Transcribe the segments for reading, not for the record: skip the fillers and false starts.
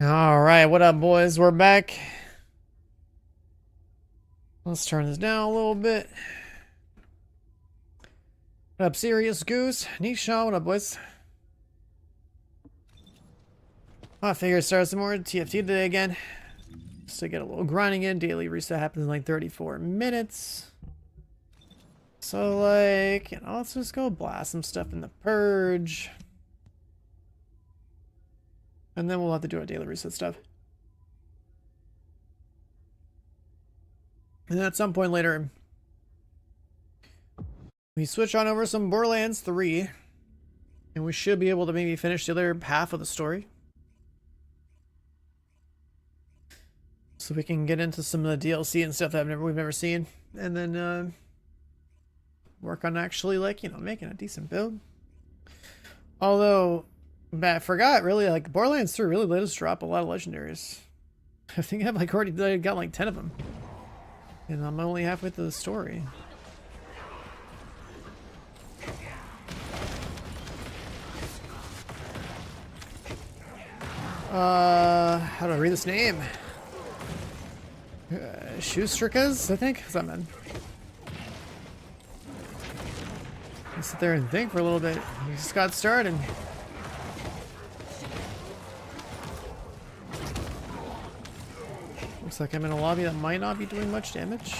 All right, what up, boys? We're back. Let's turn this down a little bit. What up, Serious Goose? Nisha, what up, boys? I figured start some more TFT today again. Just to get a little grinding in. Daily reset happens in like 34 minutes. So, like, let's just go blast some stuff in the Purge. And then we'll have to do our daily reset stuff. And then at some point later, we switch on over some Borderlands 3. And we should be able to maybe finish the other half of the story. So we can get into some of the DLC and stuff that we've never seen. And then work on actually, like, making a decent build. Although, I forgot, really, like, Borderlands 3 really let us drop a lot of legendaries. I think I've like already got like 10 of them. And I'm only halfway through the story. How do I read this name? Shoestrikas, I think? What's that mean? I sit there and think for a little bit. We just got started. Looks like I'm in a lobby that might not be doing much damage.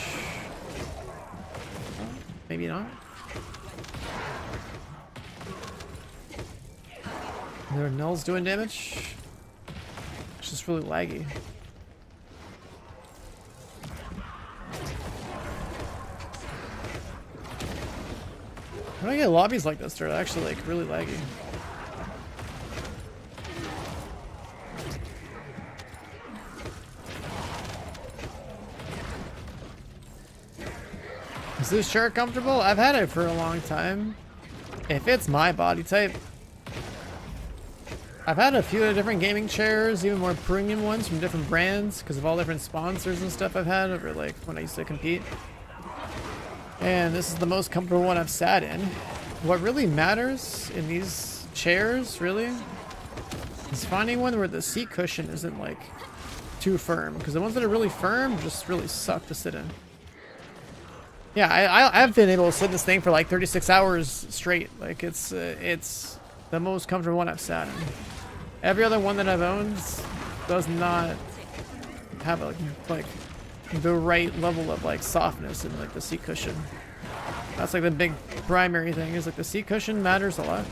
Maybe not. There, Null's doing damage. It's just really laggy. How do I get lobbies like this? They're actually like really laggy. Is this chair comfortable? I've had it for a long time. If it's my body type. I've had a few different gaming chairs, even more premium ones from different brands because of all different sponsors and stuff I've had over like when I used to compete. And this is the most comfortable one I've sat in. What really matters in these chairs, really, is finding one where the seat cushion isn't like too firm. Because the ones that are really firm just really suck to sit in. Yeah, I've been able to sit in this thing for like 36 hours straight. Like it's the most comfortable one I've sat in. Every other one that I've owned does not have like the right level of like softness in like the seat cushion. That's like the big primary thing, is like the seat cushion matters a lot.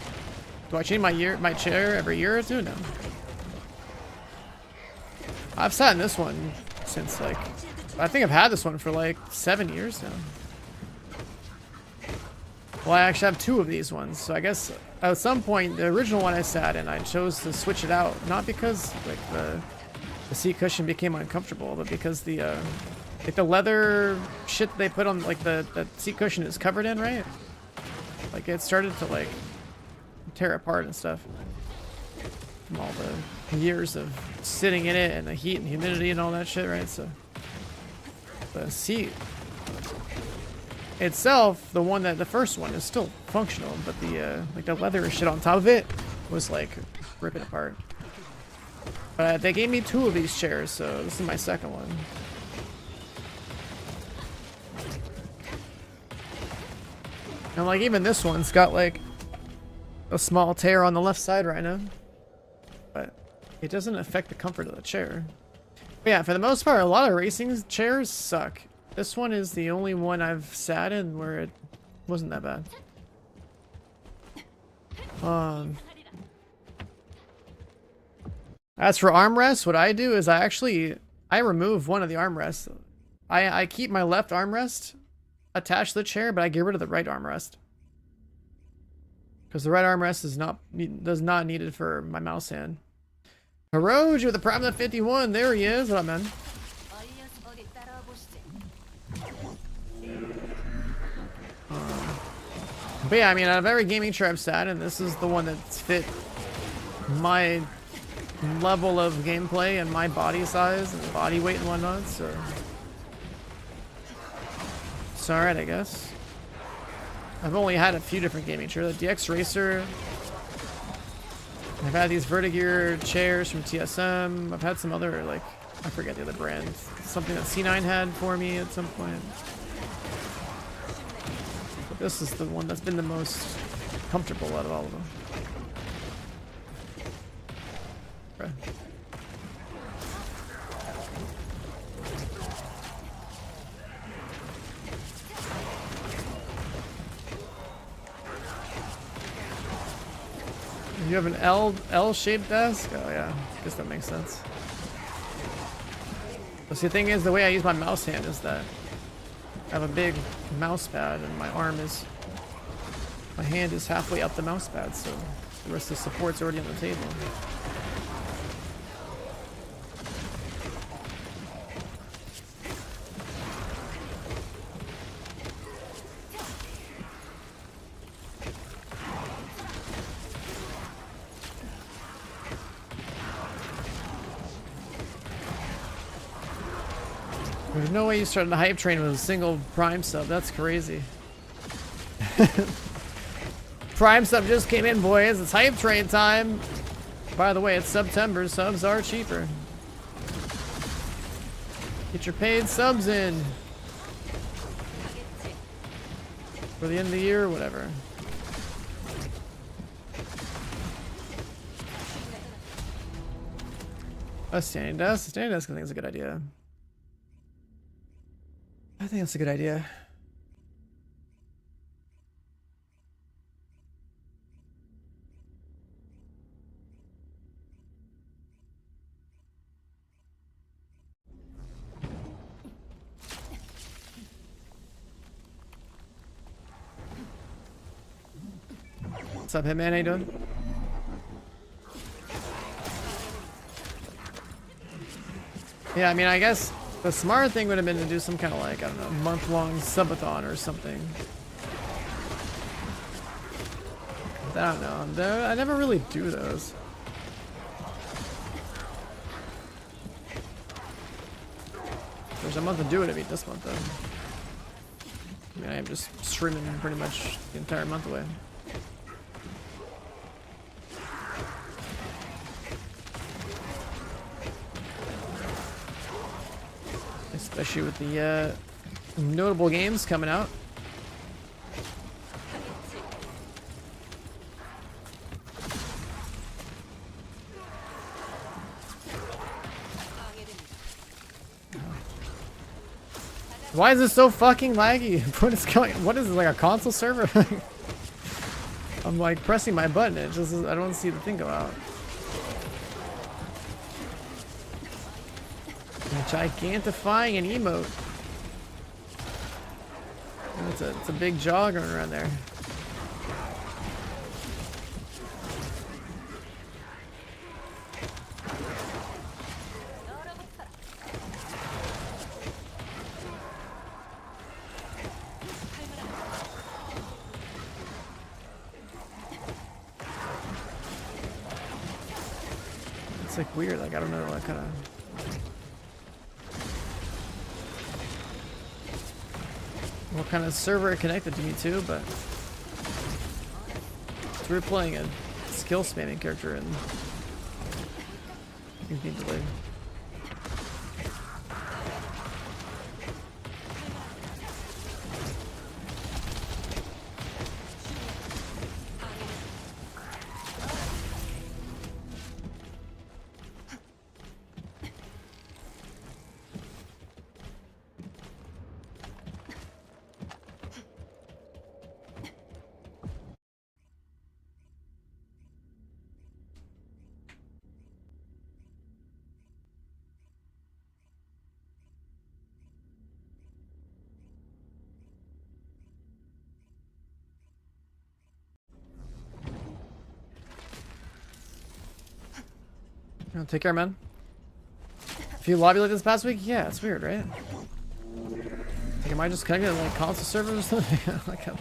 Do I change my chair every year or two? No. I've sat in this one since like, I think I've had this one for like 7 years now. Well, I actually have 2 of these ones, so I guess at some point the original one I sat in, I chose to switch it out, not because like the seat cushion became uncomfortable, but because the like the leather shit they put on like the seat cushion is covered in, right? Like it started to like tear apart and stuff from all the years of sitting in it and the heat and humidity and all that shit, right? So the seat itself, the first one is still functional, but the like the leather shit on top of it was like ripping apart. But they gave me 2 of these chairs, so this is my second one. And like even this one's got like a small tear on the left side right now. But it doesn't affect the comfort of the chair. But yeah, for the most part, a lot of racing chairs suck. This one is the only one I've sat in where it wasn't that bad. As for armrests, what I do is I remove one of the armrests. I keep my left armrest attached to the chair, but I get rid of the right armrest. Because the right armrest is not needed for my mouse hand. Hiroji with the Prime of 51, there he is. What up, man? But yeah, I mean, out of every gaming chair I've sat in, this is the one that's fit my level of gameplay and my body size and body weight and whatnot, so it's alright, I guess. I've only had a few different gaming chairs. The DX Racer I've had these Vertigear chairs from TSM. I've had some other, like, I forget the other brand. Something that C9 had for me at some point. But this is the one that's been the most comfortable out of all of them. Right. You have an L-shaped desk? Oh yeah, I guess that makes sense. But see, the thing is, the way I use my mouse hand is that I have a big mouse pad and my hand is halfway up the mouse pad, so the rest of the support's already on the table. There's no way you started the hype train with a single Prime sub. That's crazy. Prime sub just came in, boys. It's hype train time. By the way, it's September. Subs are cheaper. Get your paid subs in. For the end of the year or whatever. A standing desk? A standing desk I think is a good idea. I think that's a good idea. What's up, Hitman? How you doing? Yeah, I mean, I guess the smart thing would have been to do some kind of, like, I don't know, month-long subathon or something. I don't know. I never really do those. There's a month to do it. I mean, this month, though. I mean, I am just streaming pretty much the entire month away. Especially with the notable games coming out. Why is it so fucking laggy? What is going? What is it, like a console server? I'm like pressing my button. It just I don't see the thing go out. Gigantifying an emote. It's a big jog going around there. It's like weird. Like I don't know what kind of. What kind of server it connected to me to, but so we're playing a skill spamming character and it's being delayed. Take care, man. If you lobby like this past week, yeah, it's weird, right? Like, am I just connected to like console servers or something? Like, I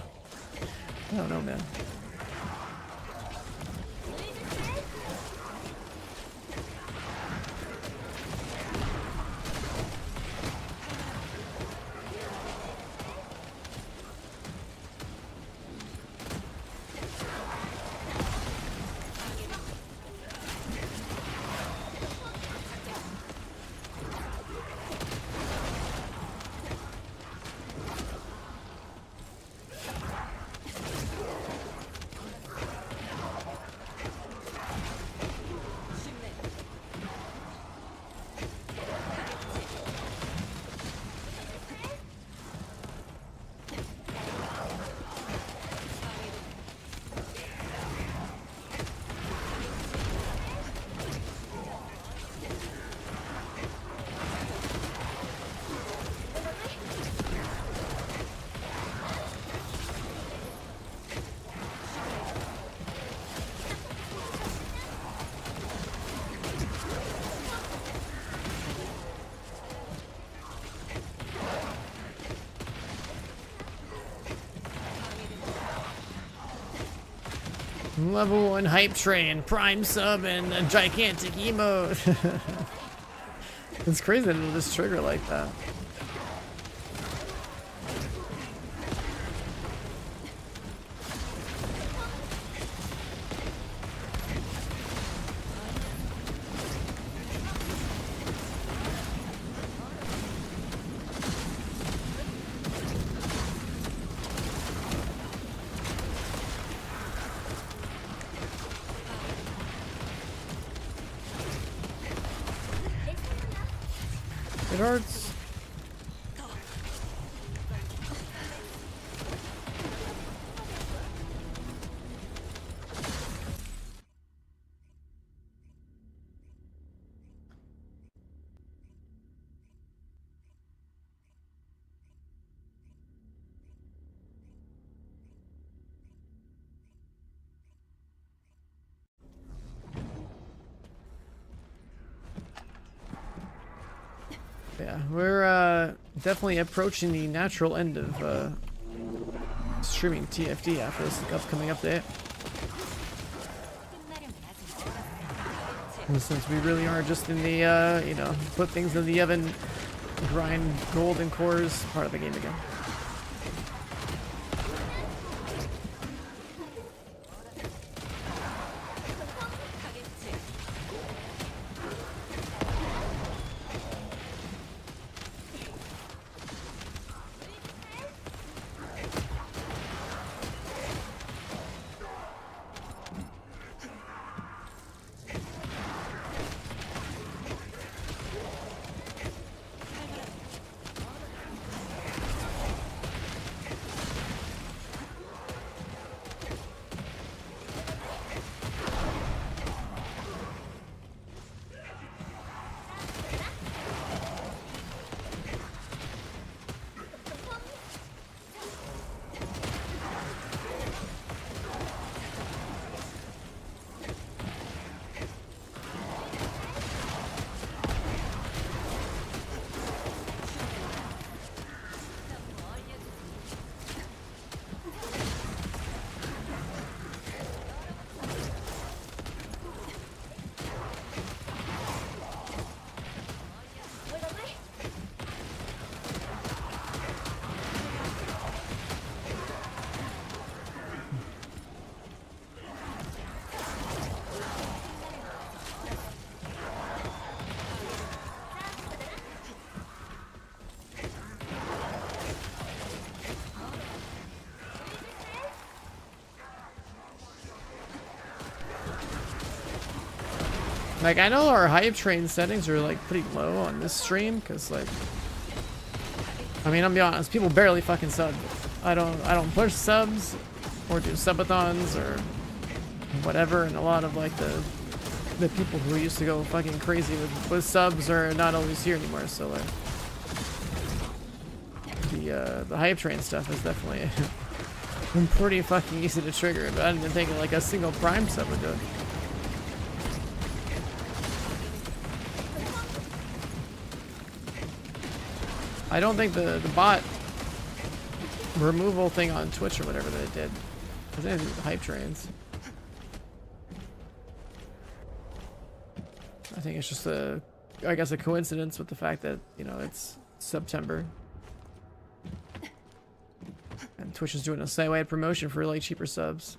don't know, man. Level 1 hype train, prime sub, and a gigantic emote. It's crazy that it'll just trigger like that. It hurts. Yeah, we're definitely approaching the natural end of streaming TFD after this upcoming update. And since we really are just in the, you know, put things in the oven, grind golden cores part of the game again. Like, I know our hype train settings are like pretty low on this stream, cause like, I mean, I'll be honest, people barely fucking sub. I don't push subs or do subathons or whatever, and a lot of like the people who used to go fucking crazy with subs are not always here anymore. So like, the hype train stuff is definitely pretty fucking easy to trigger. But I didn't think like a single prime sub would do it. I don't think the bot removal thing on Twitch or whatever that it did. I think it's hype trains. I think it's just I guess a coincidence with the fact that, you know, it's September. And Twitch is doing a site-wide promotion for like cheaper subs.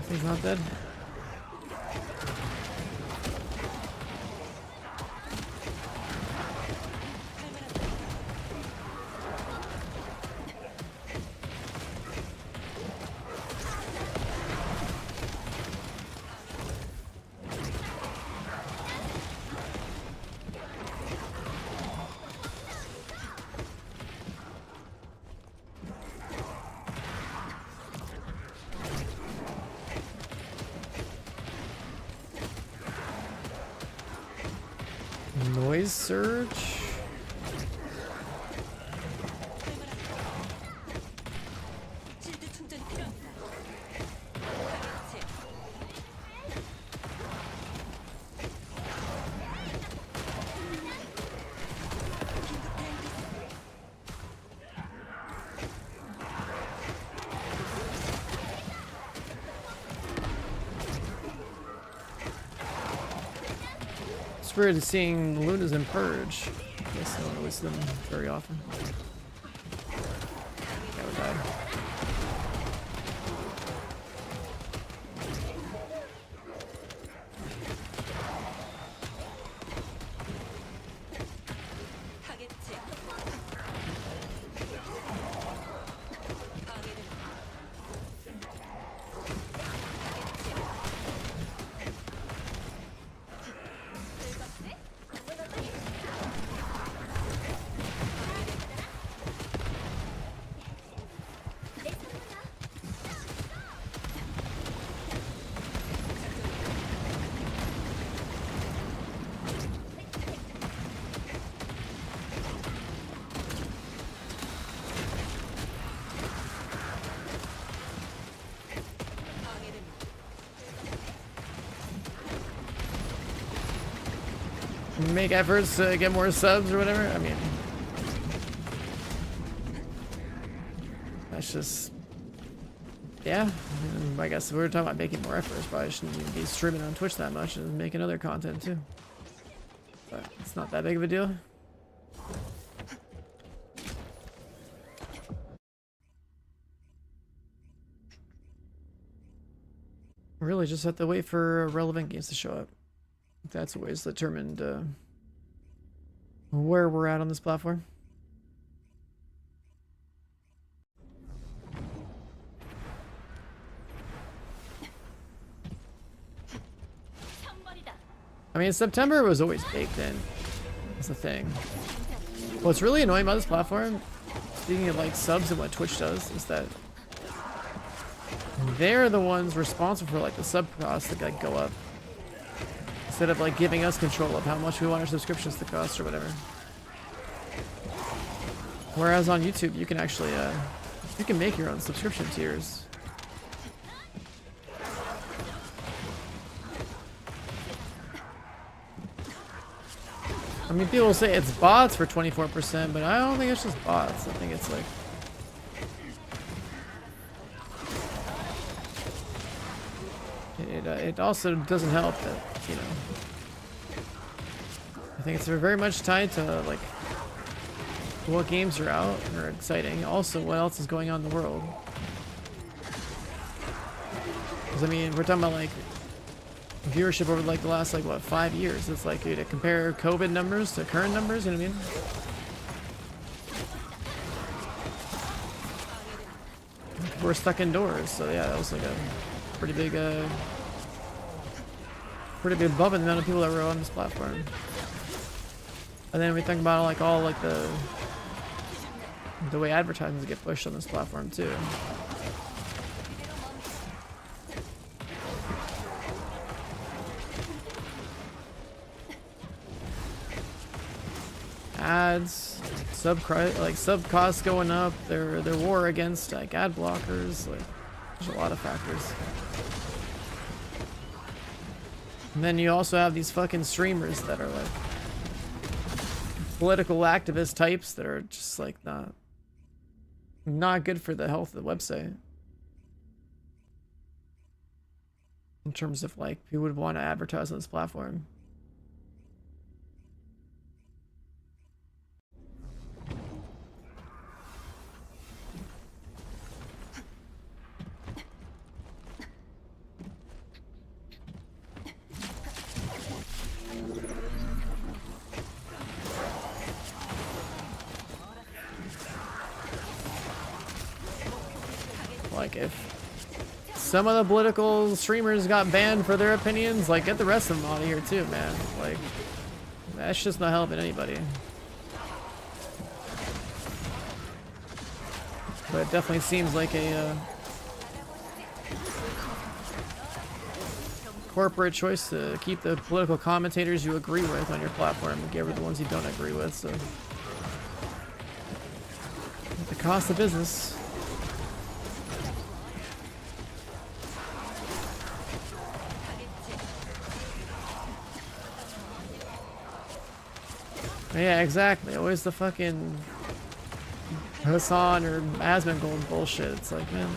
He's not dead. Noise surge. Weird to seeing Lunas and Purge. I guess I don't always see them very often. That would die. Make efforts to get more subs or whatever. I mean, that's just, yeah. I guess if we were talking about making more efforts, probably shouldn't even be streaming on Twitch that much and making other content too. But it's not that big of a deal. Really just have to wait for relevant games to show up. That's always determined where we're at on this platform. I mean, September was always baked in. That's the thing. What's really annoying about this platform, speaking of like subs and what Twitch does, is that they're the ones responsible for like the sub costs that like, go up. Instead of like giving us control of how much we want our subscriptions to cost or whatever. Whereas on YouTube, you can actually, you can make your own subscription tiers. I mean, people say it's bots for 24%, but I don't think it's just bots. I think it's like... It also doesn't help that, you know... I think it's very much tied to, like, what games are out and are exciting. Also, what else is going on in the world. Because, I mean, we're talking about, like, viewership over, like, the last, like, what, 5 years. It's like, to compare COVID numbers to current numbers, you know what I mean? We're stuck indoors, so yeah, that was, like, a pretty big bump in the amount of people that were on this platform. And then we think about like all like the way advertisements get pushed on this platform too. Ads, sub costs going up. Their war against like ad blockers. Like there's a lot of factors. And then you also have these fucking streamers that are like political activist types that are just like not good for the health of the website. In terms of like people would want to advertise on this platform. Like if some of the political streamers got banned for their opinions, like get the rest of them out of here too, man. Like that's just not helping anybody. But it definitely seems like a corporate choice to keep the political commentators you agree with on your platform and get rid of the ones you don't agree with, so. At the cost of business. Yeah, exactly. Always the fucking Hassan or Asmongold bullshit. It's like, man.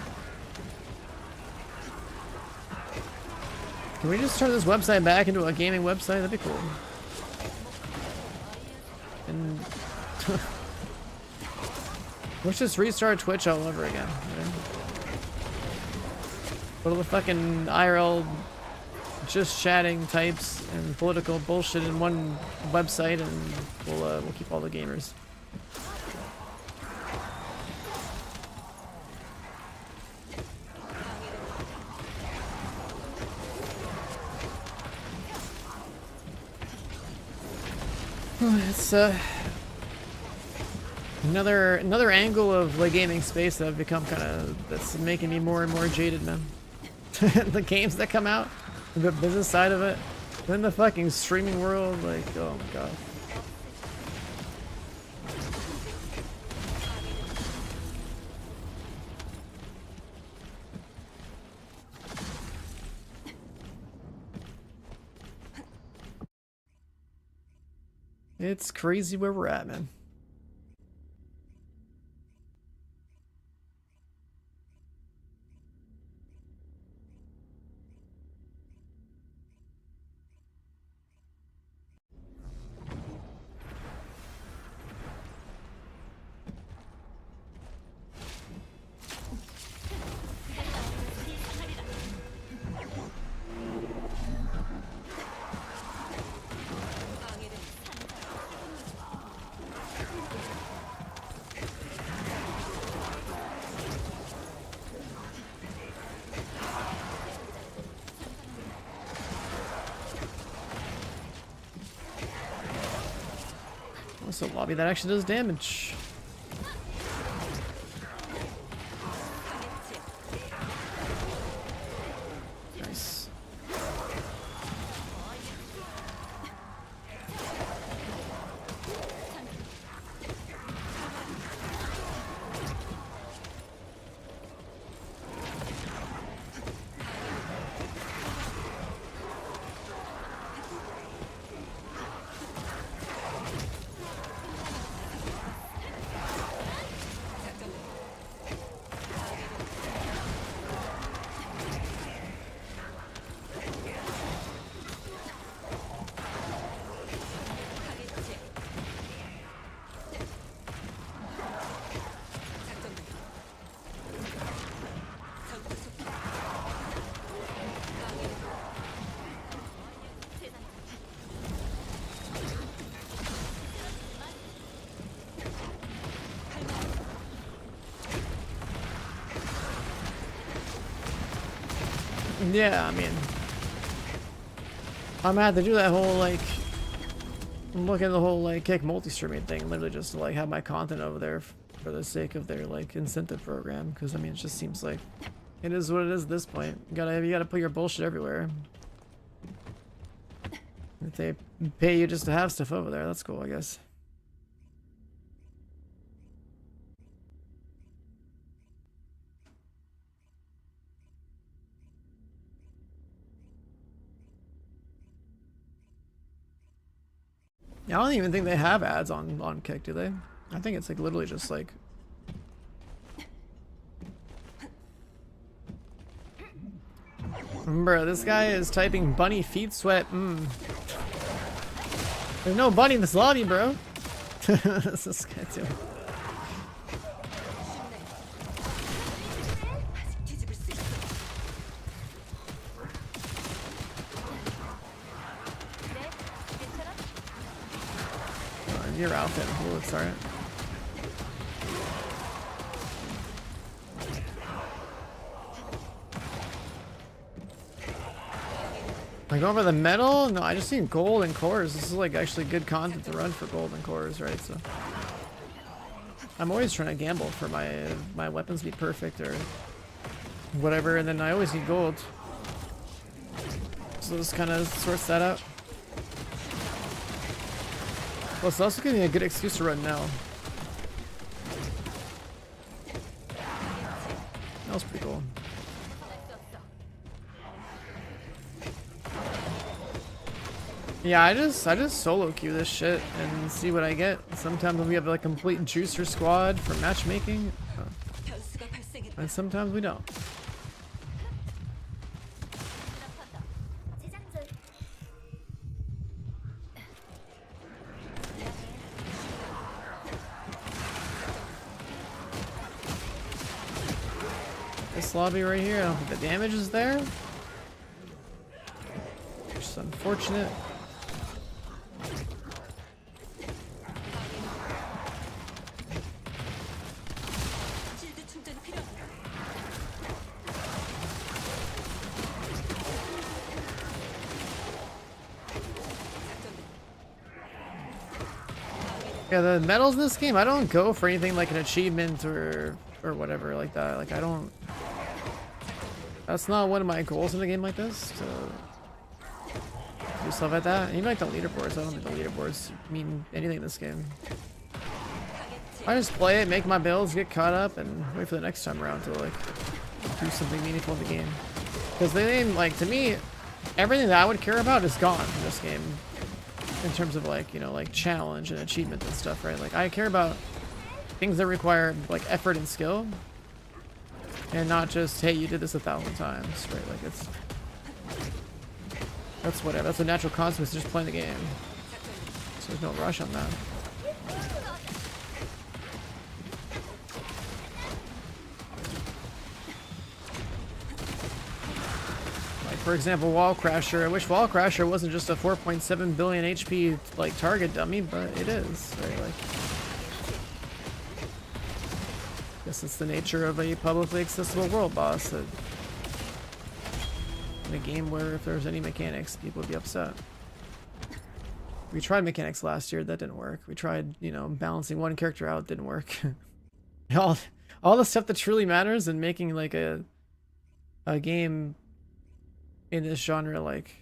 Can we just turn this website back into a gaming website? That'd be cool. And let's just restart Twitch all over again. Right? Put all the fucking IRL just chatting types and political bullshit in one website, and we'll keep all the gamers. It's another angle of the gaming space that I've become that's making me more and more jaded, man. The games that come out, the business side of it, then the fucking streaming world, like, oh my god. It's crazy where we're at, man. What's a lobby that actually does damage? Nice. Yeah, I mean, I'm gonna have to do that whole, like, I'm looking at the whole, like, kick multi-streaming thing, literally just to, like, have my content over there for the sake of their, like, incentive program, because, I mean, it just seems like it is what it is at this point. You gotta put your bullshit everywhere. If they pay you just to have stuff over there, that's cool, I guess. I don't even think they have ads on Kick, do they? I think it's like literally just like... Bro, this guy is typing bunny feet sweat. There's no bunny in this lobby, bro. What's this guy doing? Your outfit bullets, alright. Like over the metal? No, I just need gold and cores. This is like actually good content to run for gold and cores, right? So I'm always trying to gamble for my weapons to be perfect or whatever, and then I always need gold. so this kind of sorts that out. Well, it's also giving me a good excuse to run now. That was pretty cool. Yeah, I just solo queue this shit and see what I get. Sometimes we have like complete juicer squad for matchmaking, and sometimes we don't. This lobby right here, I don't think the damage is there. Which is unfortunate. Yeah, the medals in this game, I don't go for anything like an achievement or whatever like that. Like, I don't... That's not one of my goals in a game like this, to do stuff like that. And even like the leaderboards, I don't think the leaderboards mean anything in this game. I just play it, make my builds, get caught up, and wait for the next time around to like do something meaningful in the game. Because they like, to me, everything that I would care about is gone in this game. In terms of like, you know, like challenge and achievement and stuff, right? Like, I care about things that require like effort and skill, and not just, hey, you did this 1,000 times, right? Like, that's whatever. That's a natural consequence of just playing the game. So there's no rush on that. For example, Wall Crasher. I wish Wall Crasher wasn't just a 4.7 billion HP like target dummy, but it is. Right? Like, guess it's the nature of a publicly accessible world boss. That in a game where if there's any mechanics, people would be upset. We tried mechanics last year, that didn't work. We tried, you know, balancing one character out, didn't work. all the stuff that truly matters and making like a game in this genre, like,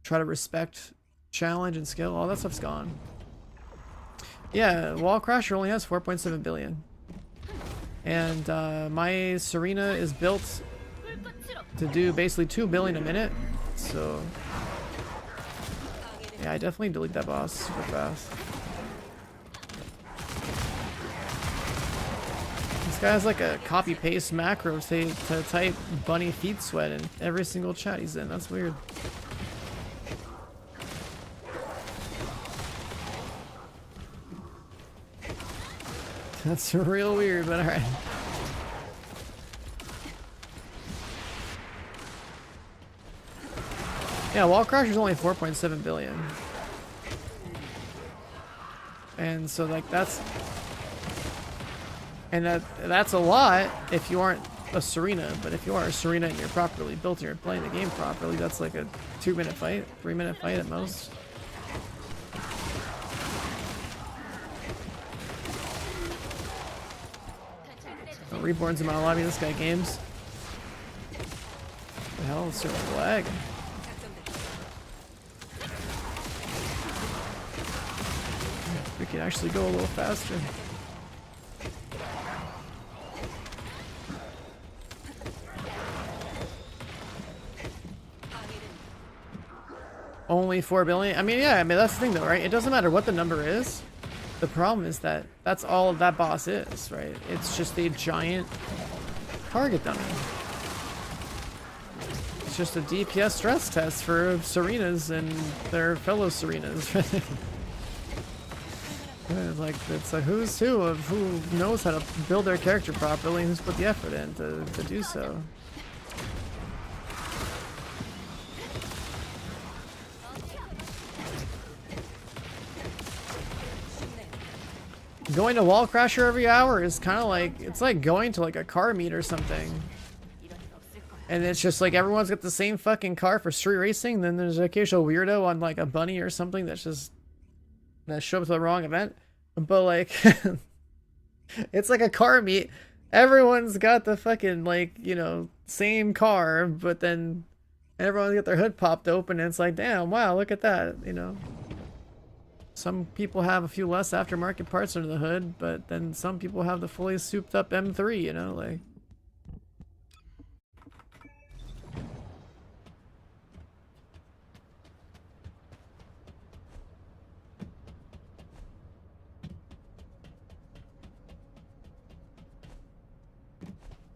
try to respect challenge and skill, all that stuff's gone. Yeah, Wall Crasher only has 4.7 billion. And my Serena is built to do basically 2 billion a minute. So yeah, I definitely delete that boss super fast. This guy has like a copy-paste macro to type bunny feet sweat in every single chat he's in. That's weird. That's real weird, but alright. Yeah, Wall Crasher's only 4.7 billion. And so like that's a lot if you aren't a Serena, but if you are a Serena and you're properly built and you're playing the game properly, that's like a 2-minute fight, 3-minute fight at most. Oh, Reborn's in my lobby, this guy games. What the hell, it's just lag. We can actually go a little faster. Only 4 billion? I mean, yeah, I mean, that's the thing though, right? It doesn't matter what the number is. The problem is that that's all that boss is, right? It's just a giant target dummy. It's just a DPS stress test for Serenas and their fellow Serenas. It's a who's who of who knows how to build their character properly and who's put the effort in to do so. Going to Wall Crasher every hour is kind of like, it's like going to like a car meet or something. And it's just like everyone's got the same fucking car for street racing. Then there's an occasional weirdo on like a bunny or something that showed up to the wrong event. But like, it's like a car meet. Everyone's got the fucking like, you know, same car, but then And everyone's got their hood popped open, and it's like, damn, wow, look at that, you know. Some people have a few less aftermarket parts under the hood, but then some people have the fully souped up M3, you know, like.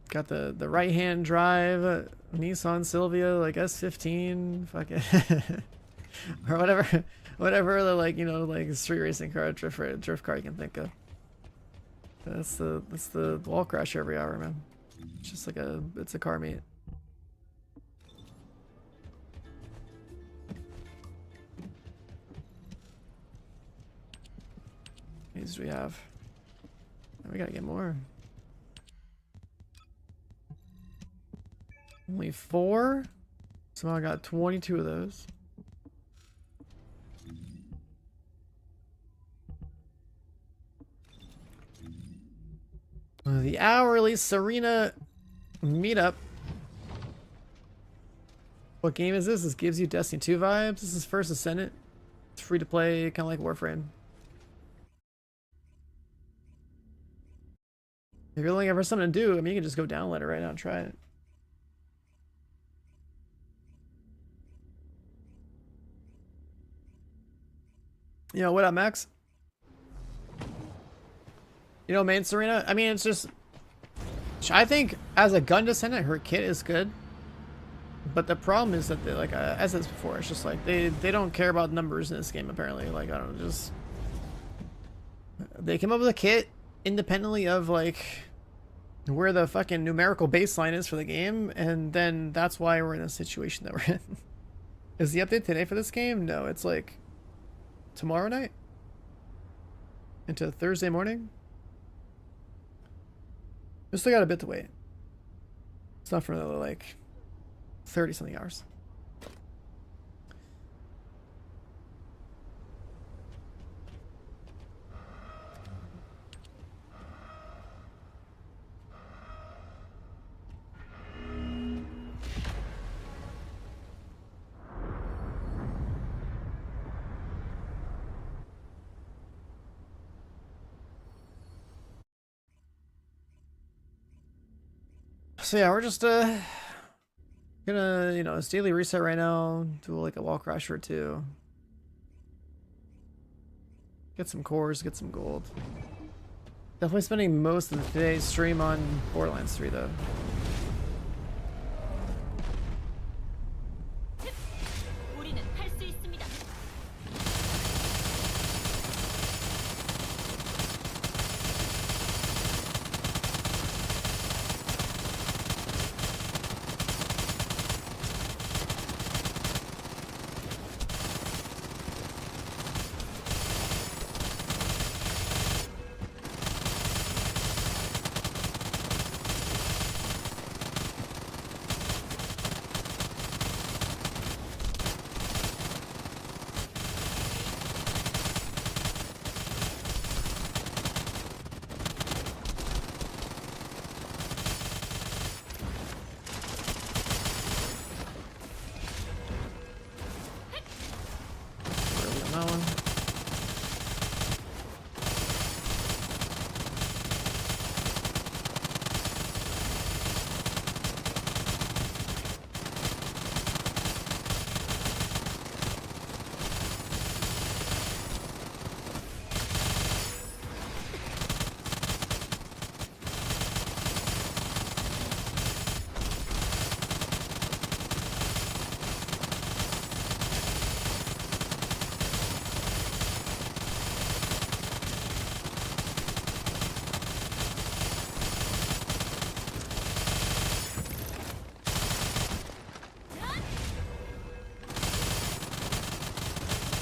Got the right-hand drive Nissan Silvia, like S15, fuck it. Or whatever the, like, you know, like street racing car, drift car you can think of. That's the wall crash every hour, man. It's just like it's a car meet. These do we have? We gotta get more. Only 4? Somehow I got 22 of those. The hourly Serena meetup. What game is this? This gives you Destiny 2 vibes. This is First Descendant. It's free to play, kind of like Warframe. If you're looking for something to do, I mean, you can just go download it right now and try it. You know, what up, Max? You know, main Serena, I mean, it's just, I think as a gun descendant, her kit is good. But the problem is that they, like, as I said before, it's just like, they don't care about numbers in this game, apparently. Like, I don't know, just, they came up with a kit independently of, like, where the fucking numerical baseline is for the game, and then that's why we're in the situation that we're in. Is the update today for this game? No, it's like tomorrow night into Thursday morning. We still got a bit to wait. It's not for another like 30 something hours. So yeah, we're just gonna, you know, it's daily reset right now, do like a wall crasher or two. Get some cores, get some gold. Definitely spending most of today's stream on Borderlands 3 though.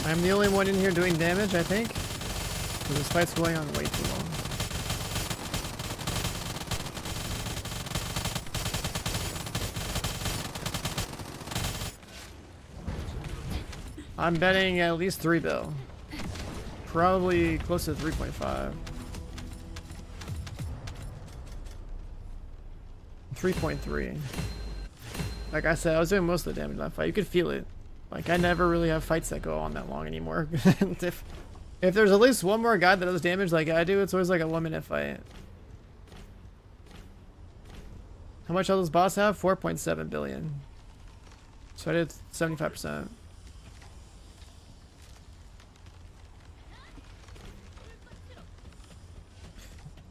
I'm the only one in here doing damage, I think. So this fight's going on way too long. I'm betting at least 3 bill. Probably close to 3.5. 3.3. Like I said, I was doing most of the damage in that fight. You could feel it. Like, I never really have fights that go on that long anymore. And if there's at least one more guy that does damage like I do, it's always like a 1-minute fight. How much does this boss have? 4.7 billion. So I did 75%.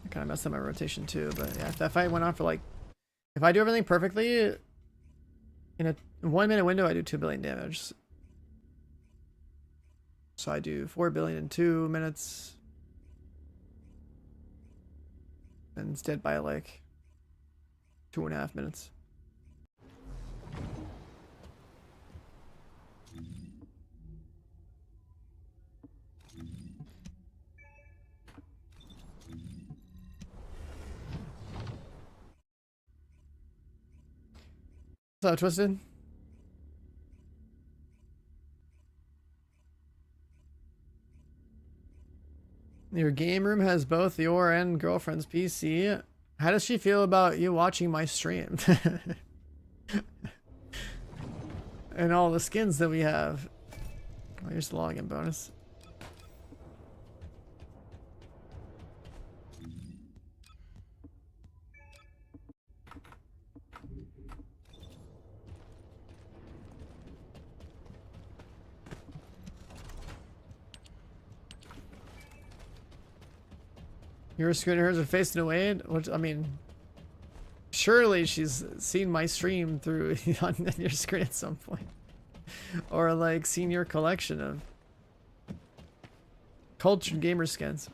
I kind of messed up my rotation too, but yeah, if that fight went on for like... If I do everything perfectly, in a 1-minute window, I do 2 billion damage. So I do 4 billion in 2 minutes. And it's dead by like 2.5 minutes. What's up, Twisted? Your game room has both your and girlfriend's PC. How does she feel about you watching my stream? And all the skins that we have. Oh, here's the login bonus. Your screen hers are facing away. Which, I mean, surely she's seen my stream through on your screen at some point, or like seen your collection of cultured gamer skins.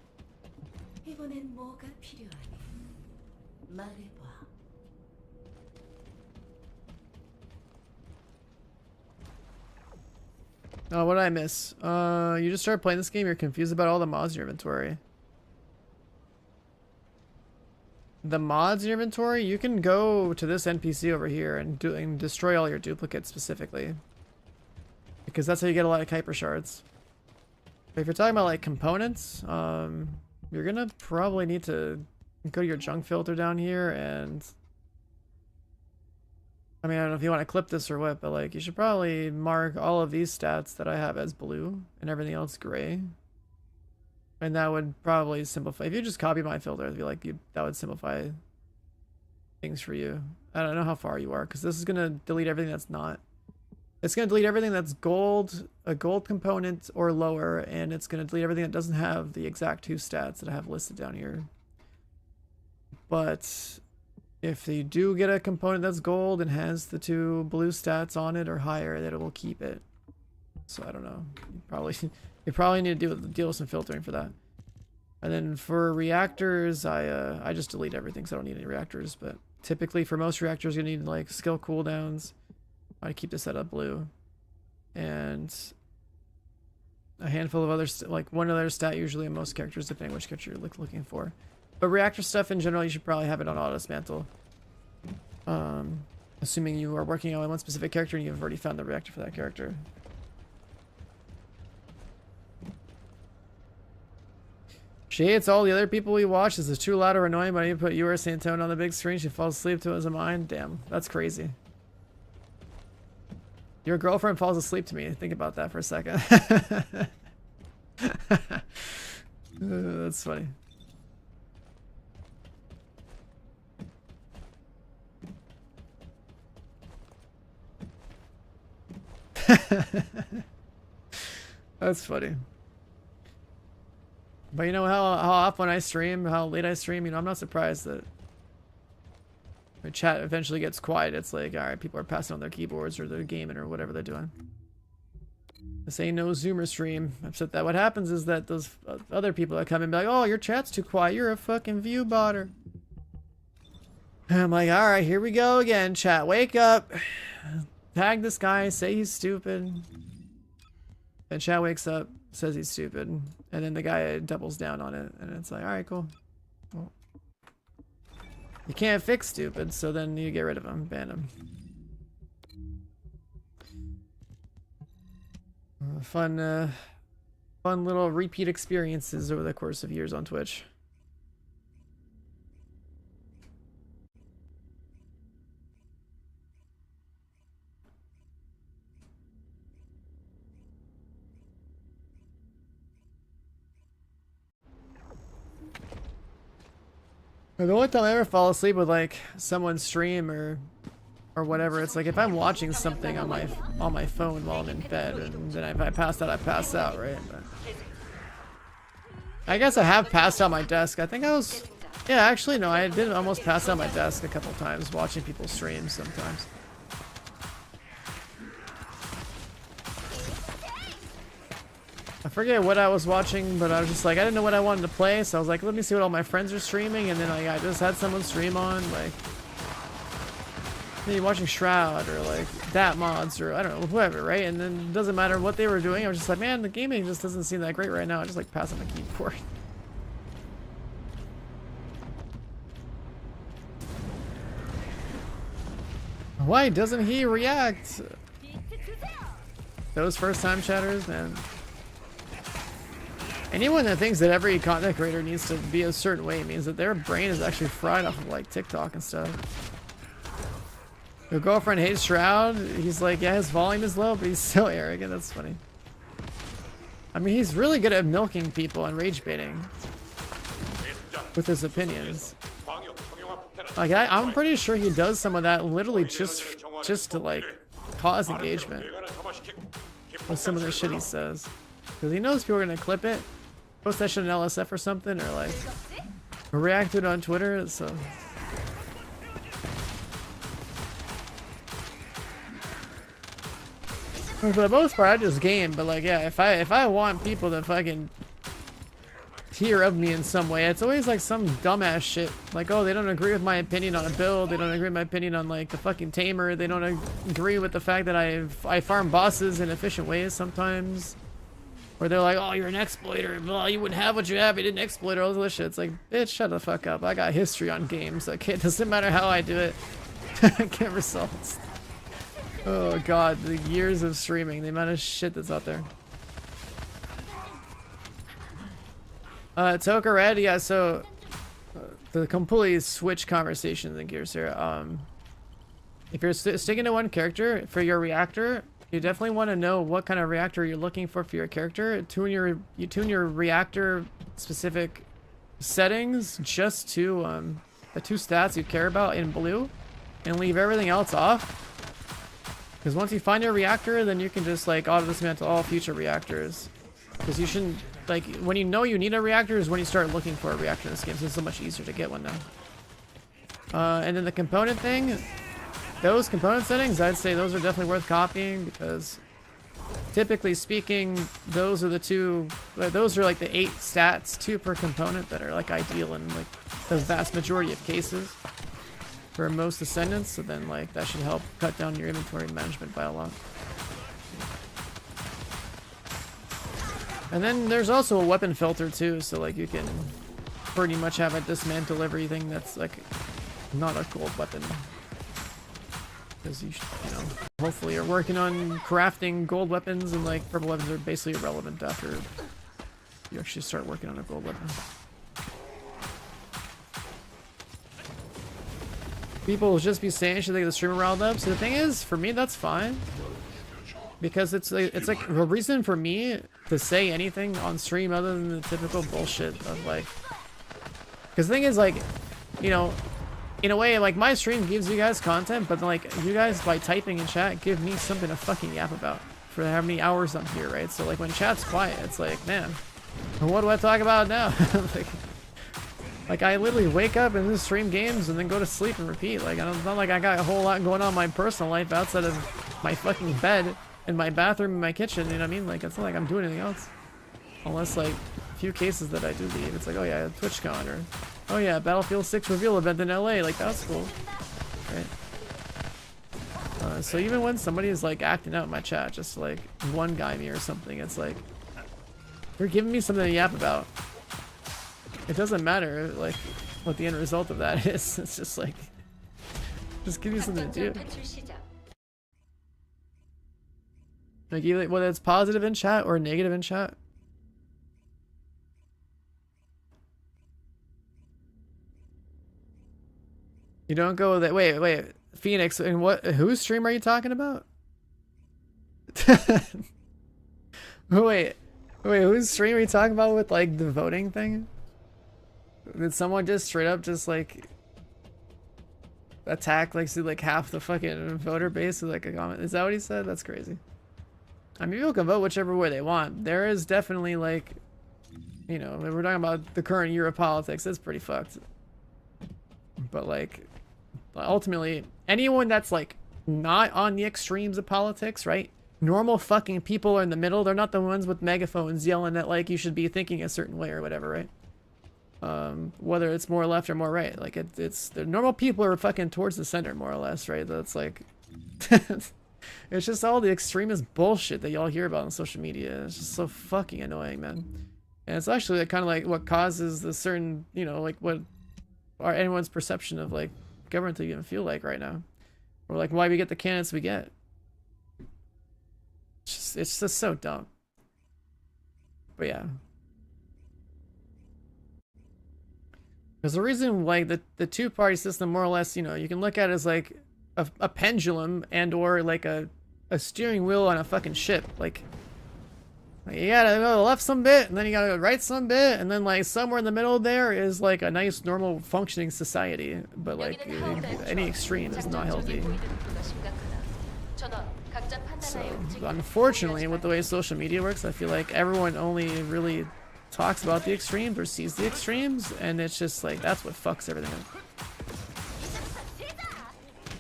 Oh, what did I miss? You just started playing this game. You're confused about all the mods in your inventory. The mods in your inventory, you can go to this NPC over here and destroy all your duplicates specifically. Because that's how you get a lot of Kuiper shards. But if you're talking about like components, you're gonna probably need to go to your junk filter down here and... I mean, I don't know if you want to clip this or what, but like you should probably mark all of these stats that I have as blue and everything else gray. And that would probably simplify. If you just copy my filter, I'd be like, that would simplify things for you. I don't know how far you are, because this is gonna delete everything that's not. It's gonna delete everything that's gold, a gold component or lower, and it's gonna delete everything that doesn't have the exact 2 stats that I have listed down here. But if you do get a component that's gold and has the 2 blue stats on it or higher, then it will keep it. So I don't know. You probably need to deal with some filtering for that. And then for reactors, I just delete everything because I don't need any reactors. But typically for most reactors, you need like skill cooldowns. I keep this set up blue, and a handful of other like one other stat usually in most characters, depending on which character you're looking for. But reactor stuff in general, you should probably have it on auto dismantle. Assuming you are working on one specific character and you've already found the reactor for that character. She hates all the other people we watch. This is too loud or annoying, but I need to put you or Santone on the big screen. She falls asleep to it as a mine. Damn, that's crazy. Your girlfriend falls asleep to me. Think about that for a second. That's funny. That's funny. But you know how often I stream, how late I stream, you know, I'm not surprised that when chat eventually gets quiet, it's like, alright, people are passing on their keyboards or they're gaming or whatever they're doing. This ain't no Zoomer stream. Except that what happens is that those other people that come in and be like, oh, your chat's too quiet, you're a fucking view botter. And I'm like, alright, here we go again, chat, wake up. Tag this guy, say he's stupid. And chat wakes up, says he's stupid, and then the guy doubles down on it, and it's like, alright, cool. Well, you can't fix stupid, so then you get rid of him, ban him. Fun little repeat experiences over the course of years on Twitch. The only time I ever fall asleep with like someone's stream or whatever, it's like if I'm watching something on my phone while I'm in bed, and then if I pass out, I pass out, right? But I guess I have passed out my desk. I think I was, yeah, actually no, I did almost pass out my desk a couple times watching people stream sometimes. I forget what I was watching, but I was just like, I didn't know what I wanted to play, so I was like, let me see what all my friends are streaming, and then like, I just had someone stream on, like, maybe watching Shroud, or like, Dat Mods, or I don't know, whoever, right? And then it doesn't matter what they were doing, I was just like, man, the gaming just doesn't seem that great right now, I just like pass on the keyboard. Why doesn't he react? Those first time chatters, man. Anyone that thinks that every content creator needs to be a certain way means that their brain is actually fried off of like TikTok and stuff. Your girlfriend hates Shroud. He's like, yeah, his volume is low, but he's so arrogant. That's funny. I mean, he's really good at milking people and rage baiting with his opinions. Like, I'm pretty sure he does some of that literally just to like cause engagement with some of the shit he says, because he knows people are gonna clip it, post that shit in LSF or something, or like react to it on Twitter. So for the most part, I just game. But like, yeah, if I want people to fucking hear of me in some way, it's always like some dumbass shit. Like, oh, they don't agree with my opinion on a build. They don't agree with my opinion on like the fucking tamer. They don't agree with the fact that I farm bosses in efficient ways sometimes. Or they're like, oh, you're an exploiter. Well, you wouldn't have what you have. You didn't exploit all this shit. It's like, bitch, shut the fuck up. I got history on games. Okay, it doesn't matter how I do it. I get results. Oh god, the years of streaming, the amount of shit that's out there. Toka Red, yeah, so the completely switch conversations in Gears here. If you're sticking to one character for your reactor, you definitely want to know what kind of reactor you're looking for your character. You tune your reactor specific settings just to the two stats you care about in blue, and leave everything else off. Because once you find your reactor, then you can just like auto dismantle all future reactors. Because you shouldn't, like, when you know you need a reactor is when you start looking for a reactor in this game, so it's so much easier to get one now. And then the component thing, those component settings, I'd say those are definitely worth copying, because typically speaking, those are the two, those are like the 8 stats, 2 per component, that are like ideal in like the vast majority of cases for most Descendants. So then like that should help cut down your inventory management by a lot. And then there's also a weapon filter too, so like you can pretty much have it dismantle everything that's like not a gold weapon. Because you know, hopefully you're working on crafting gold weapons, and like purple weapons are basically irrelevant after you actually start working on a gold weapon. People will just be saying should they get the streamer riled up. So the thing is, for me, that's fine, because it's like a reason for me to say anything on stream other than the typical bullshit of like. Because the thing is, like, you know, in a way, like my stream gives you guys content, but like you guys by typing in chat give me something to fucking yap about for how many hours I'm here, right? So like when chat's quiet, it's like, man, what do I talk about now? Like I literally wake up and just stream games and then go to sleep and repeat. Like it's not like I got a whole lot going on in my personal life outside of my fucking bed and my bathroom and my kitchen, you know what I mean? Like it's not like I'm doing anything else. Unless like a few cases that I do leave. It's like, oh yeah, TwitchCon, or oh yeah, Battlefield 6 reveal event in LA. Like that's cool. Right? So even when somebody is like acting out in my chat, just like one guy me or something, it's like you're giving me something to yap about. It doesn't matter like what the end result of that is. It's just like, just give you something to do. Like either whether it's positive in chat or negative in chat. You don't go that. Wait, Phoenix. And what? Whose stream are you talking about? wait, whose stream are you talking about with like the voting thing? Did someone just straight up just like attack like see like half the fucking voter base with like a comment? Is that what he said? That's crazy. I mean, people can vote whichever way they want. There is definitely like, you know, we're talking about the current year of politics. It's pretty fucked. But like, ultimately, anyone that's like not on the extremes of politics, right? Normal fucking people are in the middle. They're not the ones with megaphones yelling that like you should be thinking a certain way or whatever, right? Whether it's more left or more right, like it's the normal people are fucking towards the center more or less, right? That's like it's just all the extremist bullshit that y'all hear about on social media. It's just so fucking annoying, man. And it's actually like, kind of like what causes the certain, you know, like what are anyone's perception of like government to even feel like right now, or like why we get the candidates we get. It's just so dumb. But yeah. Because the reason, like, the two-party system, more or less, you know, you can look at it as, like, a pendulum and or, like, a steering wheel on a fucking ship. Like, you gotta go left some bit, and then you gotta go right some bit, and then, like, somewhere in the middle there is, like, a nice, normal, functioning society. But, like, any extreme is not healthy. So, unfortunately, with the way social media works, I feel like everyone only really talks about the extremes or sees the extremes, and it's just like that's what fucks everything up.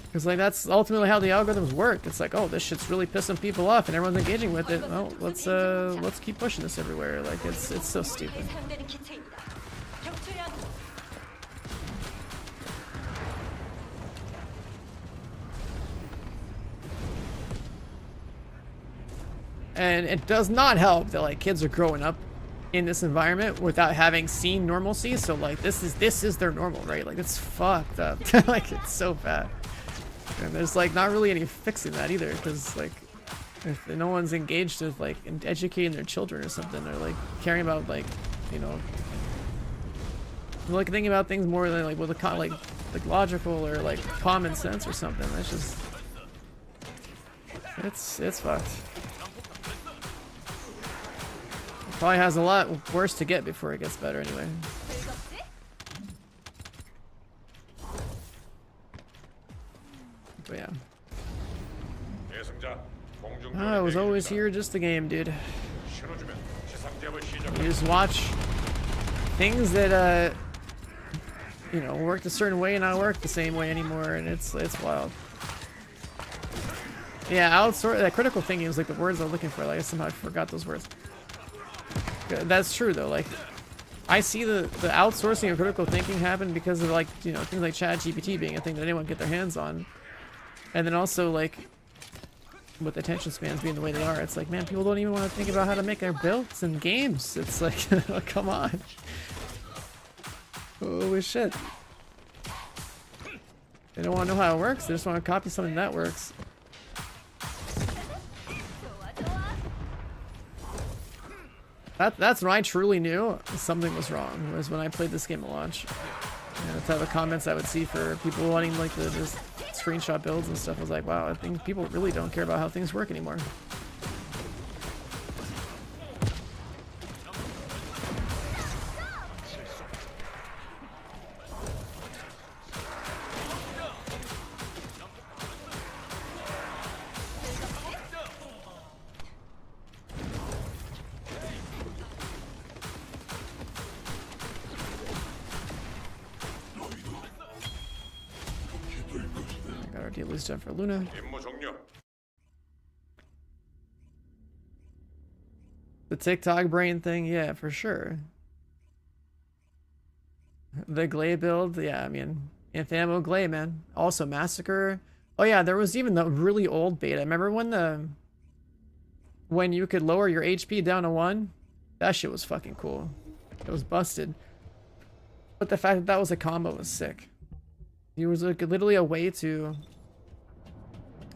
Because like that's ultimately how the algorithms work. It's like, oh, this shit's really pissing people off and everyone's engaging with it. Well, let's keep pushing this everywhere. Like it's so stupid. And it does not help that like kids are growing up in this environment without having seen normalcy, so like this is their normal, right? Like it's fucked up. Like it's so bad, and there's like not really any fixing that either, because like if no one's engaged with like in educating their children or something, or like caring about like, you know, like thinking about things more than like with a like logical or like common sense or something. That's just it's fucked. Probably has a lot worse to get before it gets better anyway. But yeah. I was always here just the game, dude. You just watch things that you know, worked a certain way and not work the same way anymore, and it's wild. Yeah, outsource that critical thinking is like the words I was looking for. Like I somehow forgot those words. That's true though. Like I see the outsourcing of critical thinking happen because of like, you know, things like ChatGPT being a thing that anyone can get their hands on, and then also like with attention spans being the way they are, it's like, man, people don't even want to think about how to make their builds and games. It's like, oh, come on. Holy shit. They don't want to know how it works. They just want to copy something that works. That's when I truly knew something was wrong, was when I played this game at launch. And the type of comments I would see for people wanting like the just screenshot builds and stuff. I was like, wow, I think people really don't care about how things work anymore. Done for Luna. The TikTok brain thing, yeah, for sure. The Glay build, yeah, I mean, Infamo Glay, man. Also Massacre. Oh yeah, there was even the really old beta. Remember when you could lower your HP down to 1? That shit was fucking cool. It was busted. But the fact that that was a combo was sick. It was like literally a way to...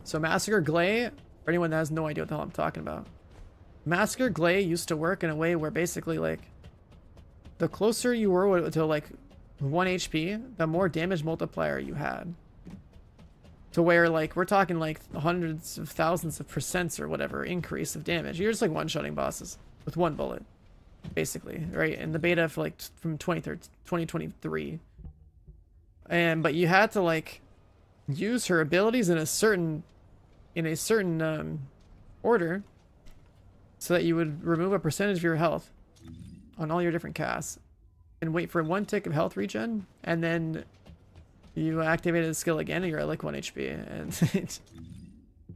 So Massacre Glay, for anyone that has no idea what the hell I'm talking about. Massacre Glay used to work in a way where basically like the closer you were to like 1 HP, the more damage multiplier you had. To where like we're talking like hundreds of thousands of percents or whatever increase of damage. You're just like one-shotting bosses with 1 bullet. basically, right? In the beta for like from 2023. But you had to like use her abilities in a certain order so that you would remove a percentage of your health on all your different casts and wait for 1 tick of health regen, and then you activated the skill again and you're at like 1 HP, and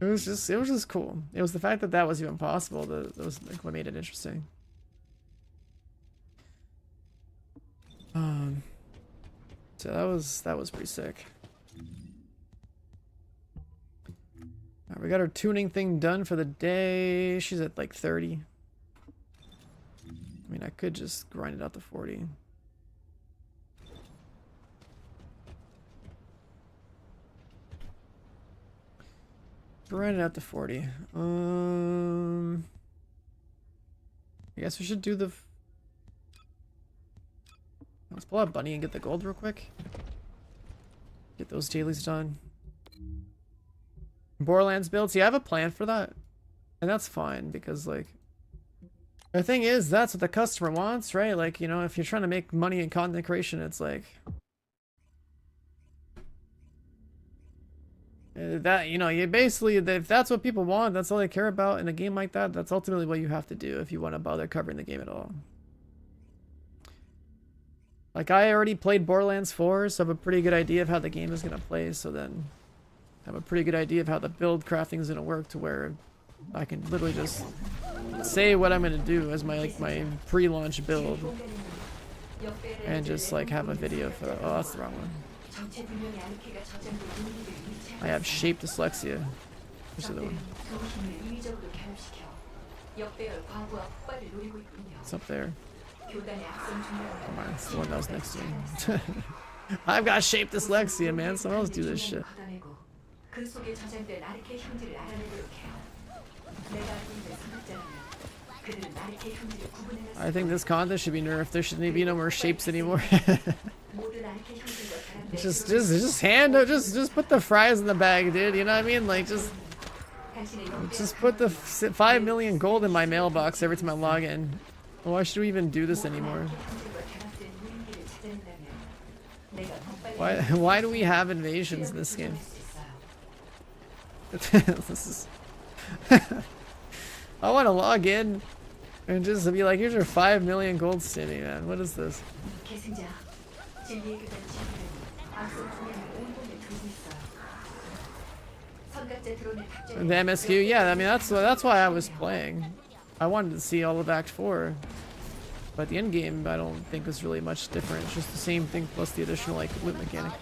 it was just cool. It was the fact that that was even possible that was like what made it interesting. So that was pretty sick. Alright, we got our tuning thing done for the day. She's at like 30. I mean, I could just grind it out to 40. Grind it out to 40. I guess we should do the... Let's pull out Bunny and get the gold real quick. Get those dailies done. Borderlands builds. Yeah, I have a plan for that. And that's fine because, like... The thing is, that's what the customer wants, right? Like, you know, if you're trying to make money in content creation, it's like... That, you know, you basically, if that's what people want, that's all they care about in a game like that, that's ultimately what you have to do if you want to bother covering the game at all. Like, I already played Borderlands 4, so I have a pretty good idea of how the game is going to play, so then I have a pretty good idea of how the build crafting is going to work to where I can literally just say what I'm going to do as my, like, my pre-launch build and just, like, have a video for that. Oh, that's the wrong one. I have shape dyslexia. Where's the other one? It's up there. Come on, it's the one that was next to me. I've got shape dyslexia, man. Someone else do this shit. I think this content should be nerfed. There shouldn't be no more shapes anymore. just put the fries in the bag, dude. You know what I mean? Like, just put the 5 million gold in my mailbox every time I log in. Why should we even do this anymore? Why do we have invasions in this game? This is I want to log in and just be like, here's your 5 million gold city, man. What is this? The MSQ, yeah, I mean that's why I was playing. I wanted to see all of Act 4. But the end game I don't think is really much different. It's just the same thing plus the additional like loot mechanic.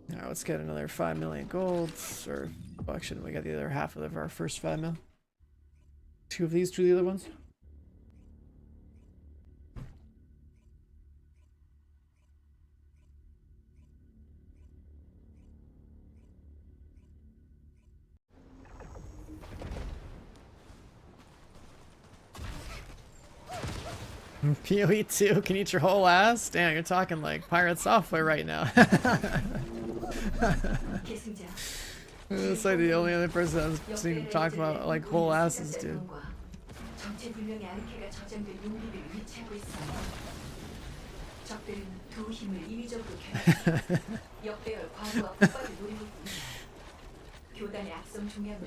Now let's get another 5 million golds, or well, actually we got the other half of our first 5 mil. 2 of these, 2 of the other ones. PoE 2 can eat your whole ass? Damn, you're talking like pirate software right now. It's like the only other person I've seen him talk about like whole asses, dude.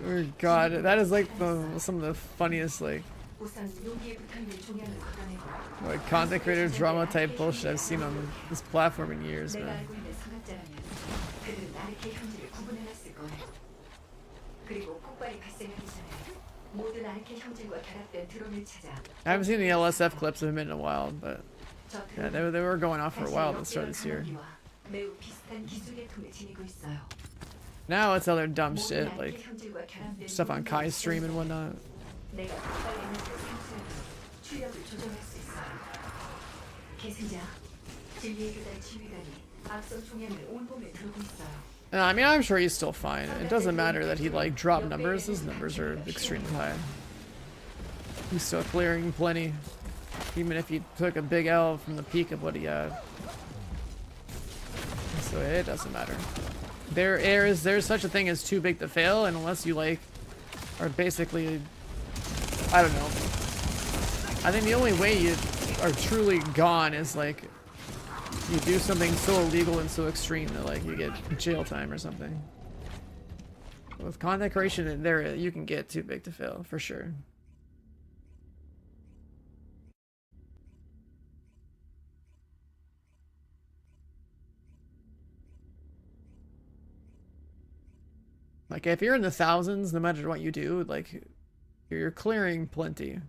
Oh god, that is like some of the funniest like content creator drama type bullshit I've seen on this platform in years, man. I haven't seen any LSF clips of him in a while, but yeah, they were going off for a while at the start of this year. Now it's other dumb shit, like stuff on Kai's stream and whatnot. I mean, I'm sure he's still fine. It doesn't matter that he like dropped numbers. His numbers are extremely high. He's still clearing plenty, even if he took a big L from the peak of what he had. So it doesn't matter. There's such a thing as too big to fail, and unless you like are basically, I don't know. I think the only way you are truly gone is like you do something so illegal and so extreme that like you get jail time or something. With content creation, there you can get too big to fail for sure. Like if you're in the thousands, no matter what you do, like you're clearing plenty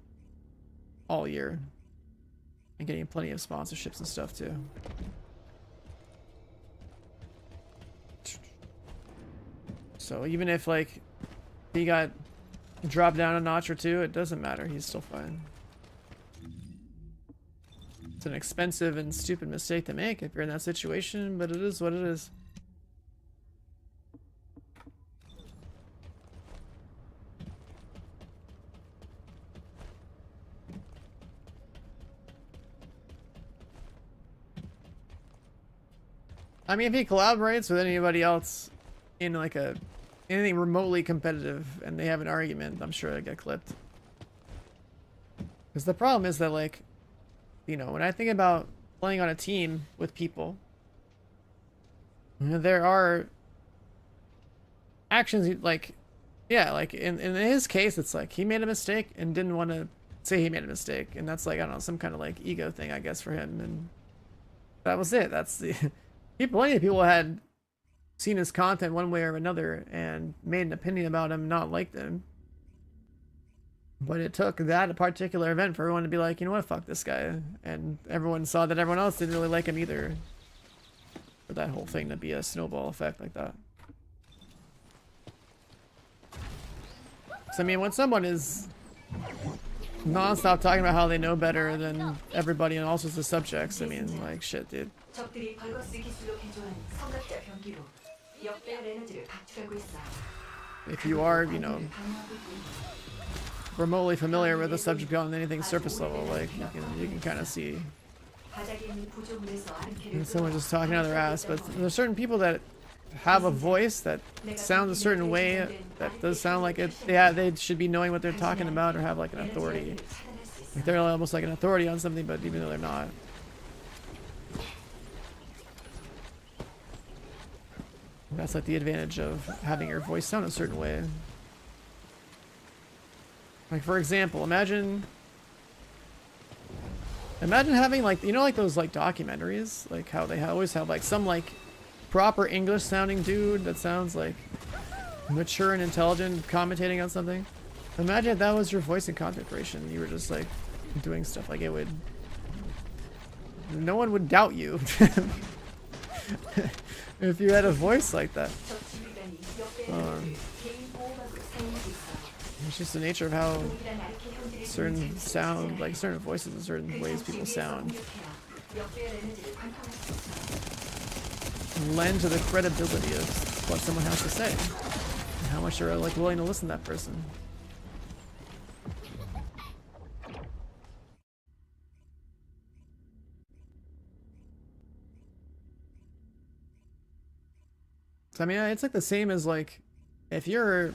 all year and getting plenty of sponsorships and stuff too. So even if like he got dropped down a notch or two, it doesn't matter. He's still fine. It's an expensive and stupid mistake to make if you're in that situation, but it is what it is. I mean, if he collaborates with anybody else in like anything remotely competitive and they have an argument, I'm sure it'll get clipped. Because the problem is that, like, you know, when I think about playing on a team with people, there are actions like, yeah, like in his case, it's like he made a mistake and didn't want to say he made a mistake, and that's like, I don't know, some kind of like ego thing, I guess, for him, and that was it. That's the plenty of people had seen his content one way or another and made an opinion about him, not liked him. But it took that particular event for everyone to be like, you know what, fuck this guy. And everyone saw that everyone else didn't really like him either. For that whole thing to be a snowball effect like that. So I mean, when someone is non-stop talking about how they know better than everybody and all sorts of subjects, I mean, like, shit, dude. If you are, you know, remotely familiar with the subject beyond anything surface level, like, you can kind of see someone just talking out of their ass. But there's certain people that have a voice that sounds a certain way, that does sound like it. Yeah, they should be knowing what they're talking about or have like an authority. Like they're almost like an authority on something, but even though they're not. That's like the advantage of having your voice sound a certain way. Like, for example, imagine having, like, you know, like those like documentaries, like how they always have like some like proper English sounding dude that sounds like mature and intelligent commentating on something. Imagine if that was your voice in content creation. You were just like doing stuff, like, it would, no one would doubt you if you had a voice like that. It's just the nature of how certain sound, like certain voices and certain ways people sound, lend to the credibility of what someone has to say and how much they're like willing to listen to that person. So I mean, it's like the same as like if you're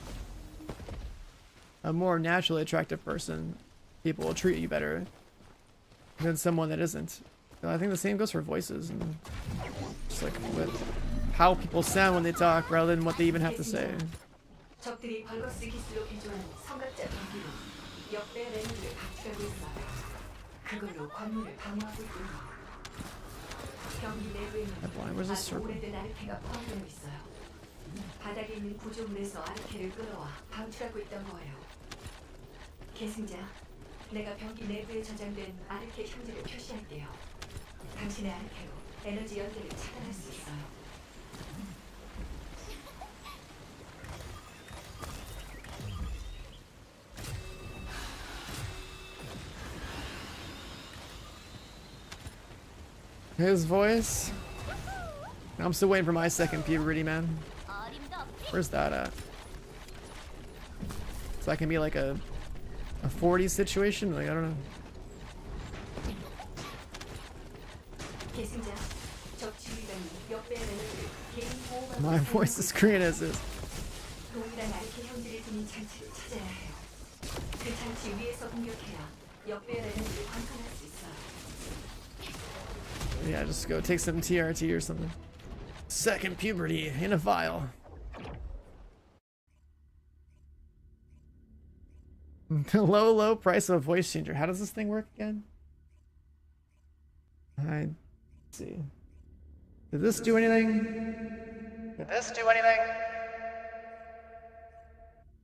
a more naturally attractive person, people will treat you better than someone that isn't. I think the same goes for voices, and just like with how people sound when they talk rather than what they even have to say. Where's this circle? 바닥에 있는 구조물에서 아르케를 끌어와 방출하고 있던 거예요. 계승자, 내가 병기 내부에 저장된 아르케 형질을 표시할게요. 당신의 아르케로 에너지 연대를 차단할 수 있어요. His voice. I'm still waiting for my second puberty, man. Where's that at? So that can be like a 40 situation? Like, I don't know. My voice is green as is. Yeah, just go take some TRT or something. Second puberty in a vial. Low price of a voice changer. How does this thing work again? Let's see. Did this do anything? Did this do anything?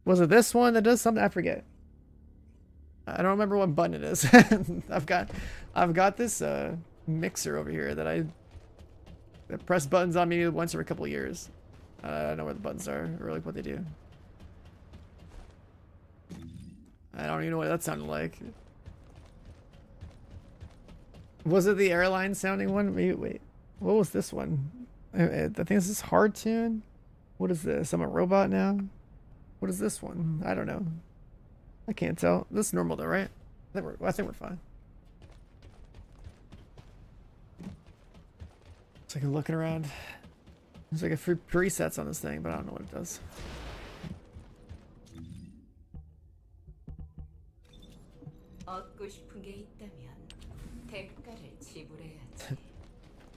Was it this one that does something? I forget. I don't remember what button it is. I've got this mixer over here that I press buttons on maybe once every couple of years. I don't know where the buttons are or like what they do. I don't even know what that sounded like. Was it the airline sounding one? Wait. What was this one? I think this is hard tune. What is this? I'm a robot now? What is this one? I don't know. I can't tell. This is normal though, right? I think we're fine. It's like looking around. There's like a few presets on this thing, but I don't know what it does.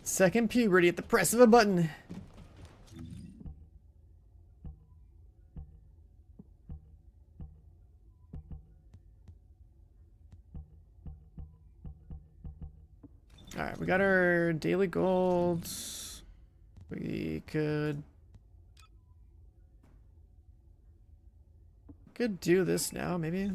Second puberty at the press of a button. Alright, we got our daily golds. We could do this now, maybe.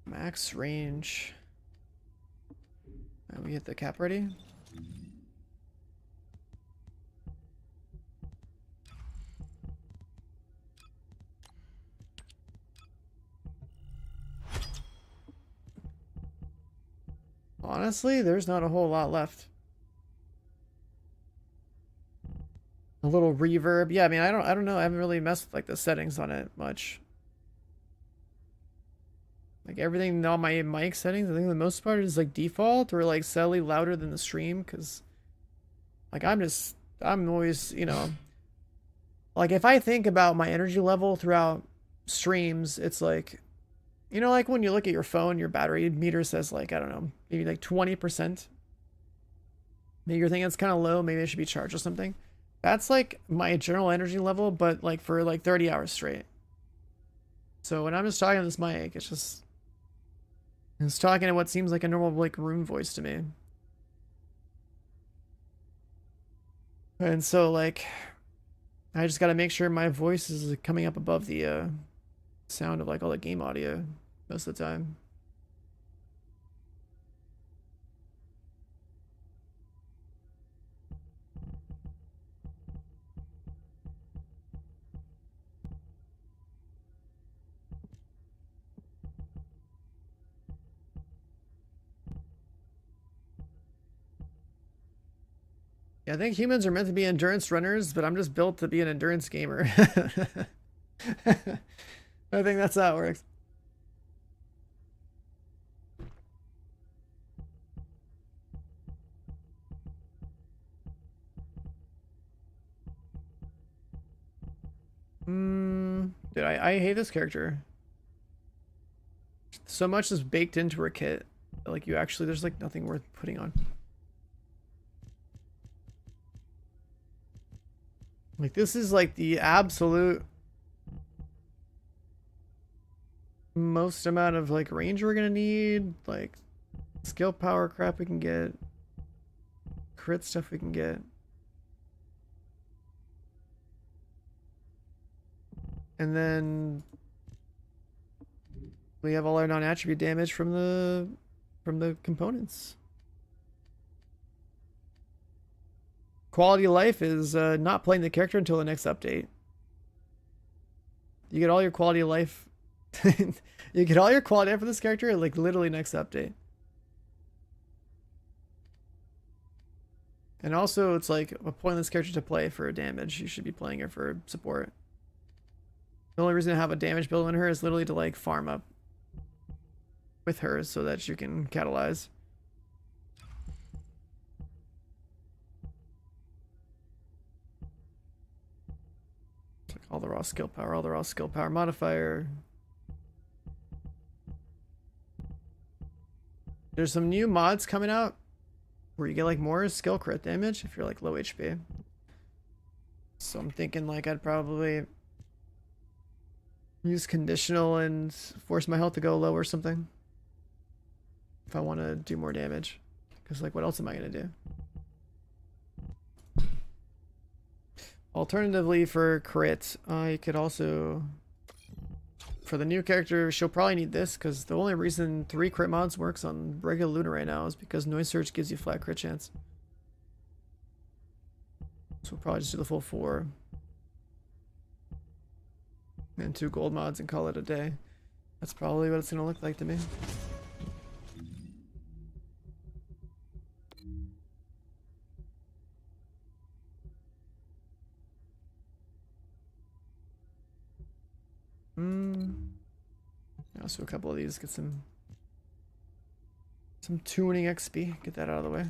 Max range. And we get the cap ready. Honestly, there's not a whole lot left. A little reverb. Yeah, I mean, I don't know. I haven't really messed with like the settings on it much. Like everything on my mic settings, I think the most part is like default or like slightly louder than the stream, because like I'm always, you know, like if I think about my energy level throughout streams, it's like, you know, like when you look at your phone, your battery meter says like, I don't know, maybe like 20%. Maybe you're thinking it's kind of low, maybe it should be charged or something. That's like my general energy level, but like for like 30 hours straight. So when I'm just talking to this mic, it's talking to what seems like a normal like room voice to me. And so like I just got to make sure my voice is coming up above the sound of like all the game audio most of the time. Yeah, I think humans are meant to be endurance runners, but I'm just built to be an endurance gamer. I think that's how it works. Dude, I hate this character. So much is baked into her kit. Like you actually, there's like nothing worth putting on. Like this is like the absolute most amount of like range we're gonna need, like skill power crap we can get, crit stuff we can get. And then we have all our non-attribute damage from the components. Quality of life is not playing the character until the next update. You get all your quality of life. You get all your quality of life for this character like literally next update. And also, it's like a pointless character to play for damage. You should be playing her for support. The only reason to have a damage build on her is literally to like farm up with her so that you can catalyze. It's like all the raw skill power, all the raw skill power modifier. There's some new mods coming out where you get like more skill crit damage if you're like low HP. So I'm thinking like I'd probably use conditional and force my health to go low or something if I want to do more damage, because like what else am I gonna do? Alternatively, for crit, I could also, for the new character, she'll probably need this, because the only reason 3 crit mods works on regular Luna right now is because Noise Surge gives you flat crit chance. So we'll probably just do the full 4. And 2 gold mods and call it a day. That's probably what it's gonna look like to me. Also a couple of these, get some tuning XP, get that out of the way.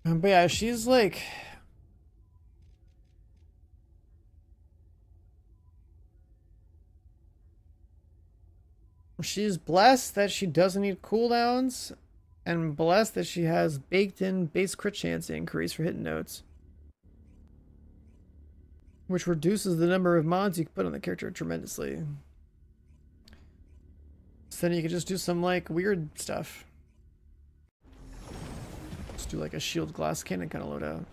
But yeah, she's like, she's blessed that she doesn't need cooldowns, and blessed that she has baked in base crit chance increase for hitting notes, which reduces the number of mods you can put on the character tremendously. So then you can just do some like weird stuff. Just do like a shield glass cannon kind of loadout.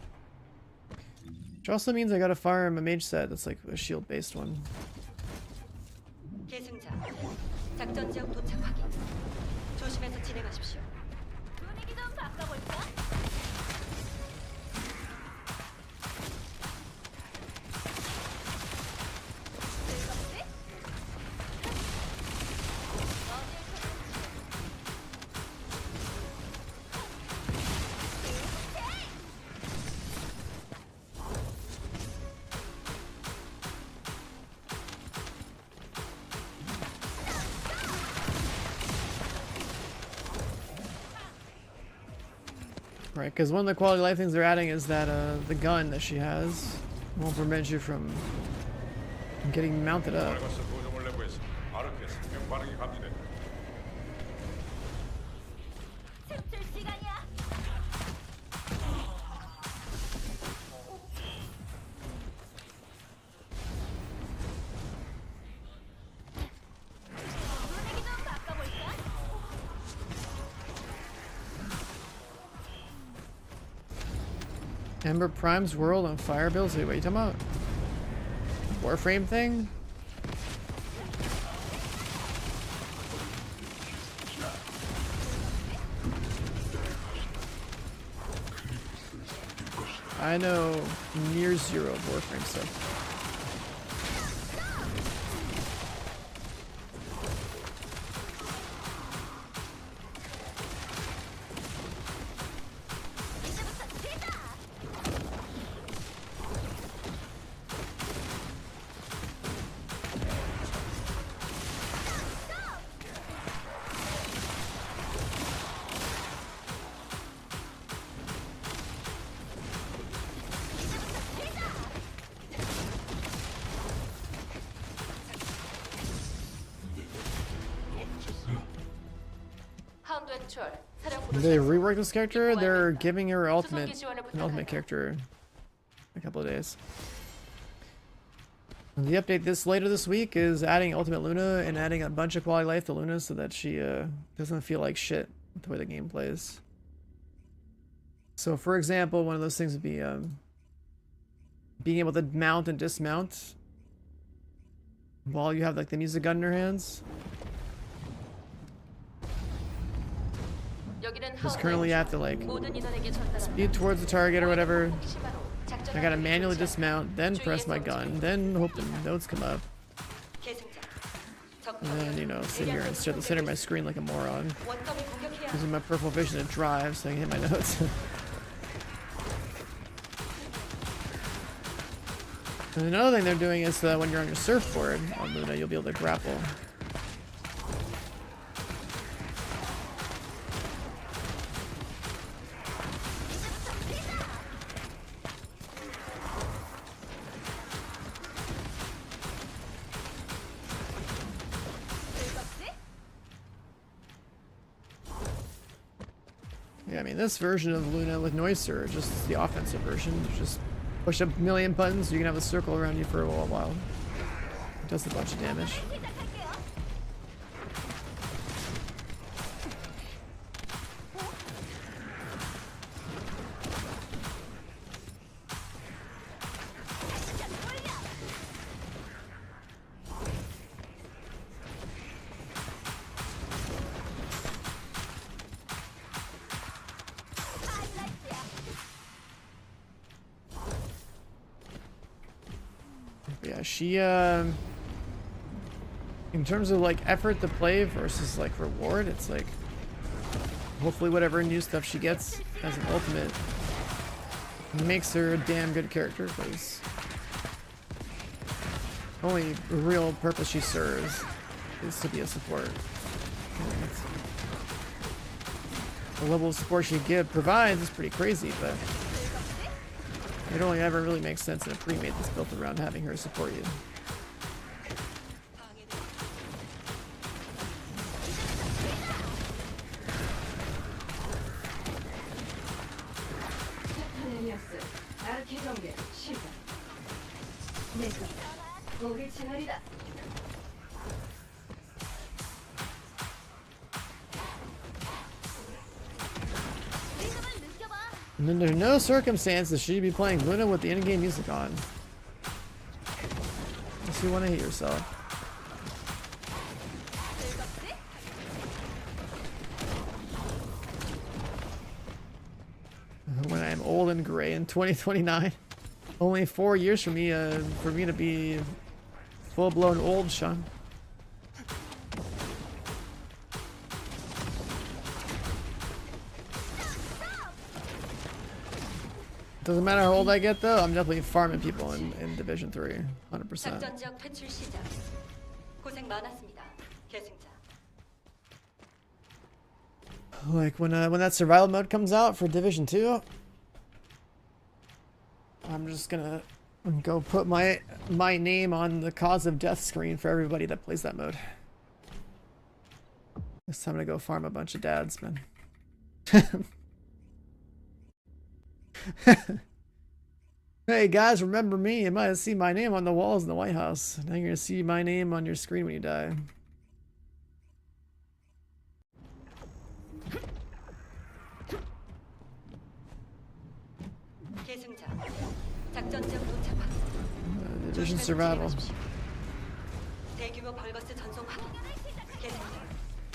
Which also means I gotta farm a mage set that's like a shield based one. 계승자, 작전 지역 도착 확인. 조심해서 진행하십시오. 분위기 좀 바꿔볼까? Right, because one of the quality of life things they're adding is that the gun that she has won't prevent you from getting mounted up. Ember Prime's world on fire builds? Wait, what are you talking about? Warframe thing? I know near zero Warframe stuff. They rework this character. They're giving her an ultimate character in a couple of days. And the update later this week is adding Ultimate Luna and adding a bunch of quality life to Luna so that she doesn't feel like shit with the way the game plays. So for example, one of those things would be being able to mount and dismount while you have like the music gun in her hands. Because currently I have to like speed towards the target or whatever. I gotta manually dismount, then press my gun, then hope the notes come up. And then, you know, sit here and stare at the center of my screen like a moron. Using my peripheral vision to drive so I can hit my notes. And another thing they're doing is that when you're on your surfboard on Luna, you'll be able to grapple. Yeah, I mean, this version of Luna with Noise Surge, just the offensive version, just push a million buttons so you can have a circle around you for a while. It does a bunch of damage. Yeah, she, in terms of like effort to play versus like reward, it's like hopefully whatever new stuff she gets as an ultimate makes her a damn good character, because the only real purpose she serves is to be a support. And the level of support she provides is pretty crazy, but it only ever really makes sense in a pre-made that's built around having her support you. And under no circumstances should you be playing Luna with the in-game music on. Unless you want to hate yourself. When I am old and gray in 2029. Only 4 years for me to be full-blown old, Sean. Doesn't matter how old I get though, I'm definitely farming people in Division 3, 100%. Like when that survival mode comes out for Division 2, I'm just gonna go put my name on the cause of death screen for everybody that plays that mode. This time I'm gonna go farm a bunch of dads, man. Hey guys, remember me? You might have seen my name on the walls in the White House. Now you're gonna see my name on your screen when you die. Division survival. 대규모 벌거스 전송 확인. 계승자.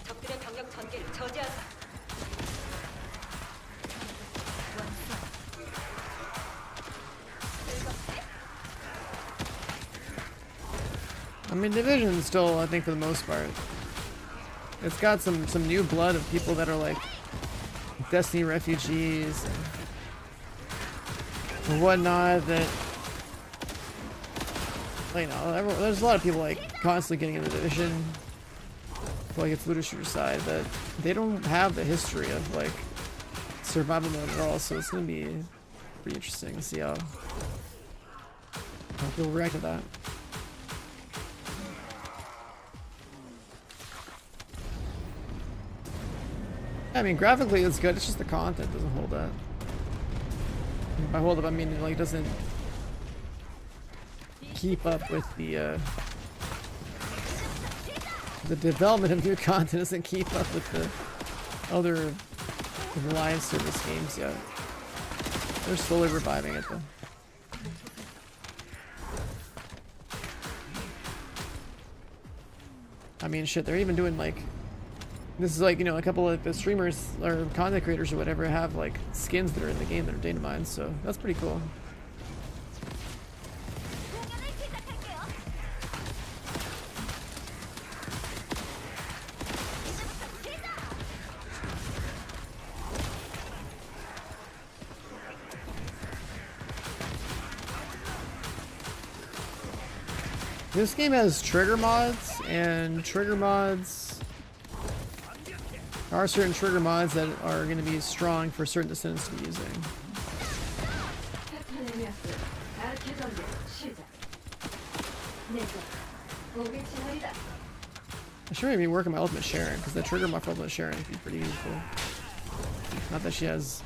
적들의 병력 전개를 저지하라. I mean, Division still, I think for the most part, it's got some new blood of people that are like Destiny refugees and whatnot. That, you know, there's a lot of people like constantly getting into Division, like it's looter shooter side, that they don't have the history of like survival mode at all. So it's gonna be pretty interesting to see how people react to that. I mean, graphically it's good, it's just the content doesn't hold up. By hold up, I mean, like, it doesn't keep up with the development of new content doesn't keep up with the other live service games yet. They're slowly reviving it though. I mean, shit, they're even doing like, this is like, you know, a couple of the streamers or content creators or whatever have like skins that are in the game that are data mined, so that's pretty cool. This game has trigger mods, and trigger mods... There are certain trigger mods that are going to be strong for certain descendants to be using. I should maybe work on my Ultimate Sharon, because the trigger mod for Ultimate Sharon would be pretty useful. Not that she has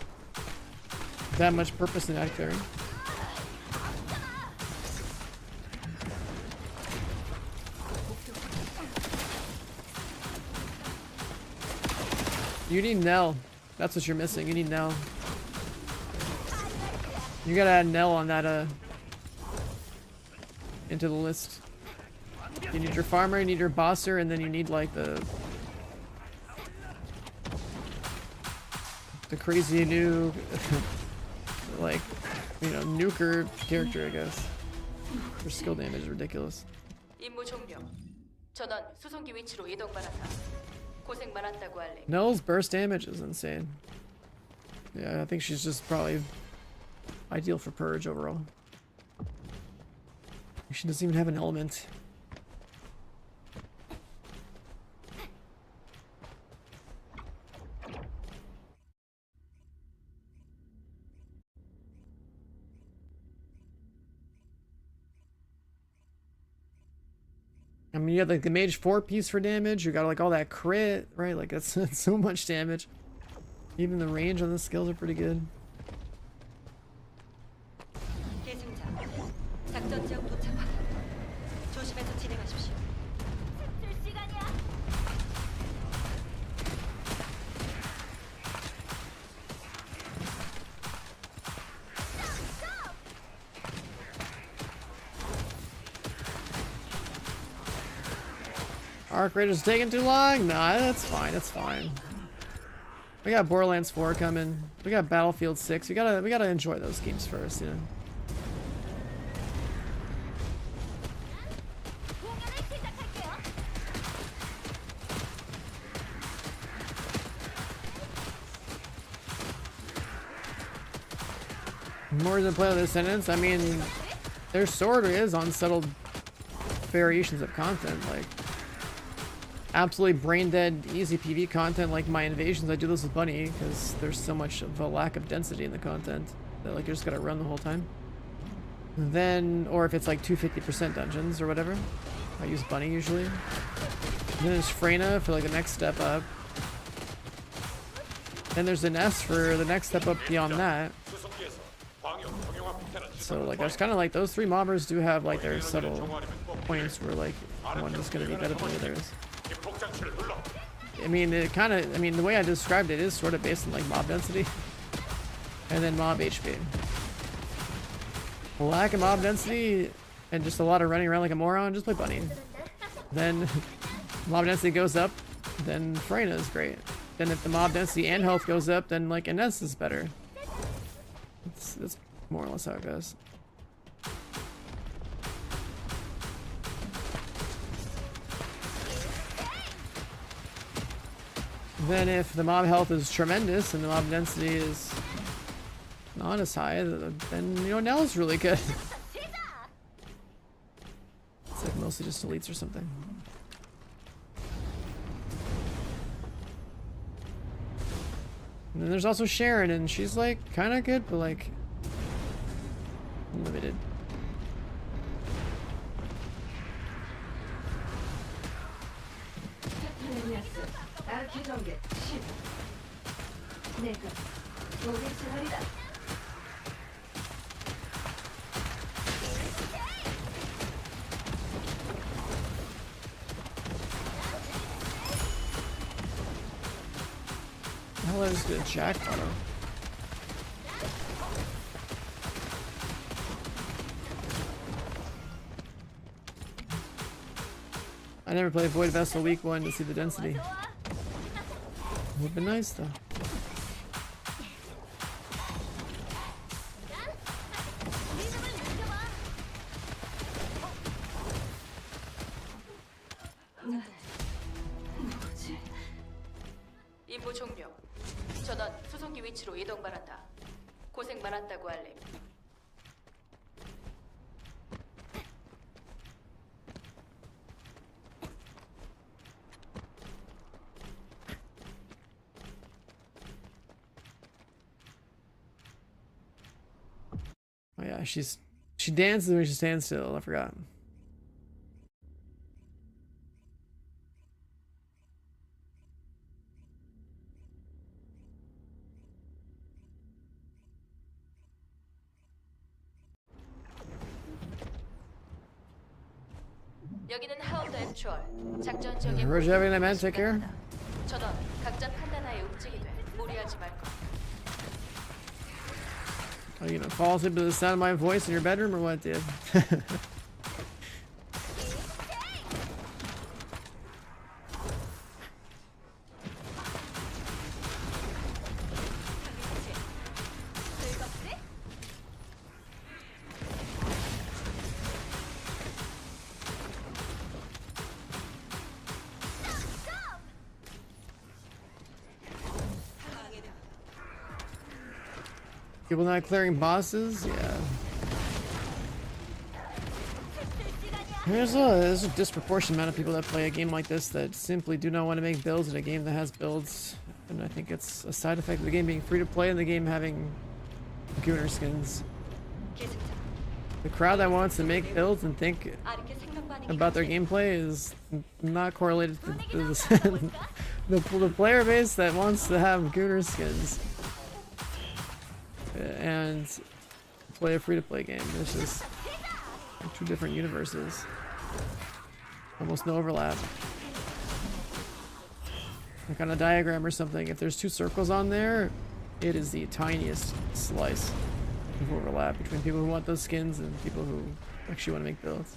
that much purpose in that clearing. You need Nell. That's what you're missing. You need Nell. You gotta add Nell on that, into the list. You need your farmer, you need your bosser, and then you need, like, the crazy new, like, you know, nuker character, I guess. Her skill damage is ridiculous. 임무 종료. 전원 수송기 위치로 이동 바란다. 고생 많았다고 할래. Nell's burst damage is insane. Yeah, I think she's just probably ideal for Purge overall. She doesn't even have an element. I mean, you have like the mage 4 piece for damage. You got like all that crit, right? Like that's so much damage. Even the range on the skills are pretty good. 계승자. 작전 지역 도착 확인. 조심해서 진행하십시오. Arc Raider's taking too long? Nah, that's fine, that's fine. We got Borderlands 4 coming. We got Battlefield 6. We gotta enjoy those games first, you know. More than play with Descendants, I mean, there sort of is unsettled variations of content, like absolutely brain dead easy PV content like my invasions. I do those with Bunny because there's so much of a lack of density in the content that like you just gotta run the whole time. Then, or if it's like 250% dungeons or whatever, I use Bunny usually. Then there's Freyna for like the next step up. Then there's an S for the next step up beyond that. So like there's kind of like those 3 mobbers do have like their subtle points where like one is gonna be better than the others. I mean, it kind of, I mean, the way I described it is sort of based on like mob density and then mob HP. Lack of mob density and just a lot of running around like a moron, just play Bunny. Then mob density goes up, then Freyna is great. Then if the mob density and health goes up, then like Ines is better. That's more or less how it goes. Then if the mob health is tremendous and the mob density is not as high, then, you know, Nell's really good. It's like mostly just elites or something. And then there's also Sharon, and she's like kind of good, but like limited. hell is a jack auto? I never played Void Vessel Week 1 to see the density. Would've been nice though. 임무 종료. 전원 수송기 위치로 이동 바란다. 고생 많았다고 알림. Oh yeah, she dances when she stands still. I forgot. 여기는 하운드 액추얼. 작전 지역에 Roger, having a man take care. 전원 각자 판단하에 움직이되 무리하지 말고. Are you gonna fall asleep to the sound of my voice in your bedroom or what, dude? People not clearing bosses? Yeah. There's a disproportionate amount of people that play a game like this that simply do not want to make builds in a game that has builds. And I think it's a side effect of the game being free to play and the game having Gooner skins. The crowd that wants to make builds and think about their gameplay is not correlated to the player base that wants to have Gooner skins and play a free-to-play game. It's just like two different universes. Almost no overlap. Like on a diagram or something, if there's two circles on there, it is the tiniest slice of overlap between people who want those skins and people who actually want to make builds.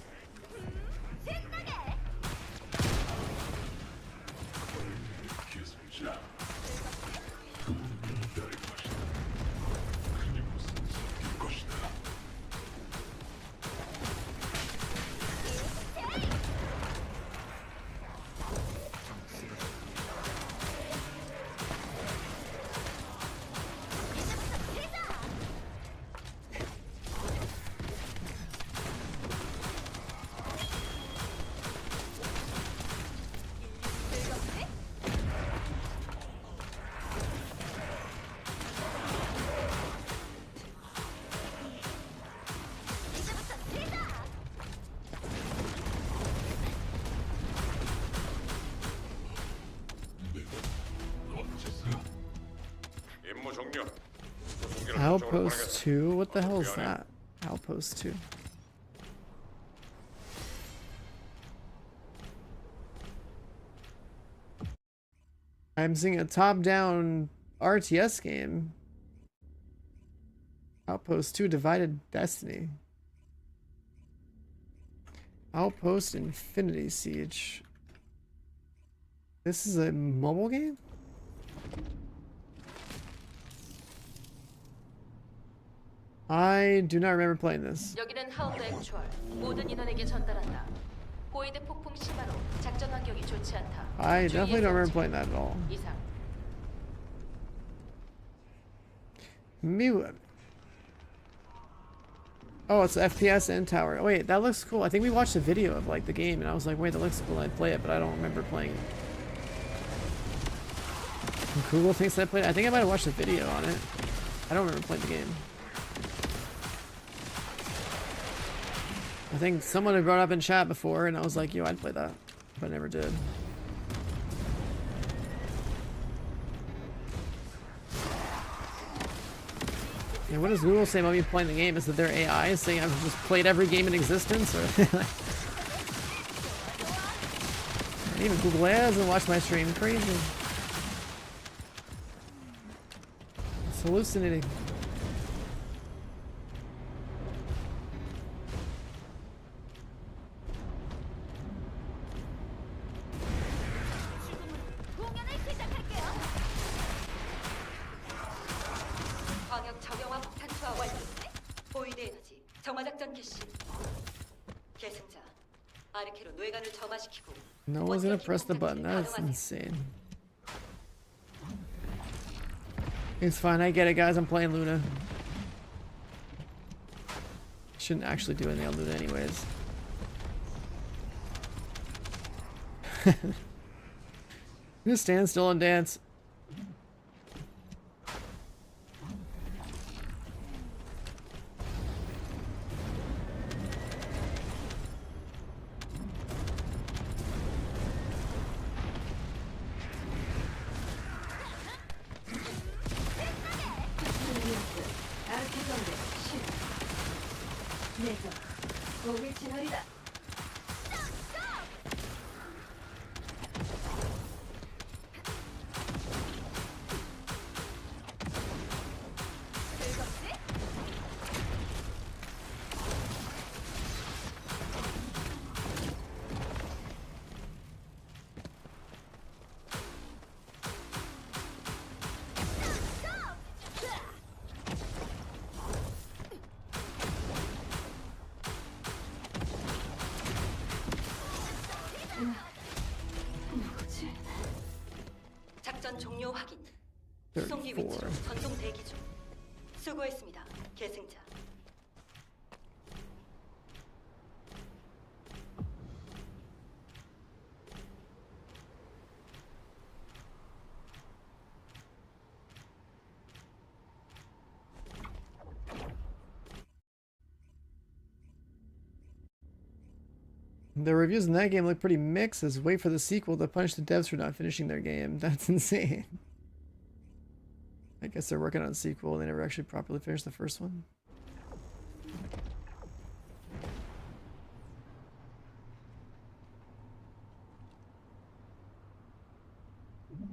Outpost 2? What the hell is that? Outpost 2. I'm seeing a top-down RTS game. Outpost 2 Divided Destiny. Outpost Infinity Siege. This is a mobile game? I do not remember playing this. 여기는 하운드 액추얼. 모든 인원에게 전달한다. 보이드 폭풍 심화로 작전 환경이 좋지 않다. I definitely don't remember playing that at all. 이상. Oh, it's FPS and tower. Wait, that looks cool. I think we watched a video of like the game and I was like, wait, that looks cool. I'd play it, but I don't remember playing it. Google thinks I played it. I think I might have watched a video on it. I don't remember playing the game. I think someone had brought it up in chat before and I was like, yo, I'd play that, but I never did. And what does Google say about me playing the game? Is that their AI is saying I've just played every game in existence? Or and even Google AI doesn't watch my stream. Crazy. hallucinating. 광역 정형화 폭탄 투하 완료. 보이드 에너지 정화작전 개시. 계승자 아르케로 뇌관을 점화시키고. No one's gonna press the button. That's insane. It's fine. I get it, guys. I'm playing Luna. Shouldn't actually do anything on Luna anyways. Just stand still and dance. 내가 거기 진화리다. 작전 종료 확인. 수송기 위치로 전송 대기 중. 수고했습니다. 계승자. The reviews in that game look pretty mixed as wait for the sequel to punish the devs for not finishing their game. That's insane. I guess they're working on a sequel and they never actually properly finished the first one.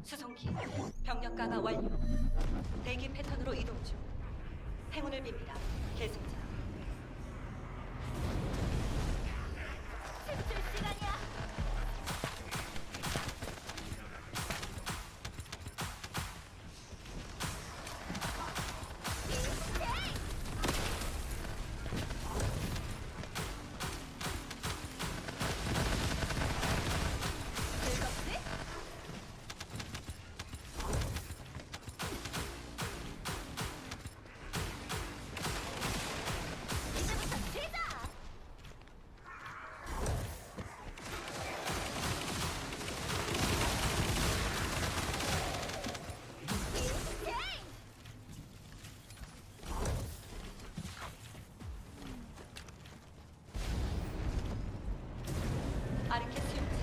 수송기 병력 강화 완료. 대기 패턴으로 이동 중. 행운을 빕니다. 계승자. 아르케 수용체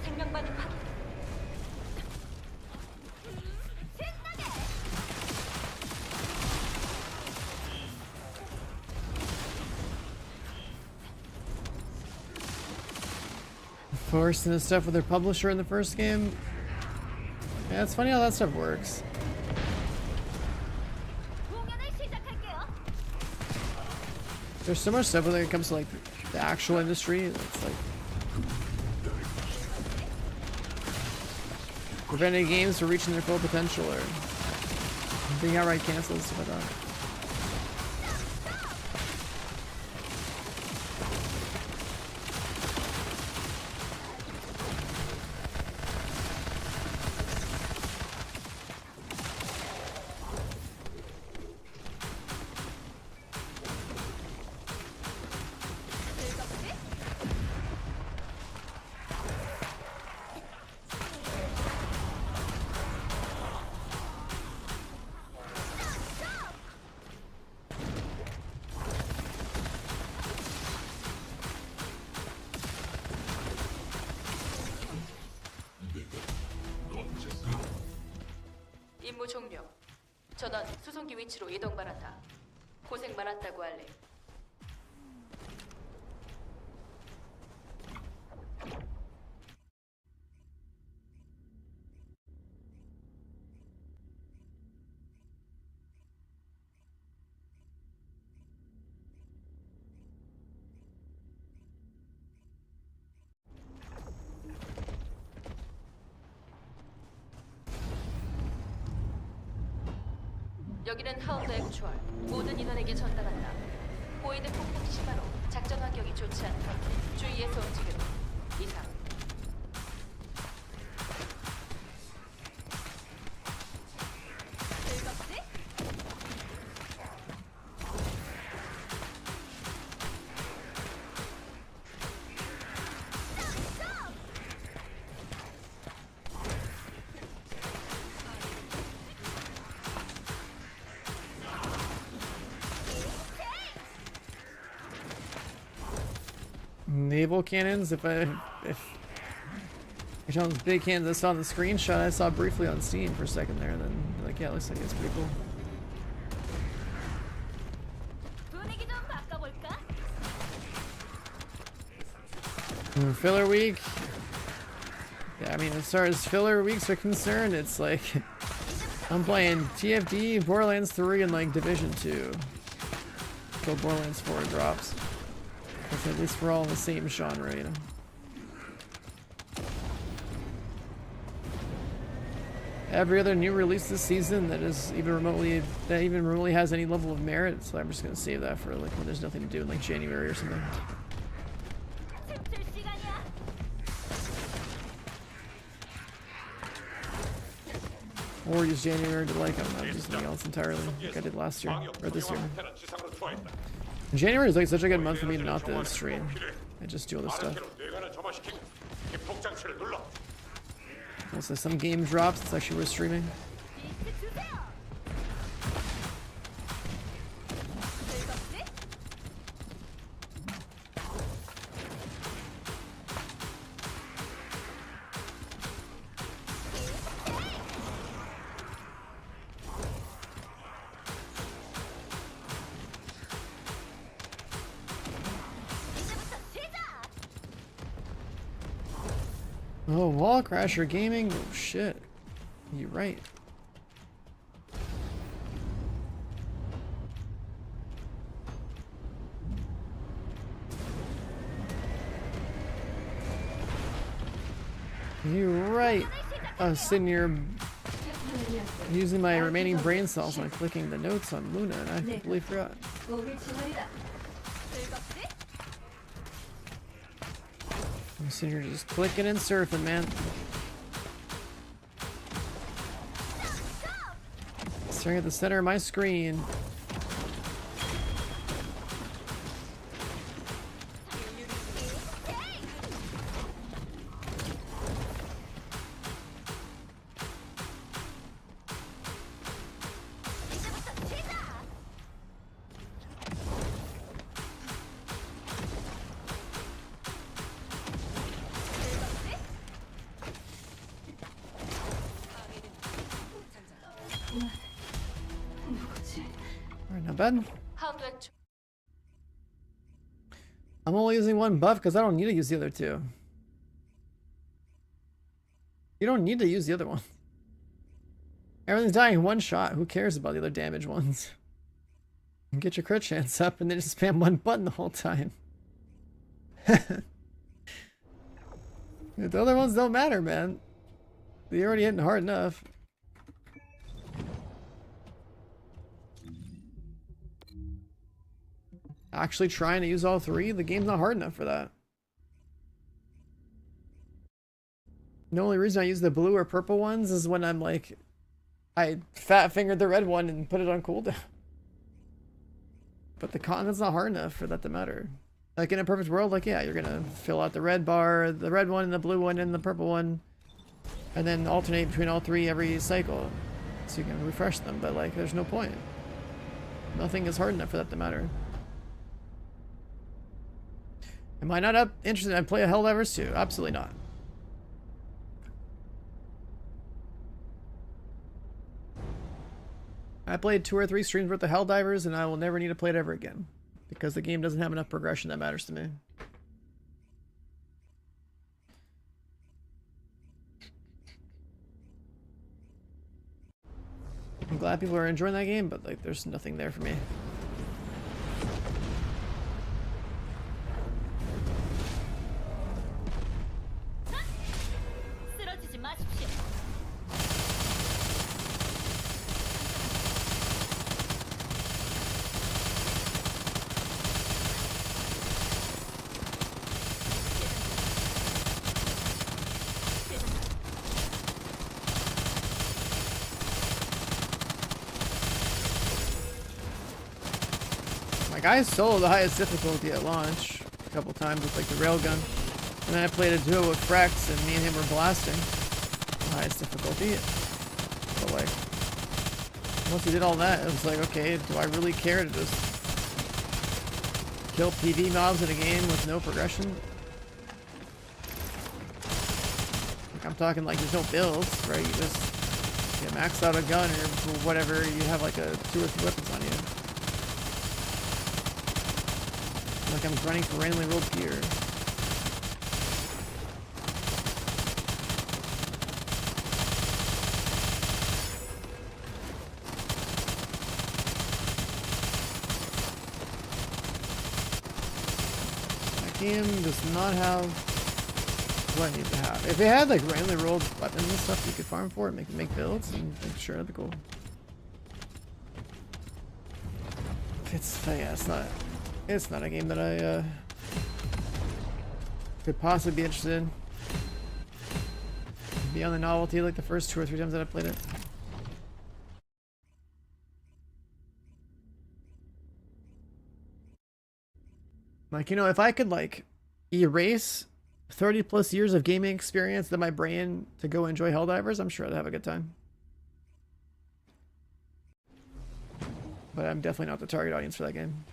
생명 반응 확인. Forcing the stuff with their publisher in the first game. Yeah, it's funny how that stuff works. There's so much stuff when it comes to like the actual industry. It's like preventing games from reaching their full potential or being outright canceled and stuff like that. 임무 종료. 전원 수송기 위치로 이동 바란다. 고생 많았다고 할래. 여기는 하운드의 구추월. 모든 인원에게 전달한다. 보이드 폭풍 심화로 작전 환경이 좋지 않다. 주의해서 움직여라. 이상. 즐겁지? Naval cannons. If you're showing those big cannons I saw in the screenshot I saw briefly on Steam for a second there, and then like, yeah, it looks like it's pretty cool. 분위기 좀 바꿔볼까? Filler week. Yeah, I mean, as far as filler weeks are concerned, it's like I'm playing TFD, Borderlands 3, and like Division 2. Till Borderlands 4 drops. At least we're all in the same genre, you know. Every other new release this season that even remotely has any level of merit, so I'm just gonna save that for like when there's nothing to do in like January or something. Or use January to like, I don't know, do something else entirely, like I did last year, or this year. January is like such a good month for me to not to stream. I just do other stuff. Also, some game drops, it's actually worth streaming. Oh, Wall Crasher Gaming? Oh shit. You're right. You're right. I was sitting here using my remaining brain cells and clicking the notes on Luna, and I completely forgot. I'm sitting here just clicking and surfing, man. Staring at the center of my screen. Alright, not bad. I'm only using one buff because I don't need to use the other two. You don't need to use the other one. Everything's dying in one shot. Who cares about the other damage ones? Get your crit chance up and then just spam one button the whole time. The other ones don't matter, man. They're already hitting hard enough. Actually trying to use all three, the game's not hard enough for that. The only reason I use the blue or purple ones is when I'm like, I fat fingered the red one and put it on cooldown. But the content's not hard enough for that to matter. Like in a perfect world, like yeah, you're gonna fill out the red bar, the red one and the blue one and the purple one, and then alternate between all three every cycle. So you can refresh them, but like there's no point. Nothing is hard enough for that to matter. Am I not interested in play a Helldivers 2? Absolutely not. I played 2 or 3 streams worth of Helldivers and I will never need to play it ever again. Because the game doesn't have enough progression that matters to me. I'm glad people are enjoying that game, but like there's nothing there for me. Like, I soloed the highest difficulty at launch a couple times with like the railgun. And then I played a duo with Frex and me and him were blasting. The highest difficulty. But like, once he did all that, it was like, okay, do I really care to just kill PV mobs in a game with no progression? Like, I'm talking like there's no builds, right? You just max out a gun or whatever, you have like a 2 or 3 weapons on you. Like I'm running for randomly rolled gear. Game does not have what I need to have. If it had like randomly rolled weapons and stuff you could farm for it, make builds, and make sure that'd be cool. Yeah, it's not a game that I could possibly be interested in. Beyond the novelty, like the first 2 or 3 times that I played it. Like, you know, if I could, like, erase 30 plus years of gaming experience in my brain to go enjoy Helldivers, I'm sure I'd have a good time. But I'm definitely not the target audience for that game.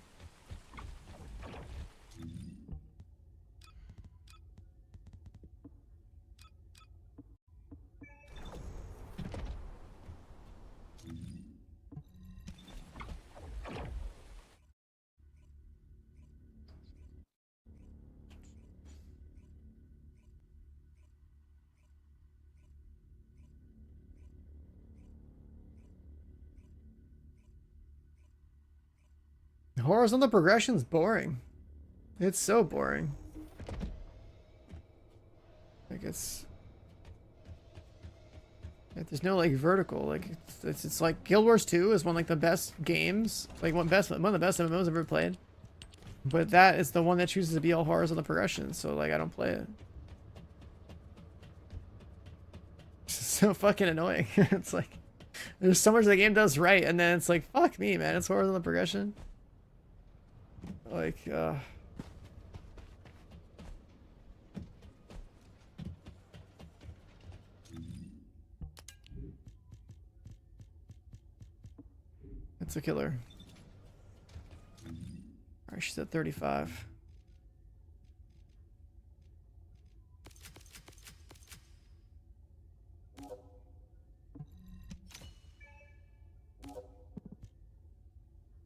Horizontal progression's boring. It's so boring. Like there's no like vertical. Like it's like Guild Wars 2 is one like the best games, like one of the best MMOs I've ever played. But that is the one that chooses to be all horizontal progression. So like I don't play it. It's so fucking annoying. It's like there's so much the game does right, and then it's like fuck me, man. It's horizontal progression. Like, it's a killer. Alright, she's at 35.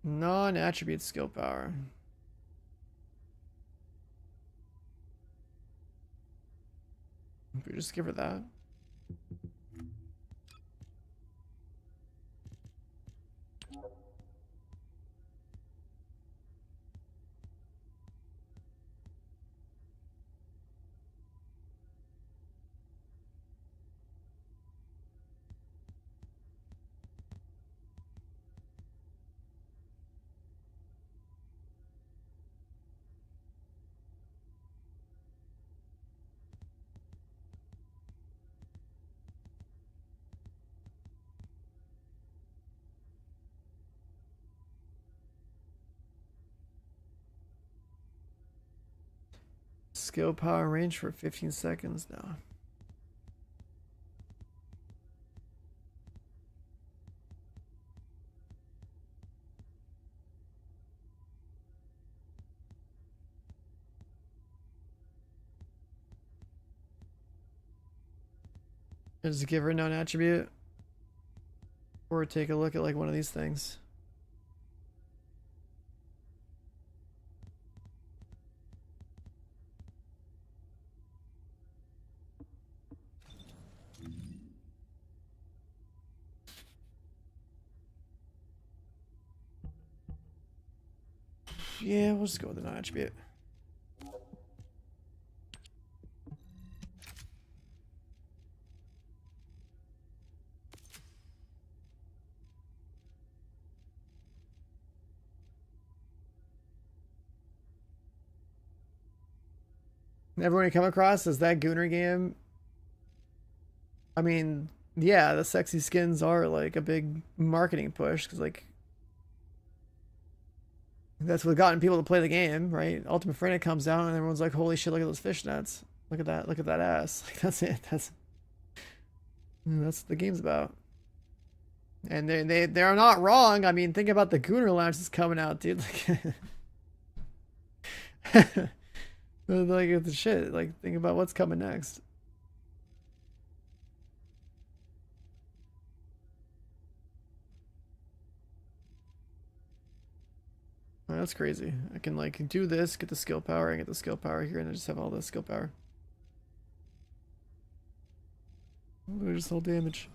Non-attribute skill power. We just give her that. Skill power range for 15 seconds now. Just give her a known attribute, or take a look at like one of these things. Yeah, we'll just go with the non-attribute. Everyone you come across is that Gooner game. I mean, yeah, the sexy skins are like a big marketing push because like That's what gotten people to play the game, right? Ultimate Freight comes out and everyone's like, "Holy shit! Look at those fishnets! Look at that! Look at that ass!" Like, that's it. That's what the game's about. And they're not wrong. I mean, think about the Gooner Lounge that's coming out, dude. Like it's the shit. Like, think about what's coming next. Oh, that's crazy. I can like do this, get the skill power, and get the skill power here, and I just have all the skill power. Just whole damage.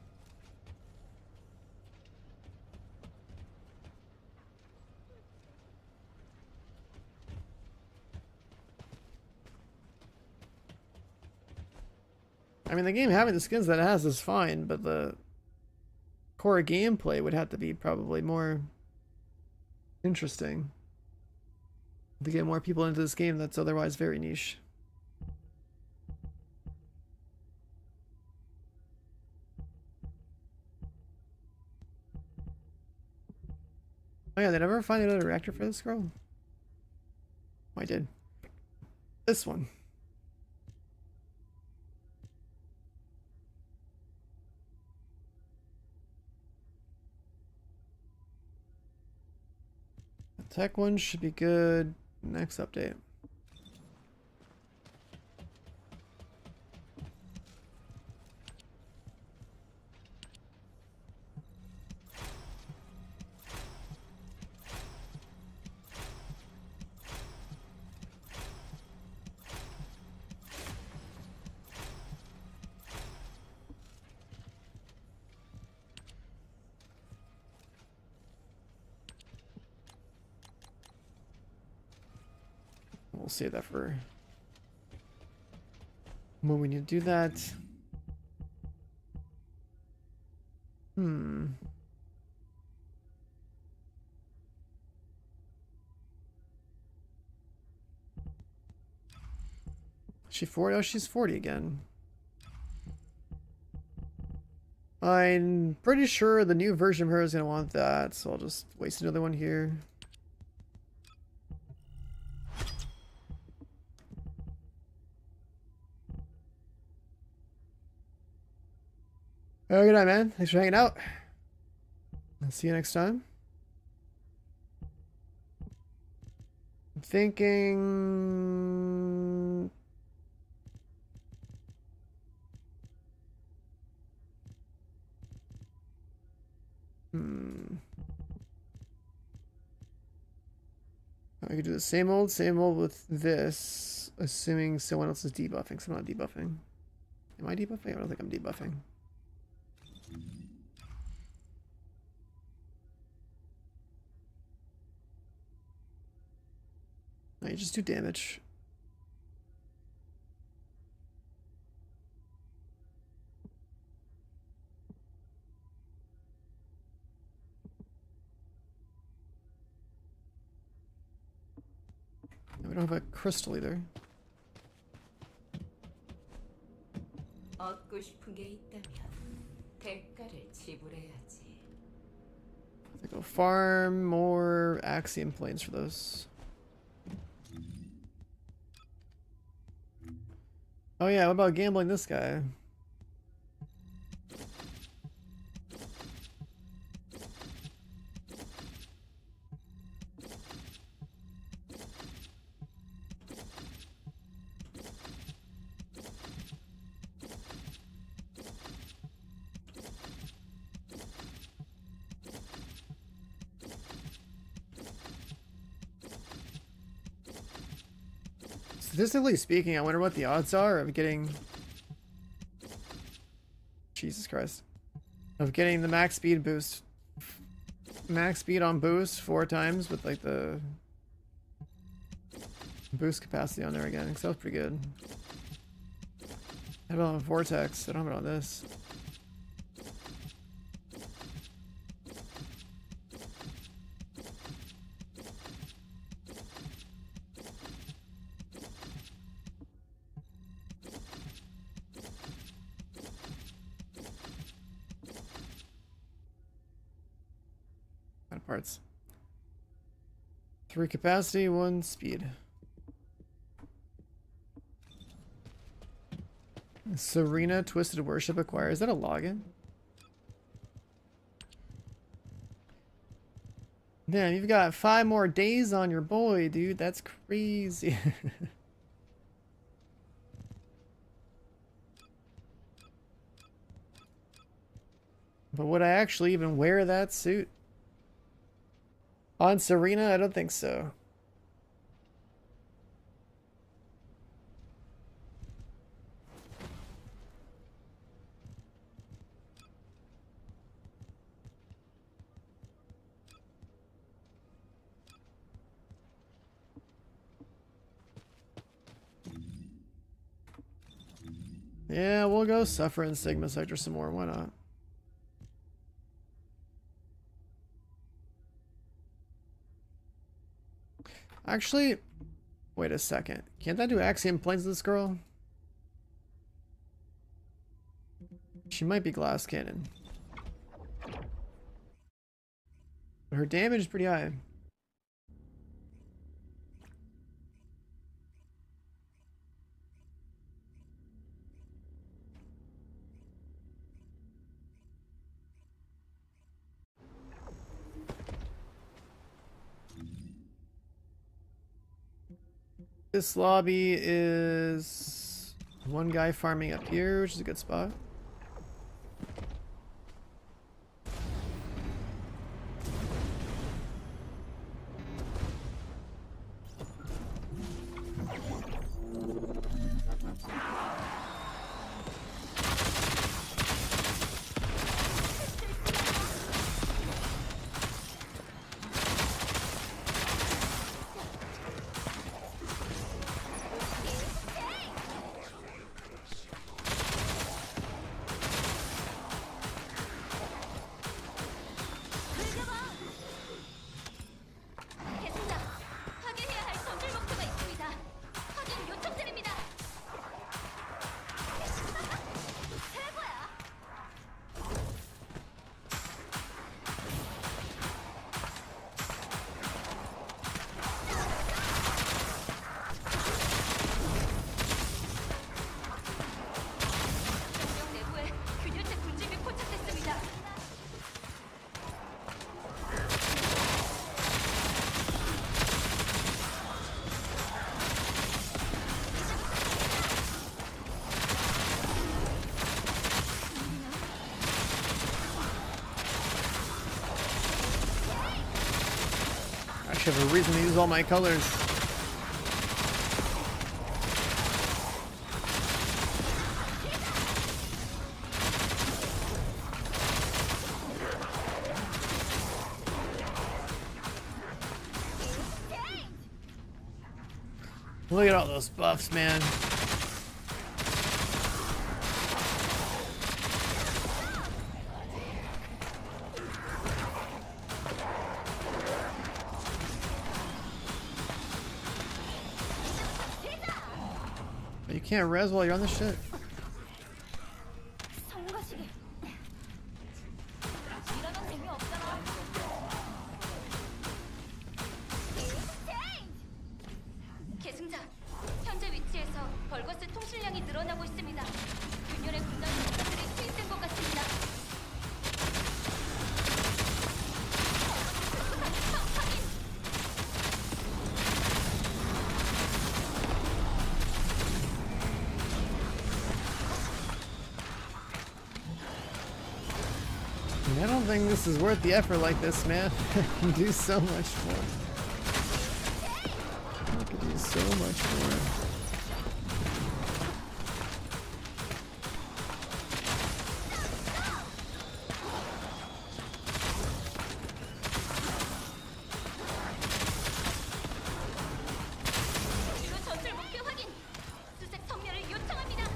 I mean, the game having the skins that it has is fine, but the core gameplay would have to be probably more interesting to get more people into this game that's otherwise very niche. Oh yeah, did I ever find another reactor for this girl? Oh, I did. This one. The tech one should be good next update. We'll save that for when we need to do that. Is she 40? Oh, she's 40 again. I'm pretty sure the new version of her is going to want that, so I'll just waste another one here. Oh, good night, man. Thanks for hanging out. I'll see you next time. I'm thinking... I could do the same old with this, assuming someone else is debuffing, so I'm not debuffing. Am I debuffing? I don't think I'm debuffing. No, you just do damage. No, we don't have a crystal either. 얻고 싶은 게 있다면 대가를 지불해야지. I go farm more axiom planes for those. Oh yeah, what about gambling this guy? Statistically speaking, I wonder what the odds are of getting... Jesus Christ. Of getting the max speed boost. Max speed on boost 4 times with like the boost capacity on there again, because that was pretty good. I have it on Vortex, I don't have it on this. Parts. 3 capacity, 1 speed. Serena Twisted Worship acquired. Is that a login? Damn, you've got 5 more days on your boy, dude. That's crazy. But would I actually even wear that suit? On Serena? I don't think so. Yeah, we'll go Suffer in Sigma Sector some more. Why not? Actually, wait a second. Can't I do Axiom Planes with this girl? She might be Glass Cannon. But her damage is pretty high. This lobby is one guy farming up here, which is a good spot. I have a reason to use all my colors. Look at all those buffs, man. You can't res while you're on this shit. 계승자, 현재 위치에서 벌거스 통실량이 늘어나고 있습니다. 균열의 군단 수사들이 투입된 것 같습니다. I don't think this is worth the effort like this, man. I can do so much more. I can do so much more. 주요 전술 목표 확인. 수색 성멸을 요청합니다.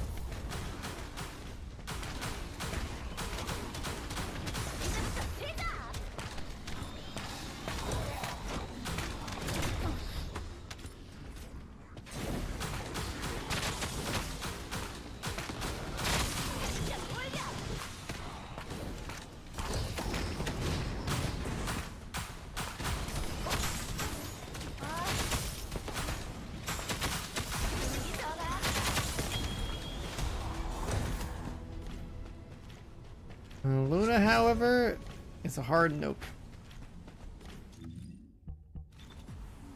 Persona, however, it's a hard nope.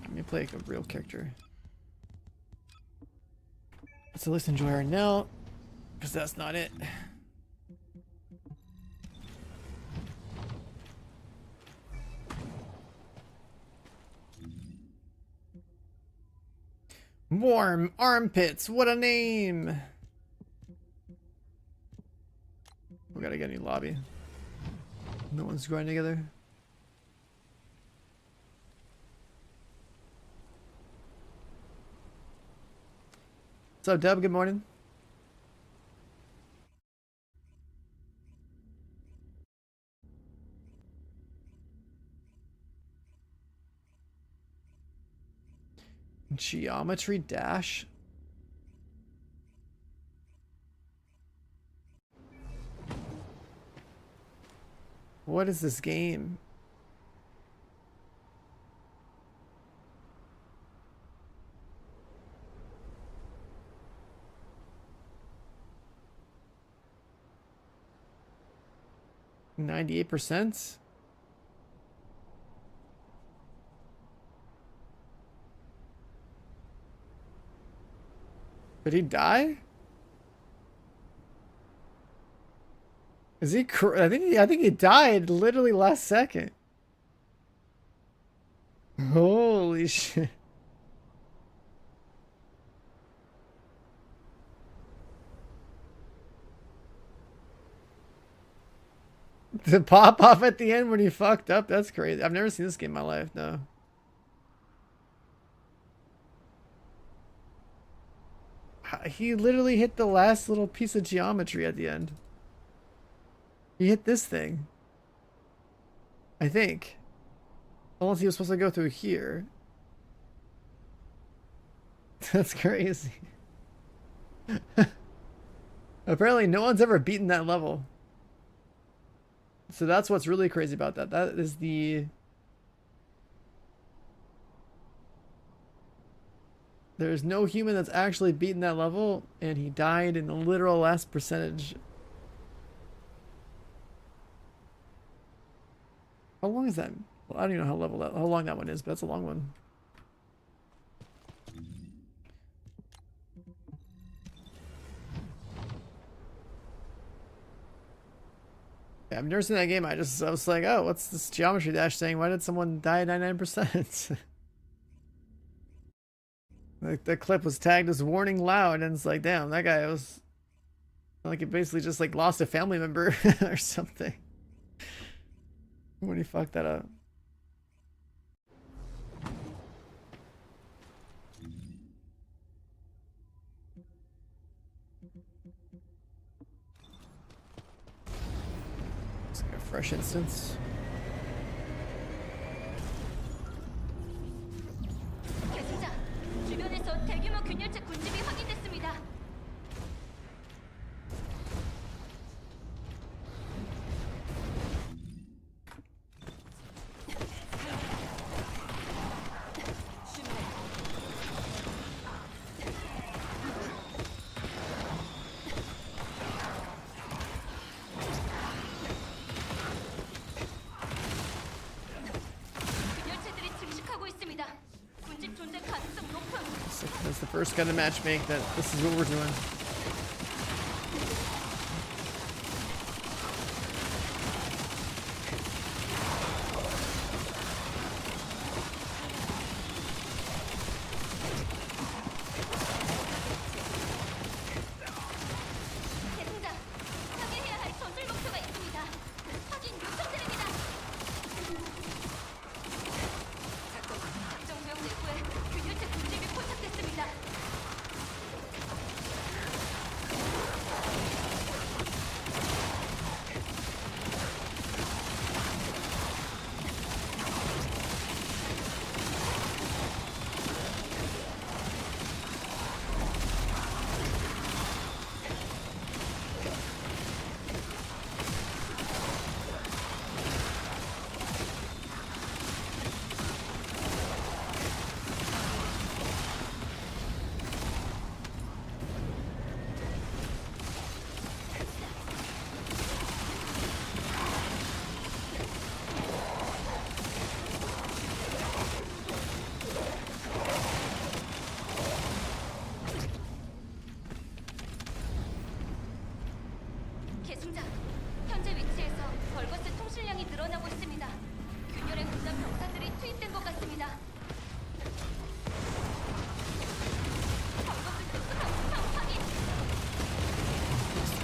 Let me play like a real character. Let's at least enjoy our knelt, because that's not it. Warm armpits, what a name! We gotta get a new lobby. No one's growing together. What's up, Deb? Good morning. Geometry Dash? What is this game? %98%? Did he die? Is he? I think he died literally last second. Holy shit! To pop off at the end when he fucked up? That's crazy. I've never seen this game in my life. No. He literally hit the last little piece of geometry at the end. He hit this thing. I think. Unless he was supposed to go through here. That's crazy. Apparently no one's ever beaten that level. So that's what's really crazy about that. That is the... There's no human that's actually beaten that level, and he died in the literal last percentage. How long is that? Well, I don't even know how long that one is, but that's a long one. Yeah, I've never seen that game. I was like, oh, what's this Geometry Dash saying? Why did someone die 99%? Like the clip was tagged as warning loud, and it's like, damn, that guy was like, he basically just like lost a family member or something when he fucked that up. It's like a fresh instance. 주변에서 대규모 균열체 군집이 확인됐습니다. 균열체들이 증식하고 있습니다. 군집 존재 가능성 높음. That's the first kind of matchmake that this is what we're doing. 대승자, 상해해야 할 전술 목표가 있습니다. 확인 요청드립니다. 특정 구역 내부에 균열체 군집이 포착됐습니다.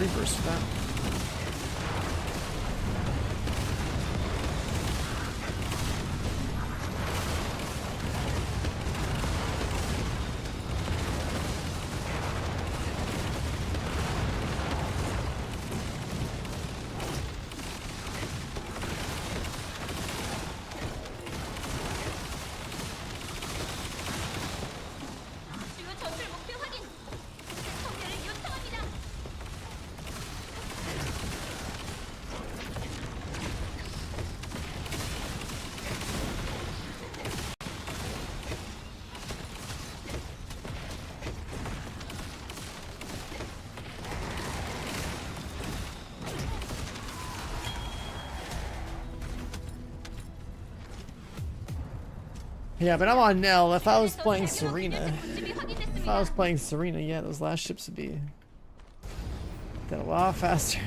3 bursts for that. 주요 전술 목표 확인. 성대를 요청합니다. Yeah, but I'm on Nell. If I was playing 대규모 Serena, 균열체 군집이 if I 확인됐습니다. was playing Serena, yeah, those last ships would be done a lot faster.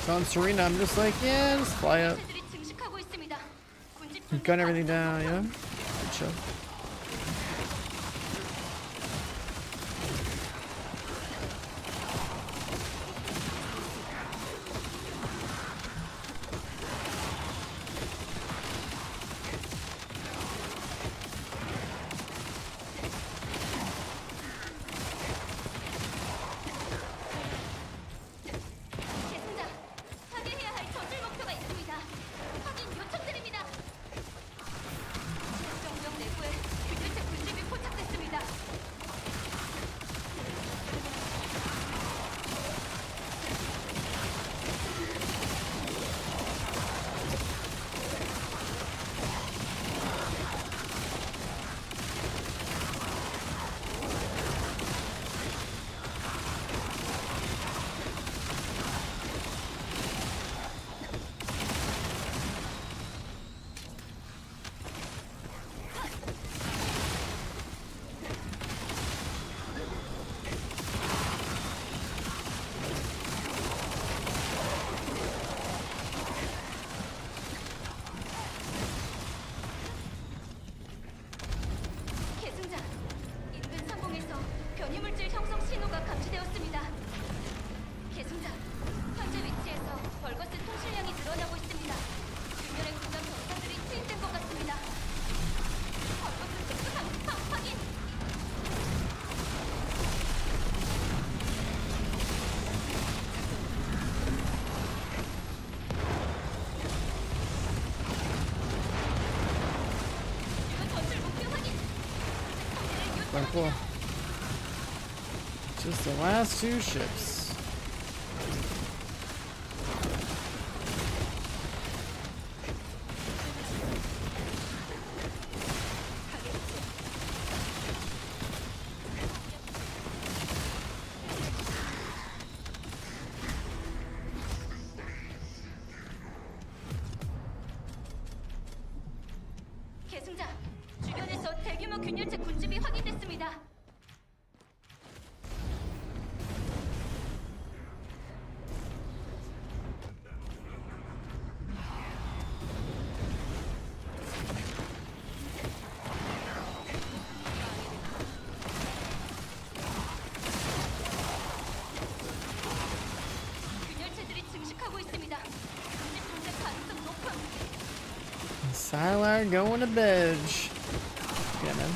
So on Serena, I'm just like, yeah, just fly up, 체들이 증식하고 있습니다. 군집 gun everything down, you know? Good chill. 계승자, 파괴해야 할 전술 목표가 있습니다. 확인 요청드립니다. 정령 내부에 균열체 군집이 포착됐습니다. 계승자, 인근 상공에서 변이물질 형성 신호가 감지되었습니다. 계승자, 현재 위치에서 벌거스 통실량이 늘어나고 있습니다. 균열의 구간 병사들이 투입된 것 같습니다. 벌거스 특수 확인. 주요 전술 목표 확인. 성대를 Quite cool. Just the last 2 ships. 계승자, 주변에서 대규모 균열체 군집이 확인됐습니다. 균열체들이 증식하고 있습니다. 군집 존재 가능성 높음. Sylar going to bed. Yeah, man.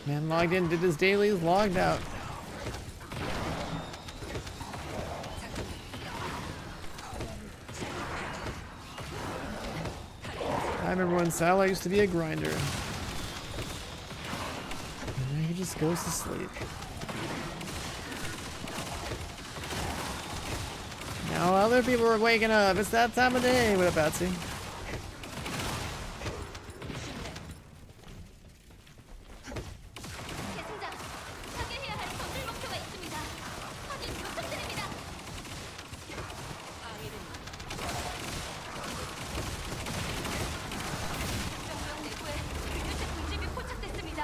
Man logged in, did his dailies, logged out. I remember when Sylar used to be a grinder. And now he just goes to sleep. Now other people are waking up. It's that time of day. What up, Patsy? 계승자, 파괴해야 할 전술 목표가 있습니다. 확인 요청드립니다. 정령 내부에 균열체 군집이 포착됐습니다.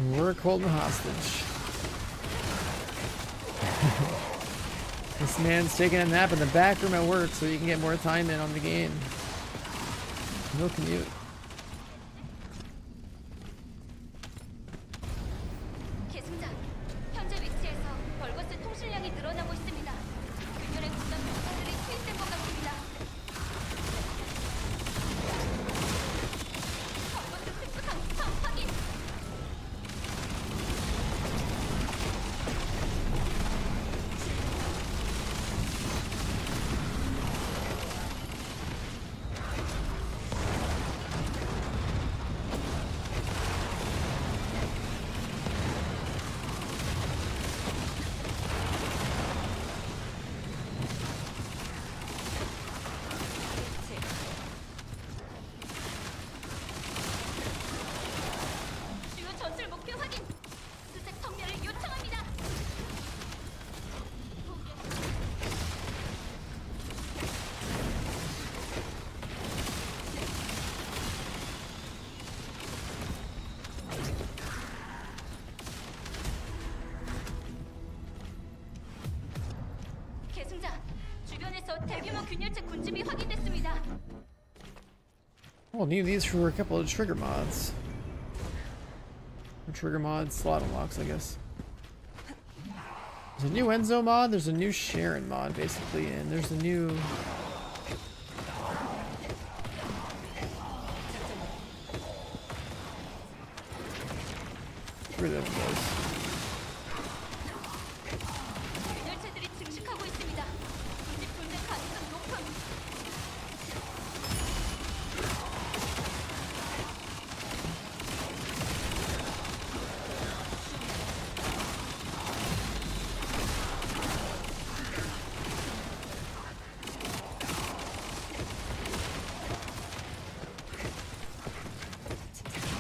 Work holding hostage. This man's taking a nap in the back room at work so you can get more time in on the game. No commute. 계승자, 현재 위치에서 벌거스 통신량이 늘어나고 있습니다. 균열의 군단 병사들이 투입된 것 같습니다. 벌거스 특수상 확인. 주요 전술 목표 확인. 수색 통렬을 요청합니다. 계승자, 주변에서 대규모 균열체 군집이 확인됐습니다. We'll need these for a couple of trigger mods. Or trigger mods, slot unlocks, I guess. There's a new Enzo mod, there's a new Sharon mod, basically, and there's a new... Get rid of those. 균열체들이 증식하고 있습니다. 군집 존재 가능성 높음.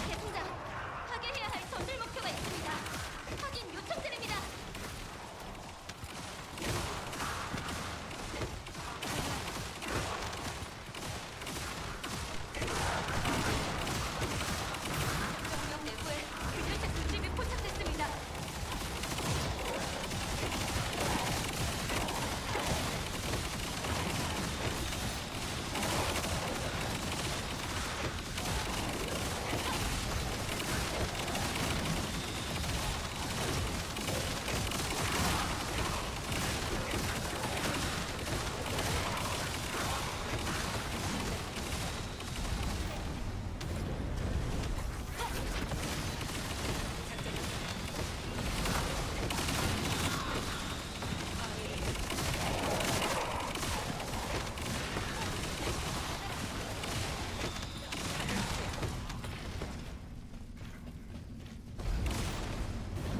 계승자, 파괴해야 할 전술 목표가 있습니다. 확인 요청드립니다. 정령 내부에 균열체 군집이 포착됐습니다.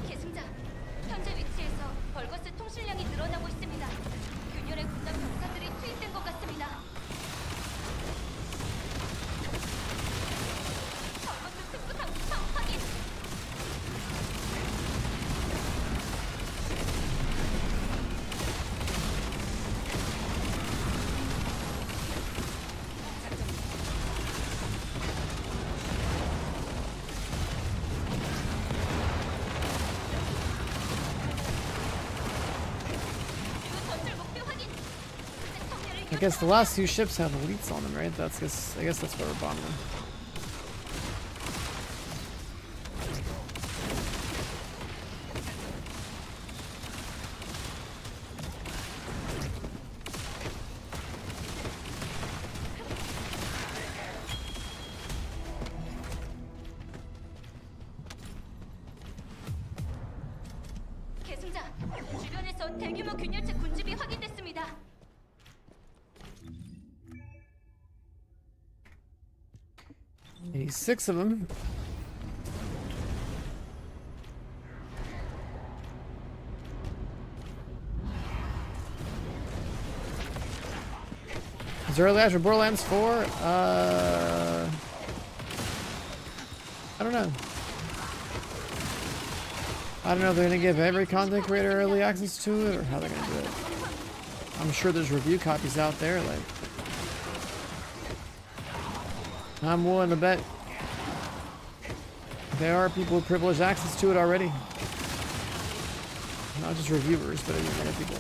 계승자, 현재 위치에서 벌거스 통신량이 늘어나고 있습니다. 균열의 군단 병사들이 투입된 것 같습니다. 벌거스 특수상 확인. 주요 전술 목표 확인. 수색 통렬을 I guess the last two ships have elites on them, right? I guess that's what we're bombing them. 계승자, 주변에서 대규모 균열체 군집이 확인됐습니다. Maybe 6 of them. Is there early after Borderlands 4? I don't know. I don't know if they're gonna give every content creator early access to it or how they're gonna do it. I'm sure there's review copies out there, like I'm willing to bet There are people with privileged access to it already. Not just reviewers, but other people.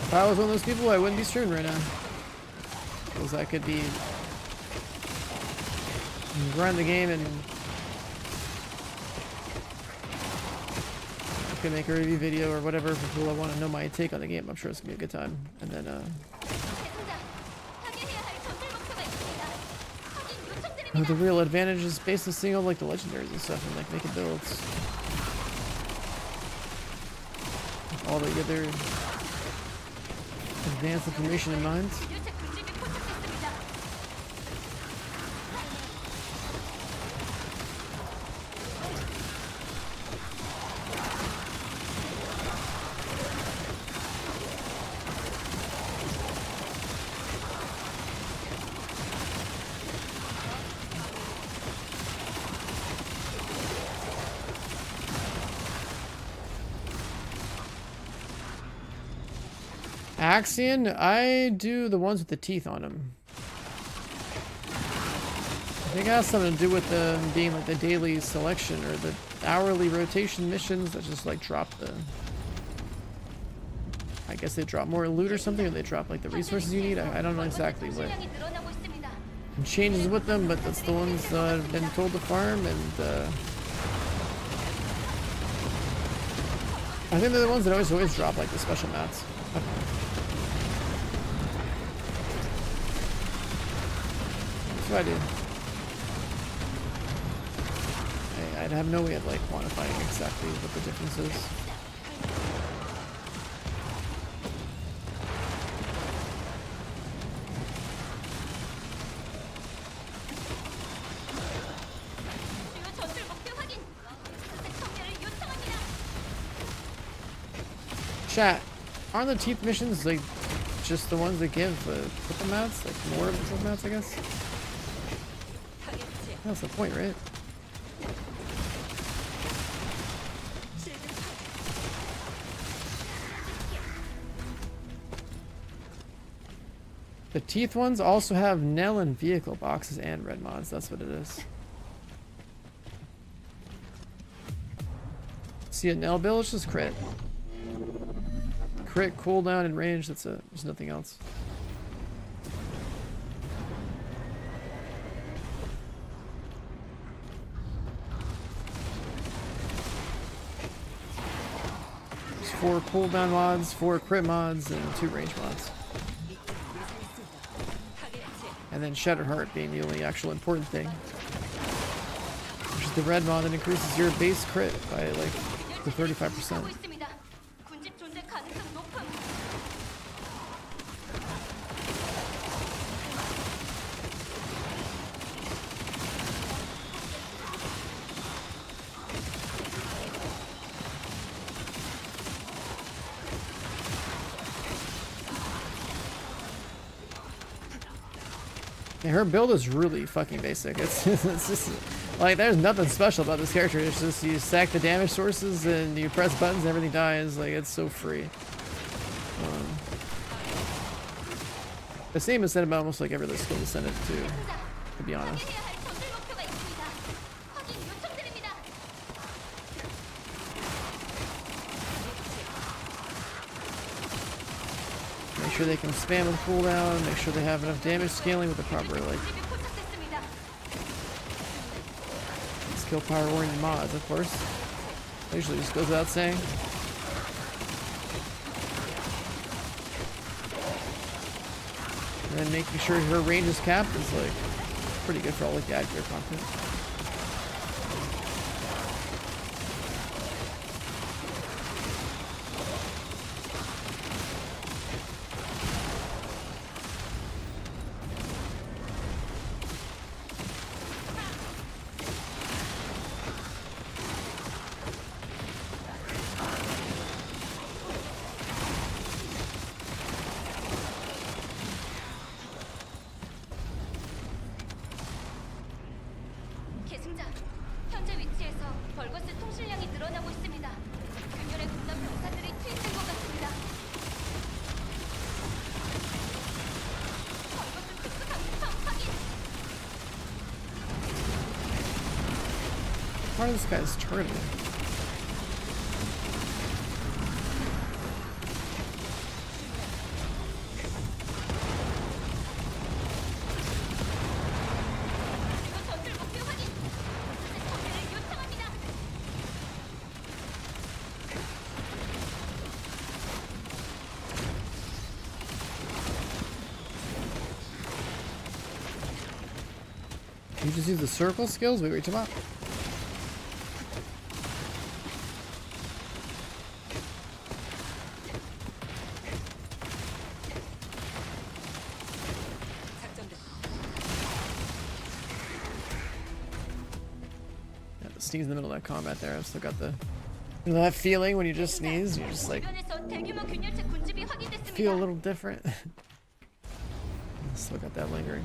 If I was one of those people, I wouldn't be streaming right now. Because I could be grind the game and I could make a review video or whatever for people that want to know my take on the game. I'm sure it's gonna be a good time. And then the real advantage is basically seeing all like the legendaries and stuff and like making builds. All the other advanced information in mind. Axion, I do the ones with the teeth on them. I think it has something to do with them being like the daily selection or the hourly rotation missions that just like drop the... I guess they drop more loot or something, or they drop like the resources you need. I don't know exactly what changes with them, but that's the ones I've been told to farm, and I think they're the ones that always drop like the special mats. That's what I do. I'd have no way of like quantifying exactly what the difference is. Chat, aren't the teeth missions like just the ones that give triple mats? Like more of the triple mats, I guess? That's the point, right? The teeth ones also have Nell and vehicle boxes and red mods. That's what it is. See a Nell build? It's just crit. Crit, cooldown, and range. That's it. There's nothing else. There's 4 cooldown mods, 4 crit mods, and 2 range mods. And then Shattered Heart being the only actual important thing. Which is the red mod that increases your base crit by like to 35%. Yeah, her build is really fucking basic. It's just like there's nothing special about this character. It's just you stack the damage sources and you press buttons and everything dies. Like it's so free. The same is said about almost like every other skill descendant too, to be honest. Make sure they can spam with cooldown, make sure they have enough damage scaling with the proper like skill power oriented mods, of course. Usually just goes without saying. And then making sure her range is capped is like pretty good for all like the ad gear content. part of this guy's turret? 전술 목표 확인. 서태를 요청합니다. You just use the circle skills? Wait, come on. Yeah, the sneeze in the middle of that combat there. I've still got the, you know, that feeling when you just sneeze, you just like 주변에서 대규모 균열체 군집이 확인됐습니다. feel a little different. Still got that lingering.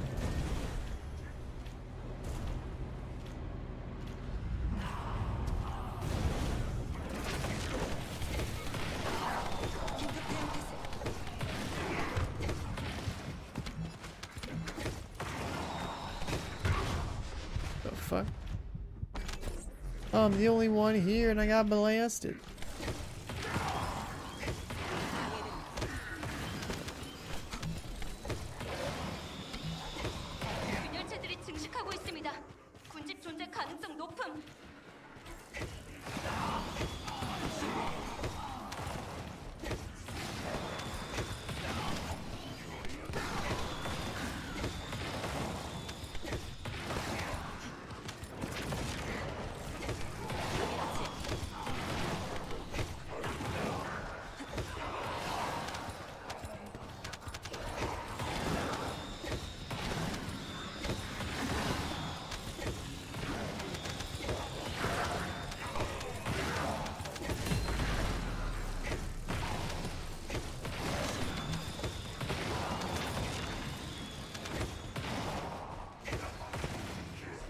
The fuck? Oh, I'm the only one here and I got blasted. 균열체들이 증식하고 있습니다. 군집 존재 가능성 높음.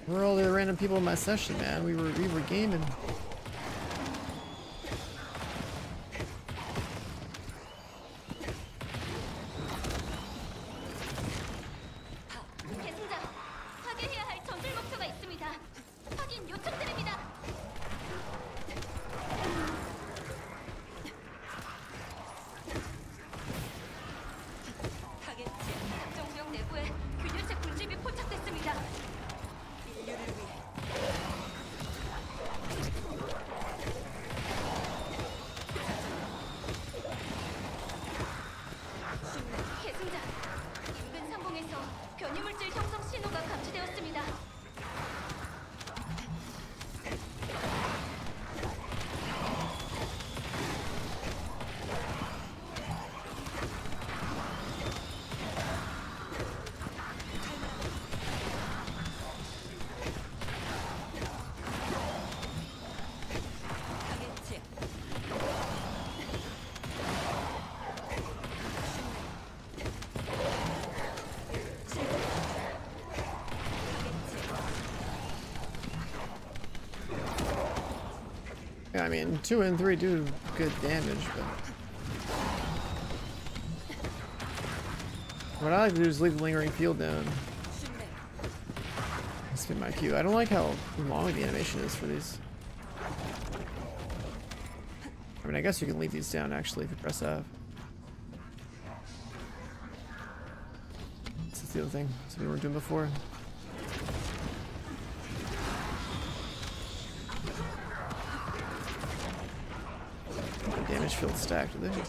Where are all the random people in my session, man? We were gaming. 계승자, 파괴해야 할 전술 목표가 있습니다. 확인 요청드립니다. 작전 구역 내부에 균열체 군집이 포착됐습니다. 계승자, 인근 상공에서 변이물질 형성 신호가 감지되었습니다. Yeah, I mean, 2 and 3 do good damage, but what I like to do is leave the lingering field down. Spin my Q. I don't like how long the animation is for these. I mean, I guess you can leave these down actually if you press F. That's the other thing. Something we weren't doing before. Damage field stacked with it.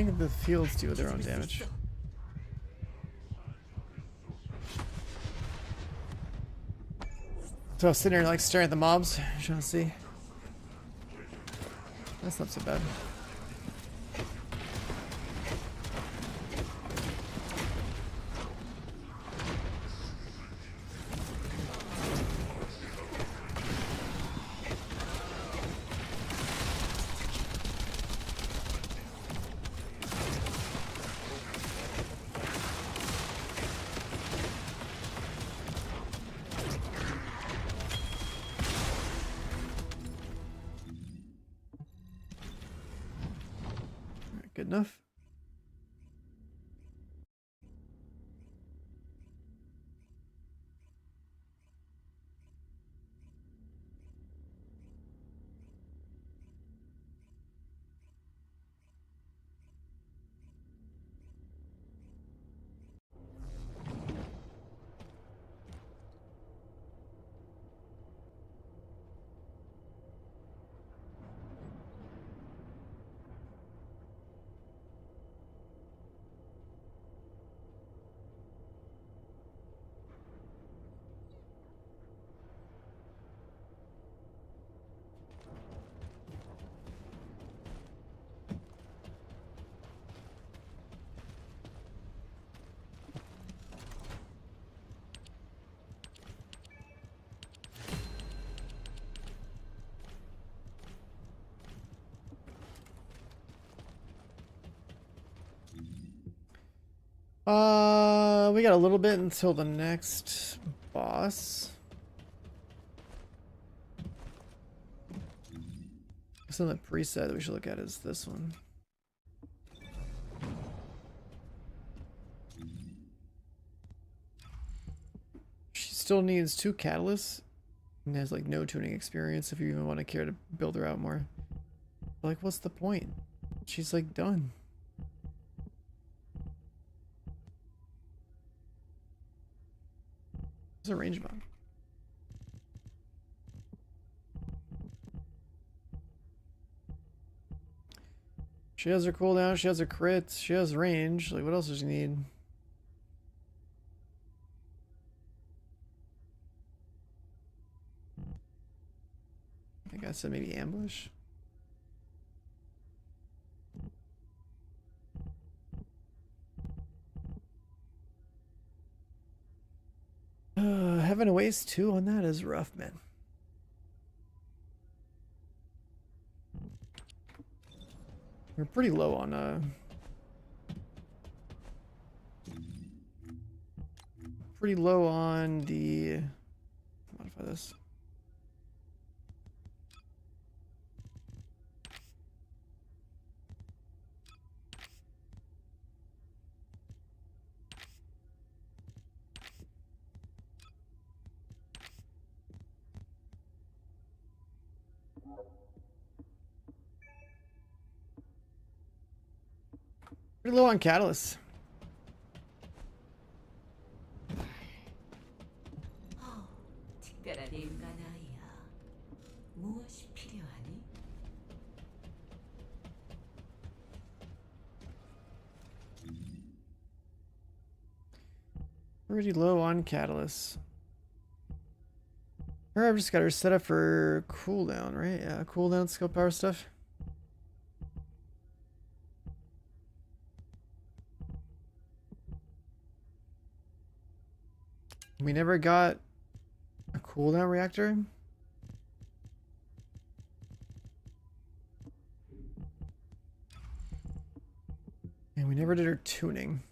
think the fields do their own damage. So I was sitting there like staring at the mobs, trying to see. That's not so bad. Good enough. We got a little bit until the next boss. So the preset that we should look at is this one. She still needs 2 catalysts and has like no tuning experience if you even want to care to build her out more. Like, what's the point? She's like done. There's a range bomb. She has her cooldown, she has her crits, she has range. Like, what else does she need? I think I said maybe ambush. Having a waste 2 on that is rough, man. We're pretty low on pretty low on the modify this. Pretty low on catalysts. 특별한 인간 아이야. 무엇이 필요하니? Pretty low on catalysts. I've just got her set up for cooldown, right? Yeah, cooldown, skill power stuff. We never got a cooldown reactor. And we never did her tuning.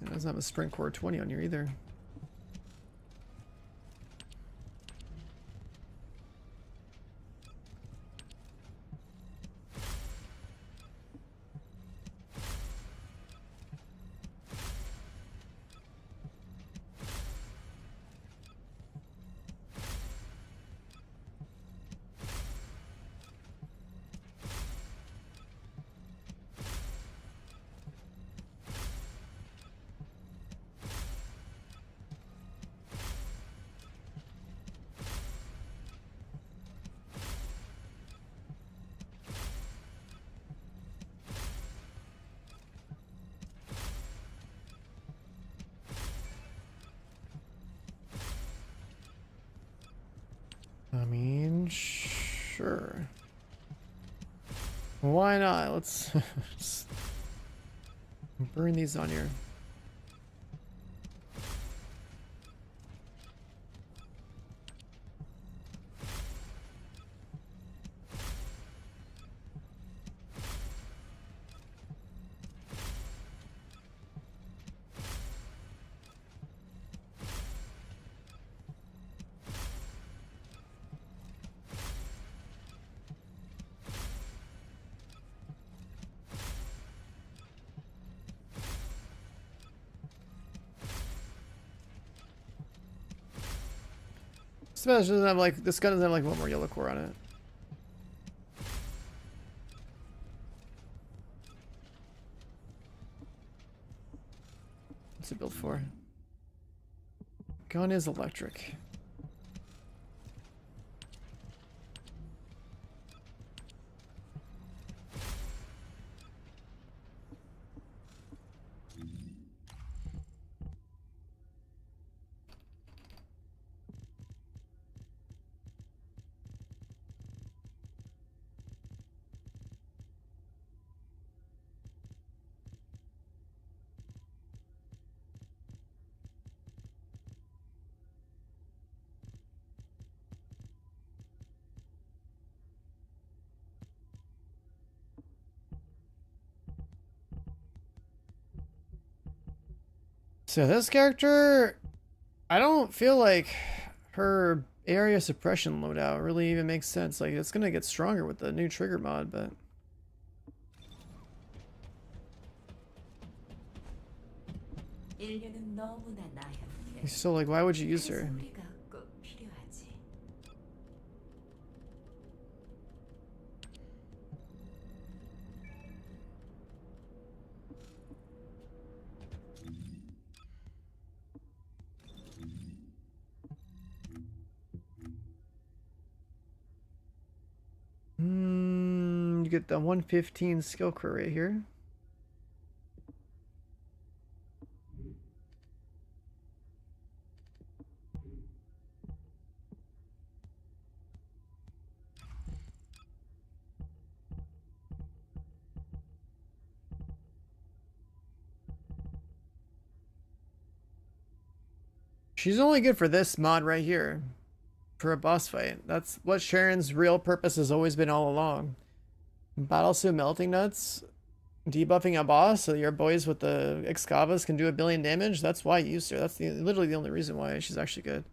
It doesn't have a sprint core 20 on here either. Sure. Why not? Let's just burn these on here. This doesn't have like, this gun doesn't have like one more yellow core on it. What's it built for? Gun is electric. So this character, I don't feel like her area suppression loadout really even makes sense. Like, it's gonna get stronger with the new trigger mod, but 인류는 너무나 나약해. still, like, why would you use her? 소리가 꼭 필요하지. You get the 115 skill core right here. She's only good for this mod right here. For a boss fight. That's what Sharon's real purpose has always been all along. Battlesuit melting nuts. Debuffing a boss so your boys with the Excavas can do 1 billion damage. That's why you used her. That's literally the only reason why she's actually good.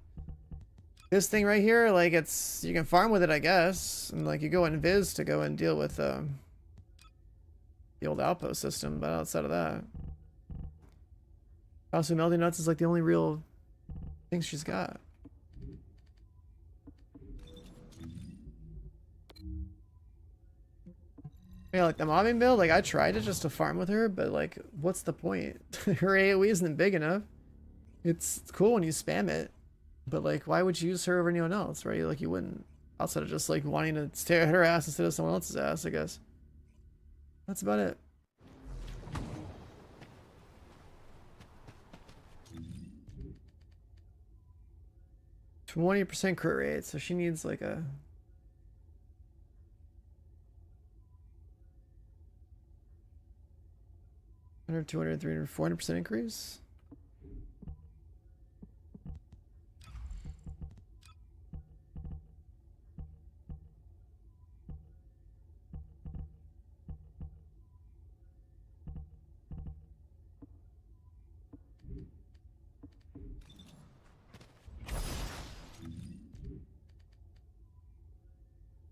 This thing right here, like, it's, you can farm with it, I guess. And like, you go in Viz to go and deal with the old outpost system, but outside of that, Battlesuit melting nuts is like the only real thing she's got. Yeah, like the mobbing build, like I tried it just to farm with her, but like, what's the point? Her AoE isn't big enough. It's cool when you spam it, but like, why would you use her over anyone else, right? Like, you wouldn't, outside of just like wanting to stare at her ass instead of someone else's ass, I guess. That's about it. %20% crit rate, so she needs like a 100, 200, 300, 400% increase.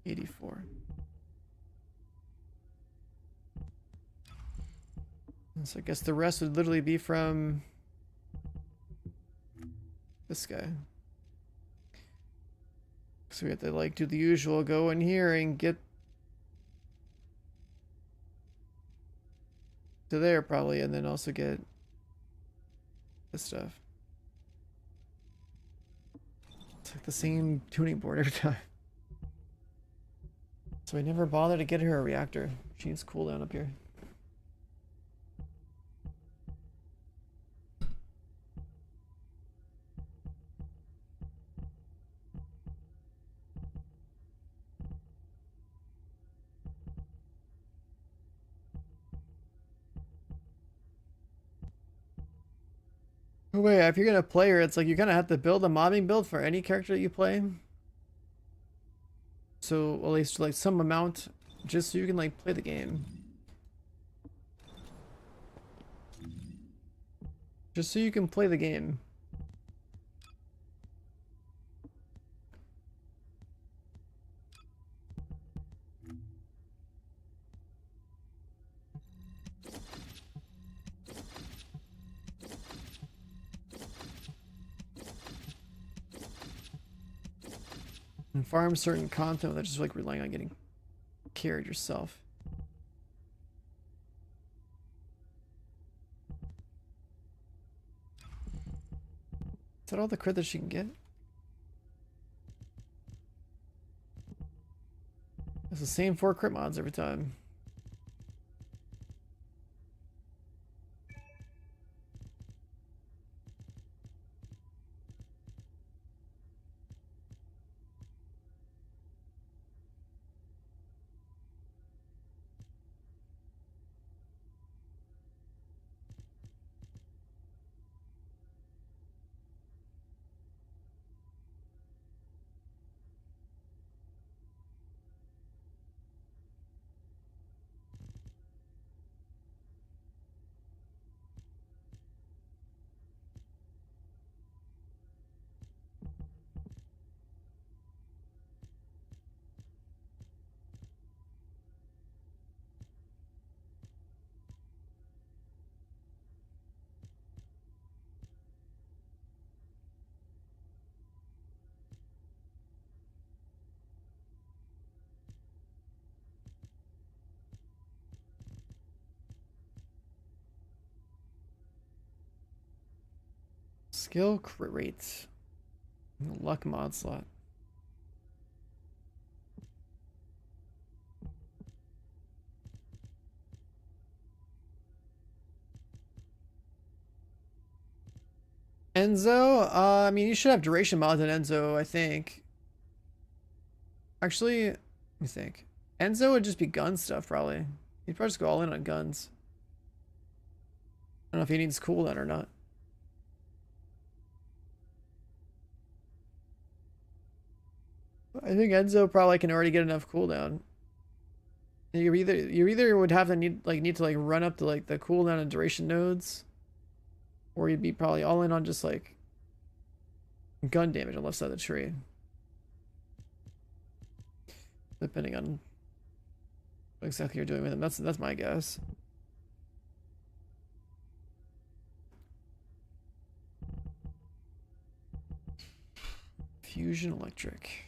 $84. So I guess the rest would literally be from this guy. So we have to like do the usual, go in here and get to there probably, and then also get this stuff. It's like the same tuning board every time. So I never bothered to get her a reactor. She needs cooldown up here. Oh, wait, if you're gonna play her, it's like you kind of have to build a mobbing build for any character that you play. So at least like some amount, just so you can like play the game. Just so you can play the game. And farm certain content without just like relying on getting carried yourself. Is that all the crit that she can get? It's the same 4 crit mods every time. Skill crit rates. Luck mod slot. Enzo? I mean, you should have duration mods in Enzo, I think. Actually, let me think. Enzo would just be gun stuff, probably. He'd probably just go all in on guns. I don't know if he needs cooldown or not. I think Enzo probably can already get enough cooldown. You either would have to need to run up to like the cooldown and duration nodes, or you'd be probably all in on just like gun damage on the left side of the tree. Depending on what exactly you're doing with him. That's my guess. Fusion electric.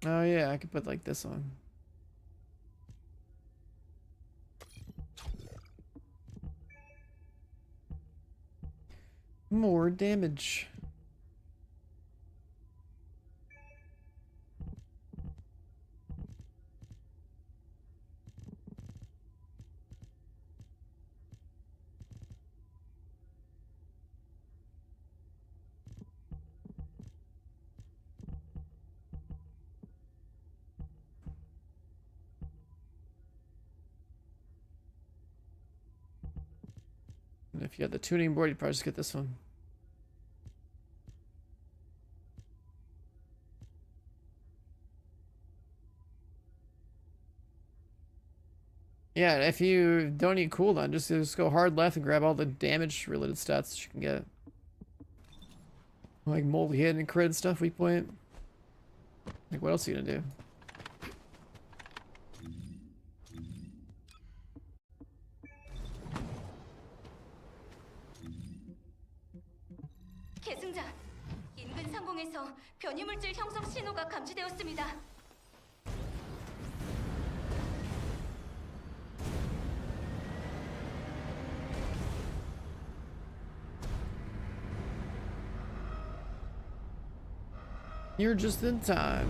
Oh yeah, I could put like this on. More damage. And if you had the tuning board, you'd probably just get this one. Yeah, if you don't need cooldown, just go hard left and grab all the damage related stats that you can get. Like multi hit and crit and stuff, weak point. Like what else are you gonna do? 계승자, 인근 상공에서 변이물질 형성 신호가 감지되었습니다. You're just in time.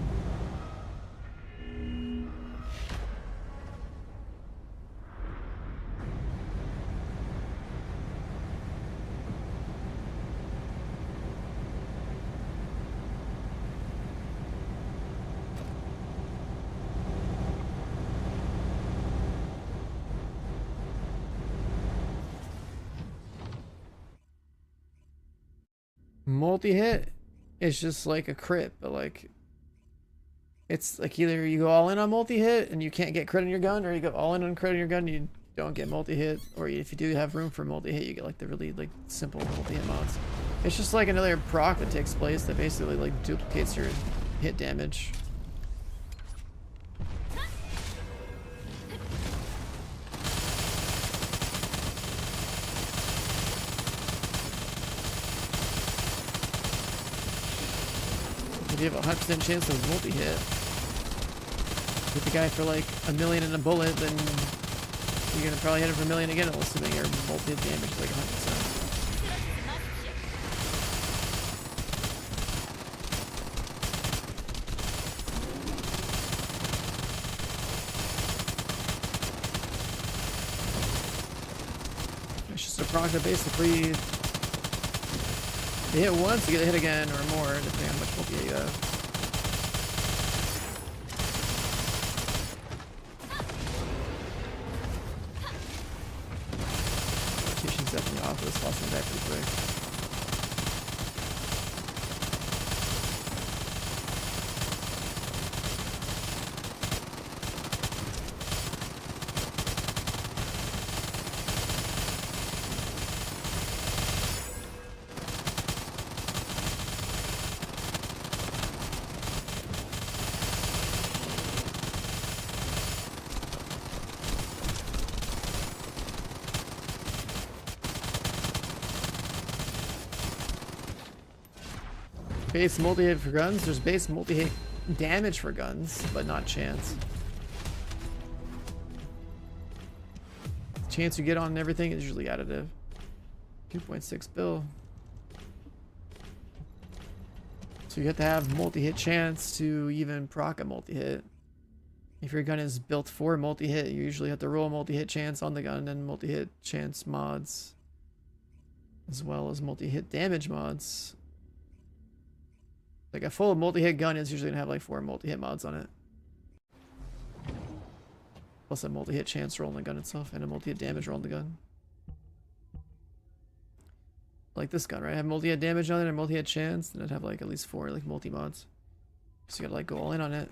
multi-hit is just like a crit, but like it's like either you go all in on multi-hit and you can't get crit on your gun, or you go all in on crit on your gun and you don't get multi-hit, or if you do have room for multi-hit, you get like the really like simple multi-hit mods. It's just like another proc that takes place that basically like duplicates your hit damage. If you have a 100% chance of multi-hit, hit the guy for like a million and a bullet, then you're gonna probably hit him for a million again, assuming your multi-hit damage is like 100%. It's just a proc that basically you hit once, you get hit again or more, depending on how much multi-hit you have. Rotation's definitely off this, lost my back pretty quick. Base multi-hit for guns. There's base multi-hit damage for guns, but not chance. The chance you get on everything is usually additive. 2.6 bill. So you have to have multi-hit chance to even proc a multi-hit. If your gun is built for multi-hit, you usually have to roll multi-hit chance on the gun and multi-hit chance mods, as well as multi-hit damage mods. Like a full multi-hit gun is usually gonna have like 4 multi-hit mods on it. Plus a multi-hit chance roll on the gun itself and a multi-hit damage roll on the gun. Like this gun, right? I have multi-hit damage on it and multi-hit chance, then I'd have like at least 4 like multi-mods. So you gotta like go all in on it.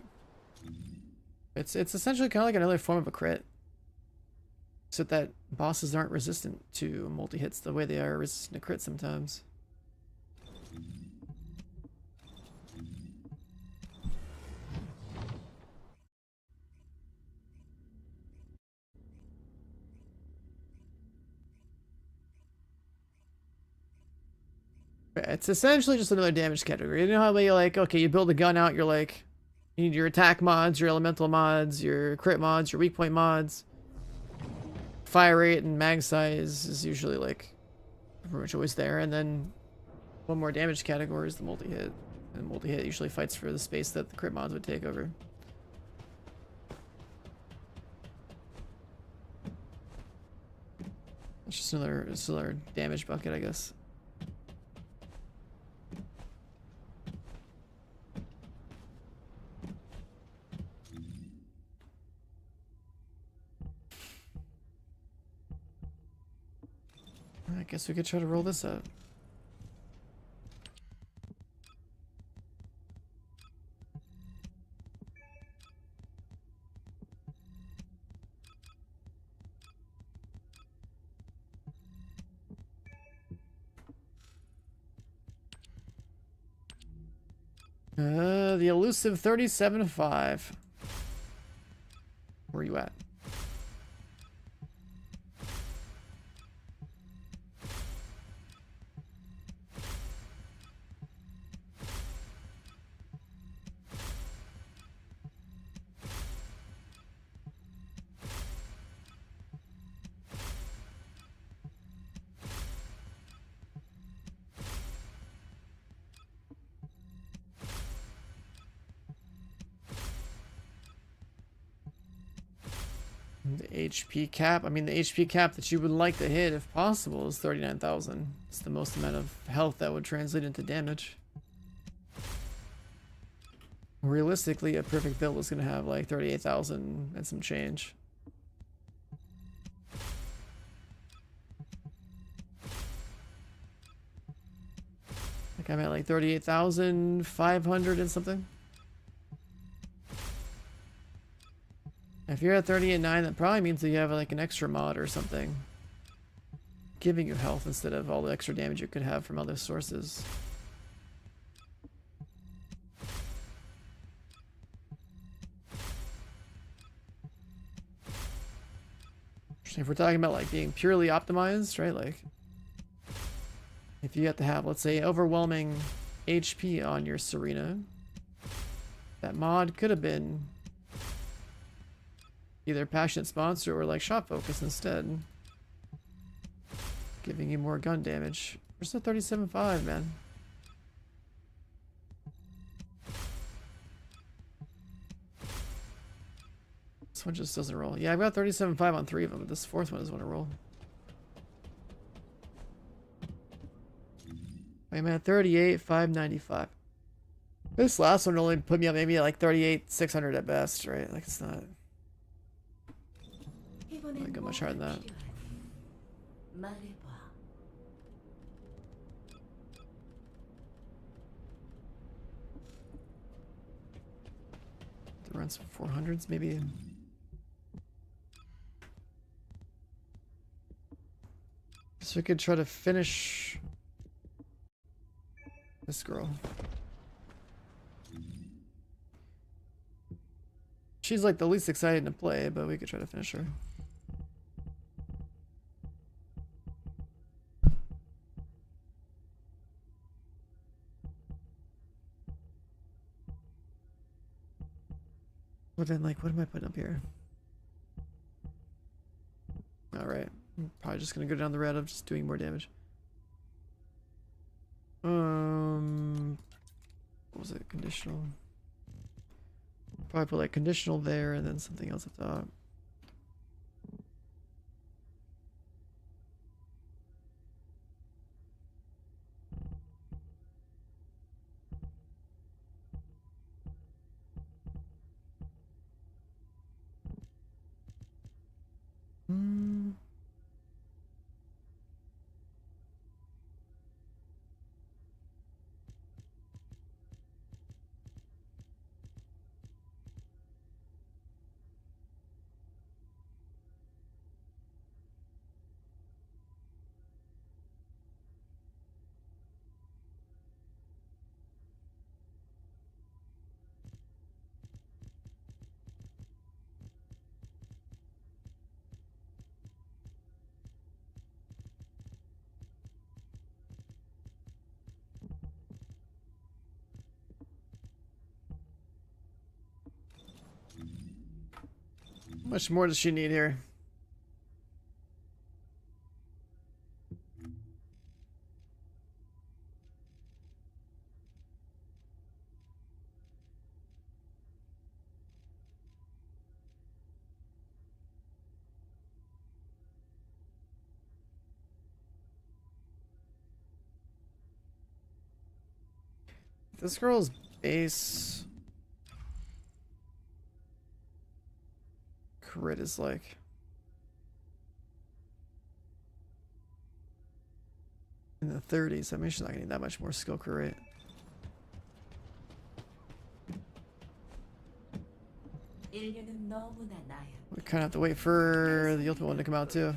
It's essentially kind of like another form of a crit. Except that bosses aren't resistant to multi-hits the way they are resistant to crit sometimes. It's essentially just another damage category. You know how you like, okay, you build a gun out, you're like, you need your attack mods, your elemental mods, your crit mods, your weak point mods. Fire rate and mag size is usually like pretty much always there. And then one more damage category is the multi-hit. And multi-hit usually fights for the space that the crit mods would take over. It's just another damage bucket, I guess. I guess we could try to roll this out. The elusive 37.5. Where are you at? The HP cap, I mean the HP cap that you would like to hit if possible is 39,000. It's the most amount of health that would translate into damage. Realistically, a perfect build is going to have like 38,000 and some change. Like Like I'm at like 38,500 and something. If you're at 38.9, that probably means that you have like an extra mod or something, giving you health instead of all the extra damage you could have from other sources. If we're talking about like being purely optimized, right? Like if you have to have, let's say, overwhelming HP on your Serena, that mod could have been either Passionate Sponsor or like Shot Focus instead, giving you more gun damage. Where's the 37.5, man? This one just doesn't roll. Yeah, I've got 37.5 on 3 of them, but this fourth one doesn't want to roll. I'm at 38,595. This last one only put me up maybe at like 38,600 at best, right? Like it's not. I go much higher than that. To run some 400s maybe. So we could try to finish this girl. She's like the least exciting to play, but we could try to finish her. Well then, like, what am I putting up here? Alright. I'm probably just gonna go down the route of just doing more damage. What was it? Conditional. Probably put like conditional there and then something else up top. How much more does she need here? This girl's base crit is like in the 30s. I mean, she's not gonna need that much more skill crit. We kind of have to wait for the ultimate one to come out too.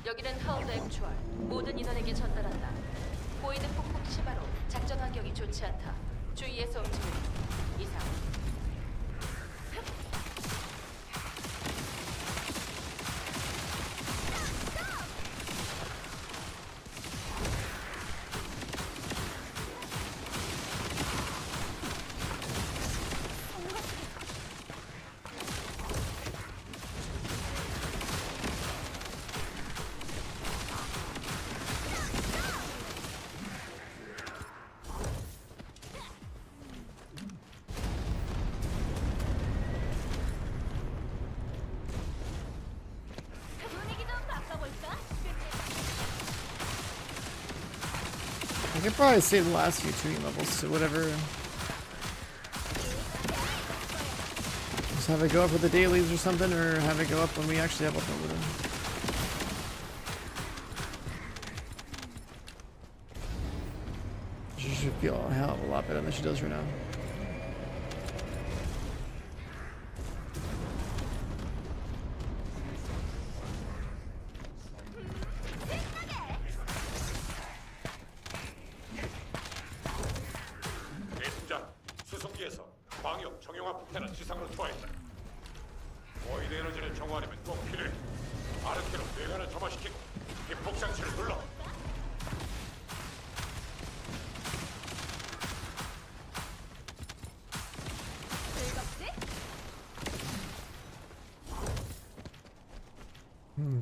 여기는 하운드 액추얼. 모든 인원에게 전달한다. 보이는 폭풍 시바로 작전 환경이 좋지 않다. 주의해서 움직여라. 이상. I could probably save the last few tuning levels to whatever. Just have it go up with the dailies or something, or have it go up when we actually have up over them. She should feel a hell of a lot better than she does right now.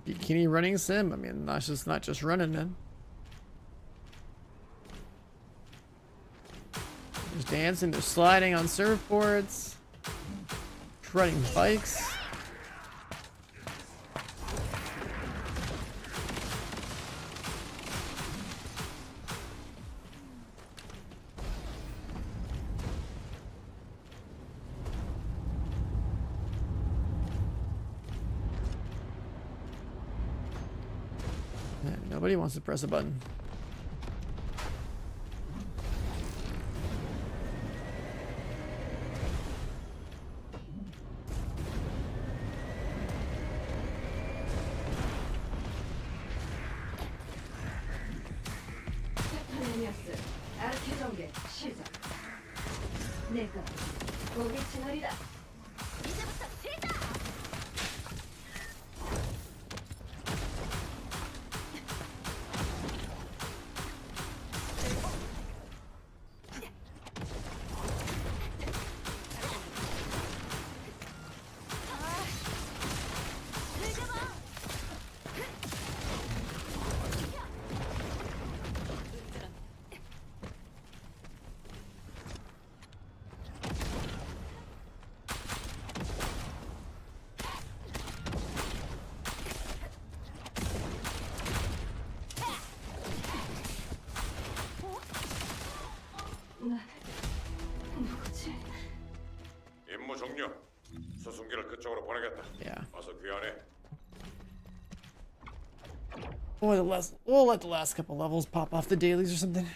Bikini running sim. I mean, that's just not just running, man. There's dancing, there's sliding on surfboards, riding bikes. Nobody wants to press a button. 내가 고개 채널이다. 이제부터 시작! 임무 종료. 수송기를 그쪽으로 보내겠다. Yeah. 어서 귀환해. We'll let the last couple levels pop off the dailies or something.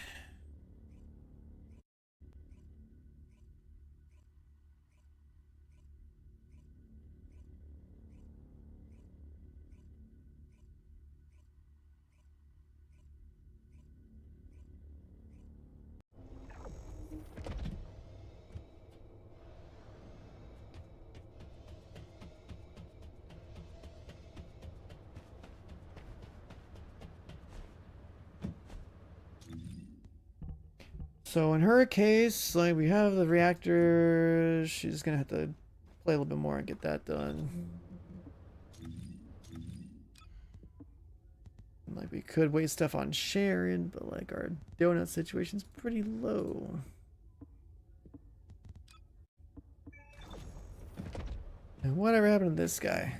So in her case, like, we have the reactor. She's gonna have to play a little bit more and get that done. Like, we could waste stuff on Sharon, but like our donut situation's pretty low. And whatever happened to this guy?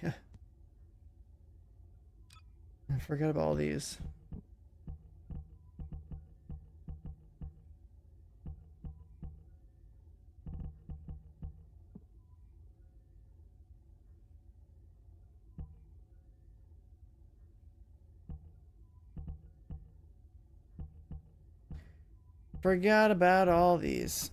Yeah. I forgot about all these. Forgot about all these.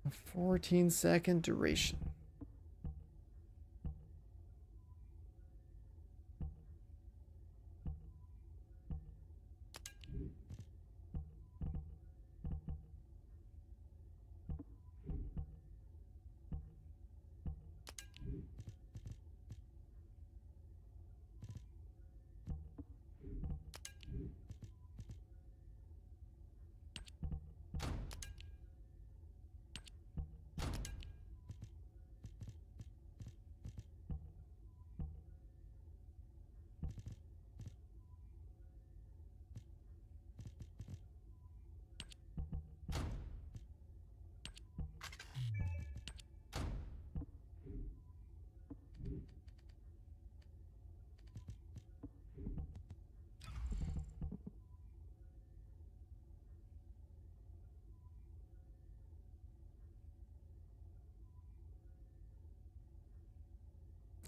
A 14-second duration.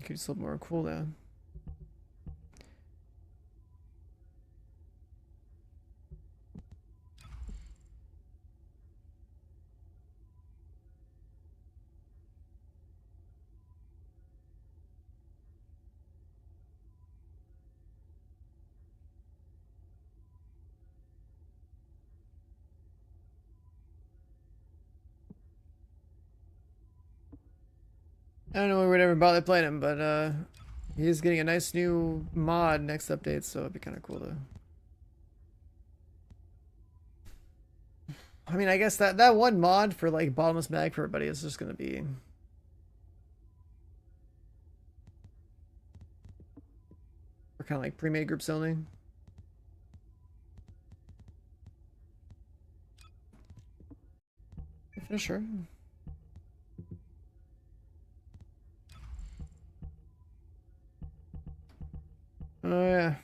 Gives a little more cooldown. I don't know if we would ever bother playing him, but he's getting a nice new mod next update, so it'd be kind of cool to. I mean, I guess that one mod for like bottomless mag for everybody is just gonna be. We're kind of like pre-made groups only. For sure. Oh yeah.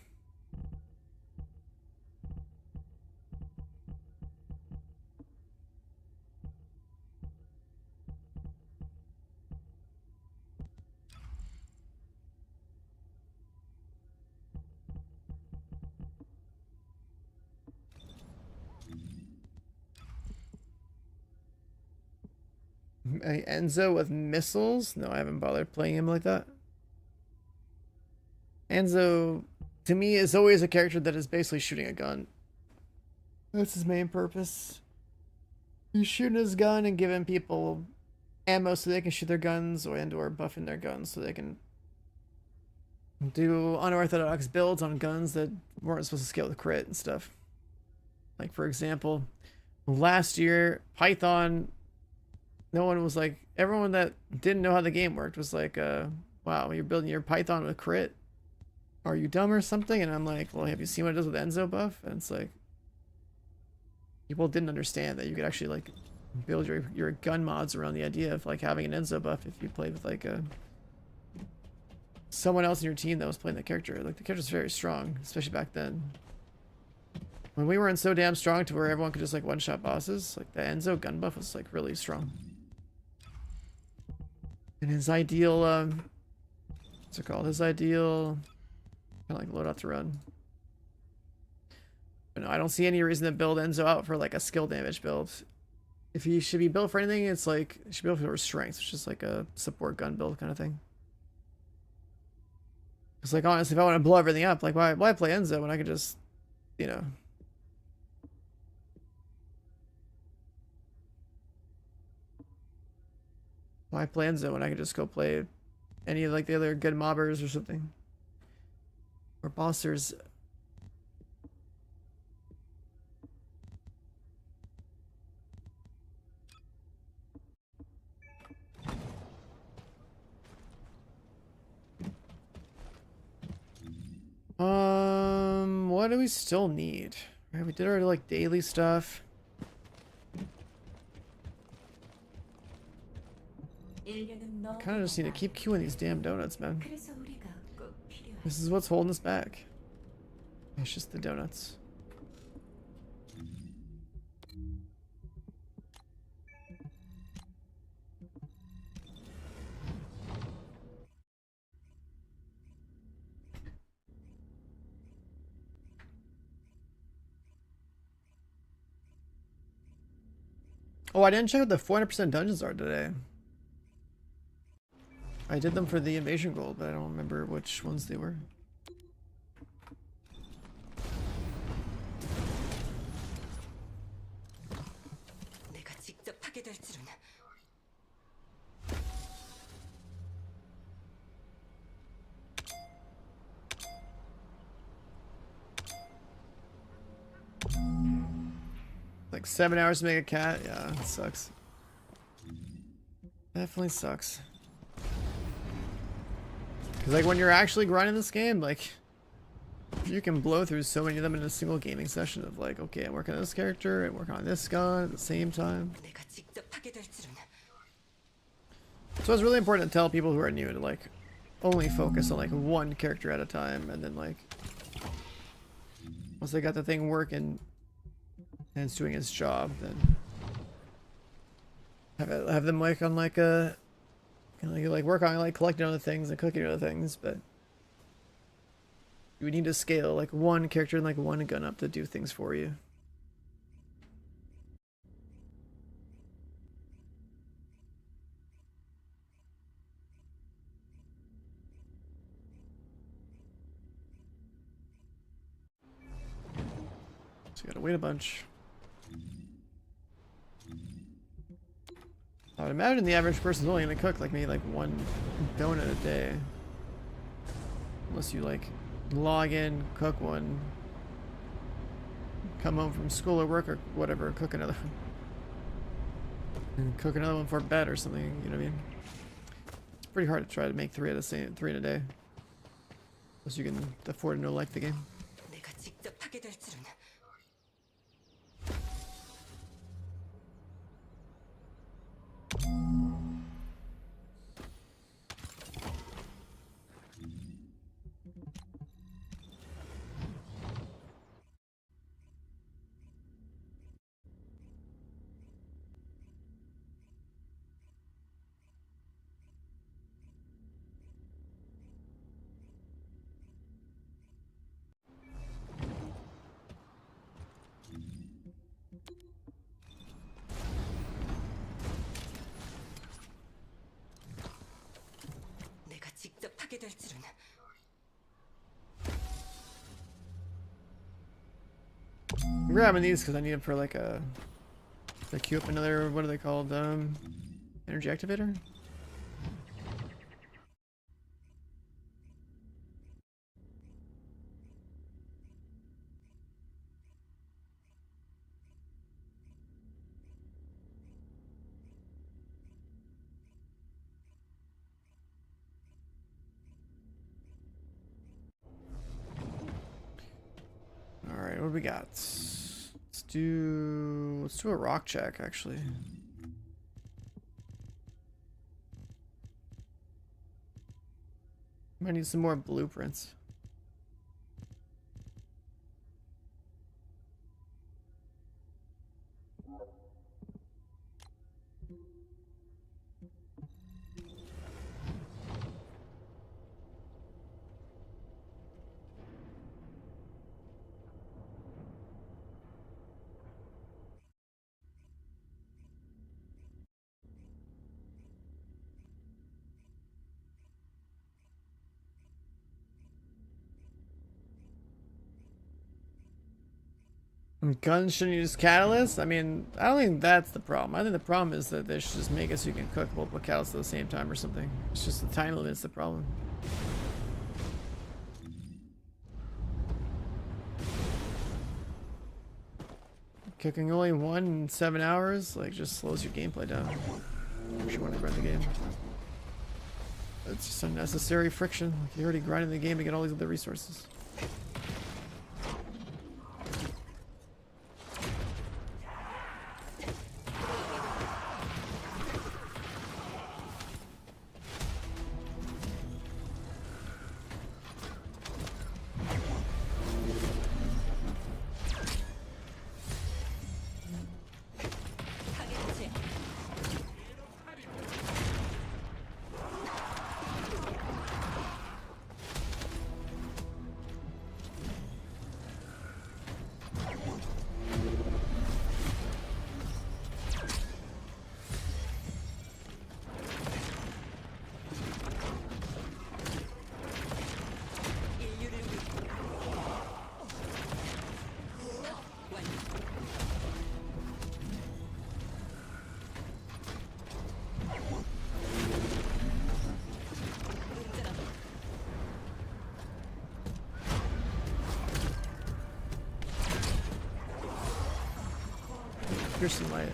Enzo with missiles? No, I haven't bothered playing him like that. Enzo, to me, is always a character that is basically shooting a gun. That's his main purpose. He's shooting his gun and giving people ammo so they can shoot their guns, or buffing their guns so they can do unorthodox builds on guns that weren't supposed to scale with crit and stuff. Like, for example, last year, Python, no one was like, everyone that didn't know how the game worked was like, wow, you're building your Python with crit? Are you dumb or something? And I'm like, well, have you seen what it does with Enzo buff? And it's like, people didn't understand that you could actually like build your gun mods around the idea of like having an Enzo buff if you played with like someone else in your team that was playing the character. Like, the character's very strong, especially back then. When we weren't so damn strong to where everyone could just like one-shot bosses, like the Enzo gun buff was like really strong. And his ideal, what's it called? His ideal, kind of like loadout to run. But no, I don't see any reason to build Enzo out for like a skill damage build. If he should be built for anything, it's like, it should be built for strength, which is like a support gun build kind of thing. It's like, honestly, if I want to blow everything up, like why play Enzo when I could just, you know. Why play Enzo when I could just go play any of like the other good mobbers or something? Or bossers. What do we still need? Right, we did our like daily stuff. Kind of just need to keep queuing these damn donuts, man. This is what's holding us back. It's just the donuts. Oh, I didn't check what the 400% dungeons are today. I did them for the invasion gold, but I don't remember which ones they were. Like 7 hours to make a cat? Yeah, it sucks. Definitely sucks. Because like when you're actually grinding this game, like you can blow through so many of them in a single gaming session of like, okay, I'm working on this character and working on this gun at the same time. So it's really important to tell people who are new to like only focus on like one character at a time, and then like once they got the thing working and it's doing its job, then have them like on like a You like work on like collecting other things and cooking other things, but you need to scale like one character and like one gun up to do things for you. So you gotta wait a bunch. I would imagine the average person's only gonna cook like maybe like one donut a day. Unless you like log in, cook one, come home from school or work or whatever, cook another one. And cook another one for bed or something, you know what I mean? It's pretty hard to try to make three in a day. Unless you can afford to no like the game. 내가 직접 하게 될 줄은. 내가 직접 하게 될 줄은. I'm grabbing these because I need them for like a to queue up another, what are they called? Energy activator? Alright, what do we got? Let's do a rock check actually. Might need some more blueprints. Guns shouldn't use catalyst? I mean, I don't think that's the problem. I think the problem is that they should just make it so you can cook multiple catalysts at the same time or something. It's just the time limit is the problem. Cooking only 1 in 7 hours, like, just slows your gameplay down. If you want to grind the game. It's just unnecessary friction. Like, you're already grinding the game to get all these other resources. Piercing light.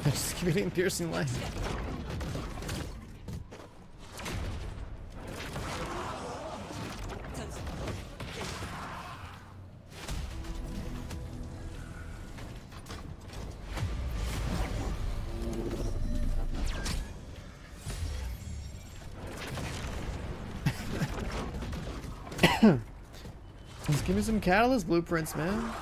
I just keep hitting piercing light. Just give me some catalyst blueprints, man.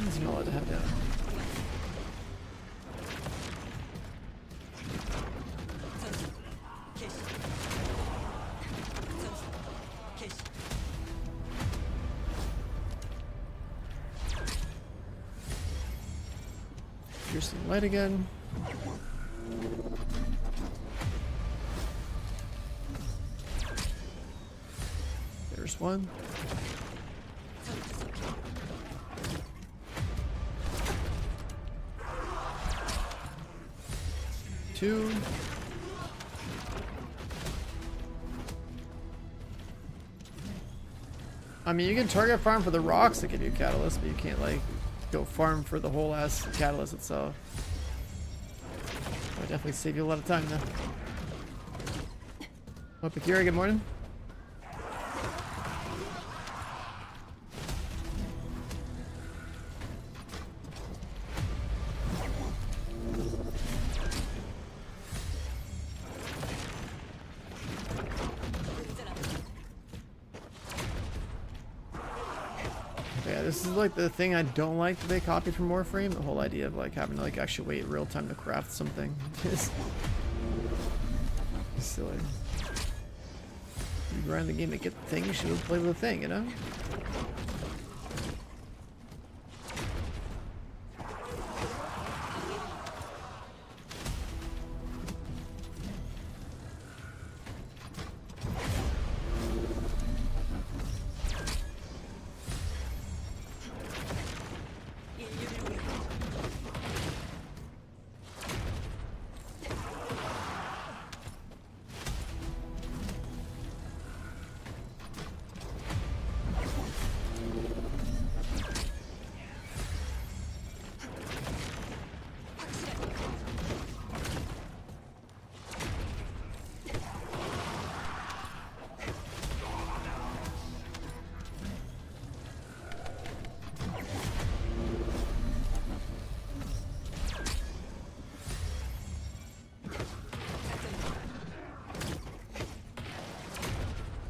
He's not allowed to have that. Piercing light again. There's one. Two. I mean, you can target farm for the rocks that give you catalyst, but you can't like go farm for the whole ass catalyst itself. That would definitely save you a lot of time though. Oh, Akira, good morning. Yeah, this is like the thing I don't like that they copied from Warframe. The whole idea of like having to like actually wait real time to craft something. It's silly. You grind the game to get the thing, you should play with the thing, you know?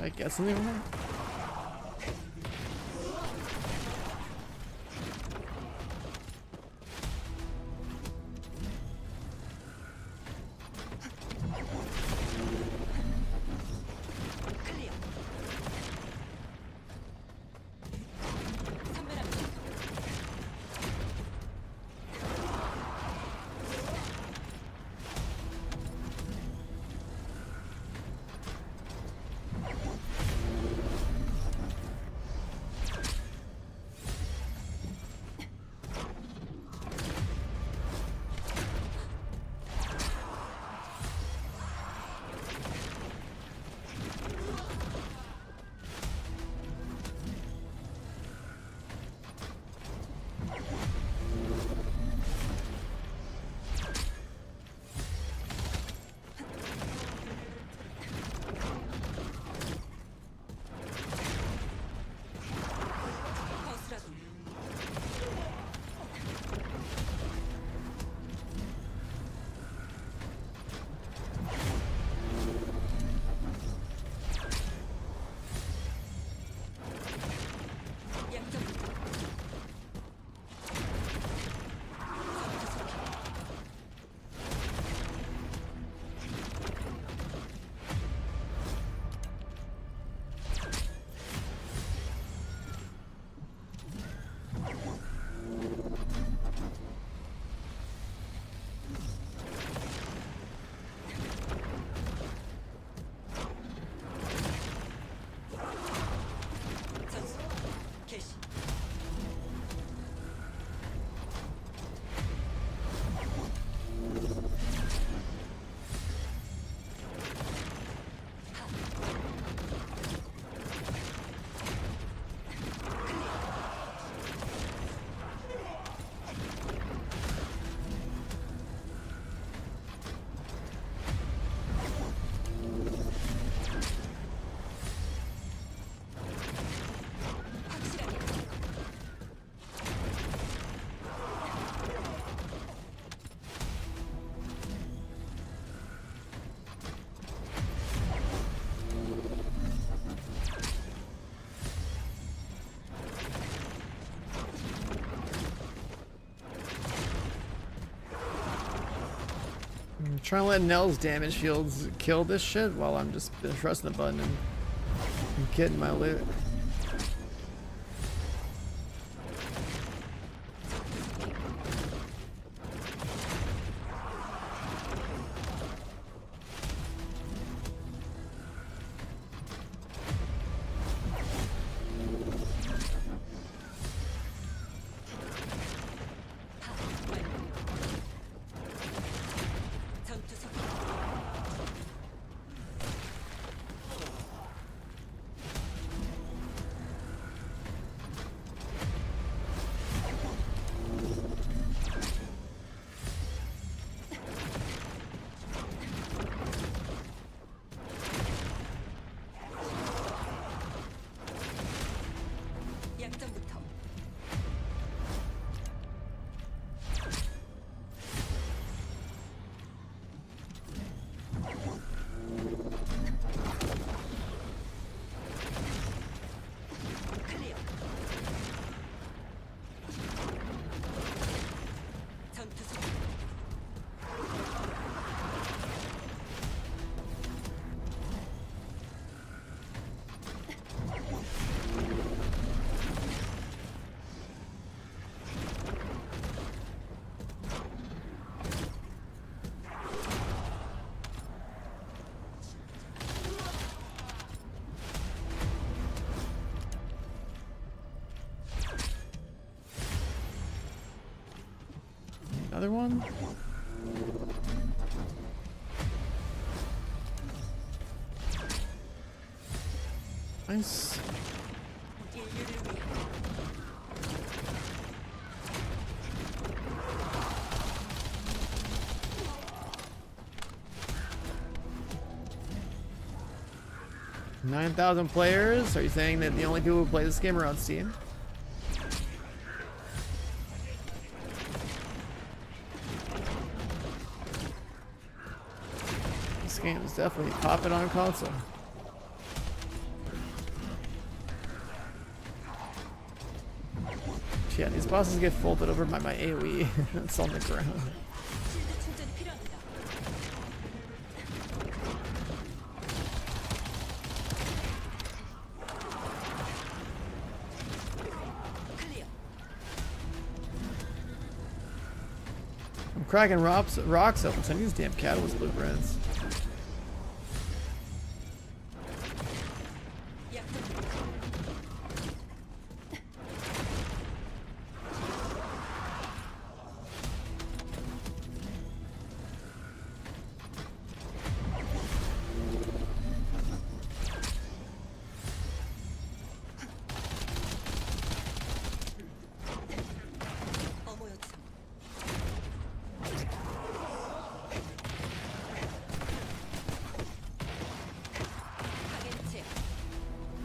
I guess something more. I'm trying to let Nell's damage fields kill this shit while I'm just pressing the button and getting my loot. Another one? Nice. 9,000 players? Are you saying that the only people who play this game are on Steam? This game is definitely popping on console. Yeah, these bosses get folded over by my AoE that's on the ground. I'm cracking rocks open. Some of these damn catalyst blueprints.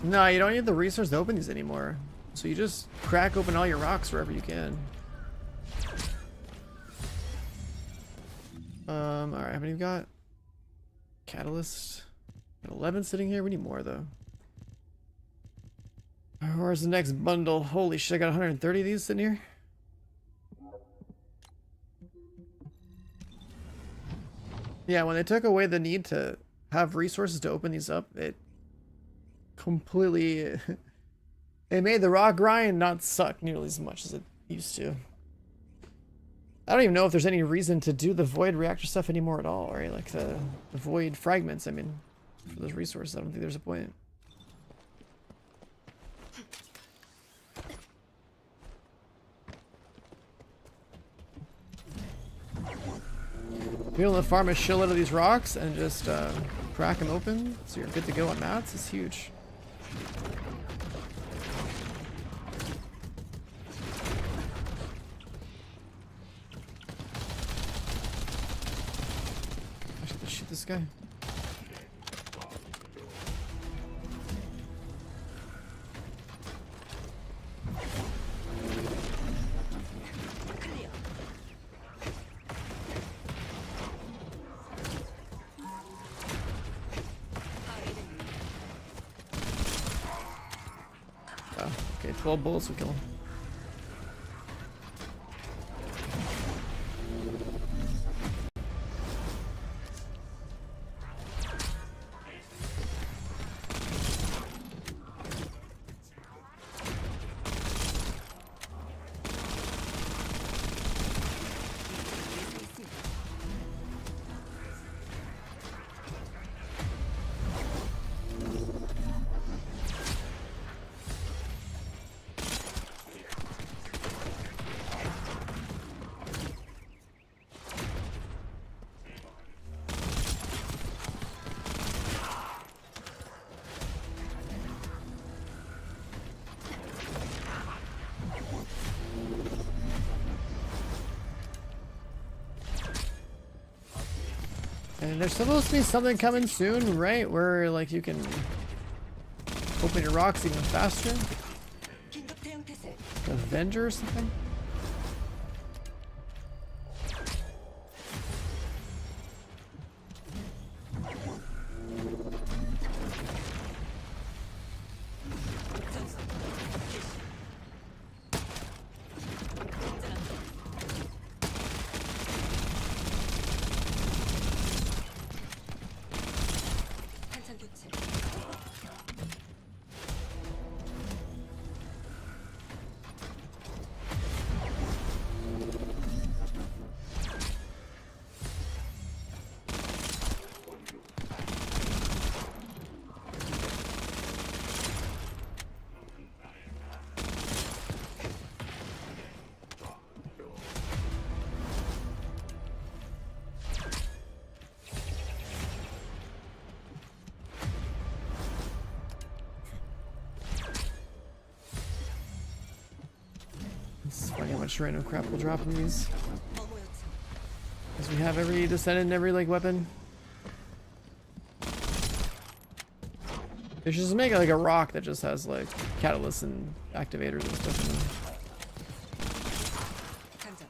No, you don't need the resource to open these anymore. So you just crack open all your rocks wherever you can. Alright, how many we got? Catalyst. Got 11 sitting here. We need more though. Where's the next bundle? Holy shit, I got 130 of these sitting here. Yeah, when they took away the need to have resources to open these up, it completely it made the rock grind not suck nearly as much as it used to. I don't even know if there's any reason to do the void reactor stuff anymore at all, right? Like the void fragments, I mean, for those resources, I don't think there's a point. Being able to farm a shitload of these rocks and just crack them open so you're good to go on mats is huge. I should shoot this guy. Okay, 12 bullets will kill him. And there's supposed to be something coming soon, right? Where like you can open your rocks even faster. 긴급 대응 태세. Avenger or something? 한참 교체. It's funny how much random crap will drop in these. 어머 요청. Because we have every descendant and every like weapon. They should just make like a rock that just has like catalysts and activators and stuff in them. 장전.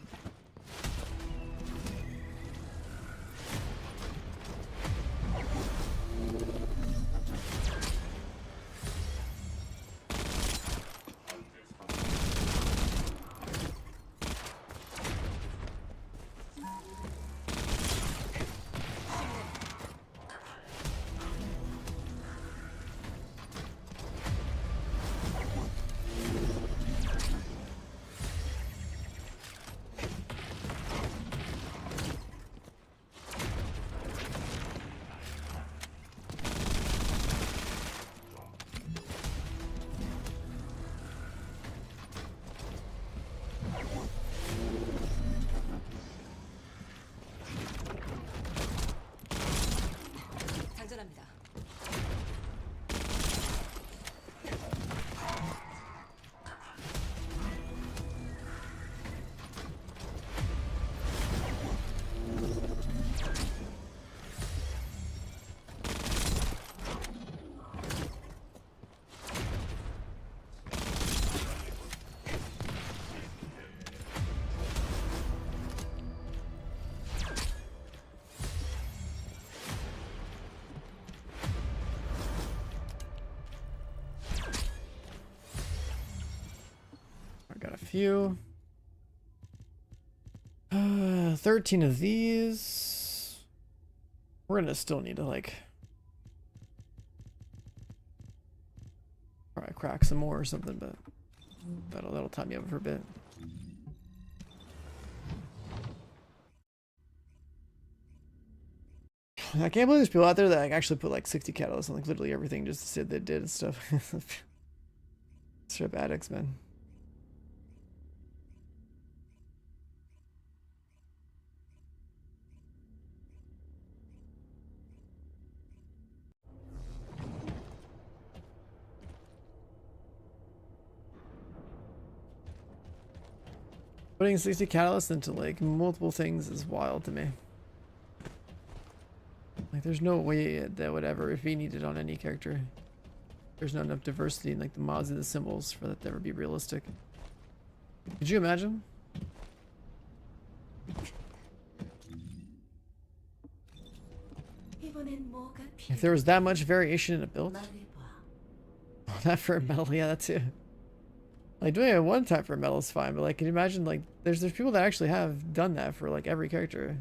장전합니다. I got a few. 13 of these. We're gonna still need to like probably crack some more or something, but that'll tie me up for a bit. I can't believe there's people out there that like, actually put like 60 catalysts on like literally everything just to say they did and stuff. Straight up addicts, man. Putting 60 catalysts into like multiple things is wild to me. Like there's no way that would ever be needed on any character. There's not enough diversity in like the mods and the symbols for that to ever be realistic. Could you imagine? If there was that much variation in a build? Not for a metal, yeah, that too. Like doing it one time for a metal is fine, but like can you imagine like there's people that actually have done that for like every character.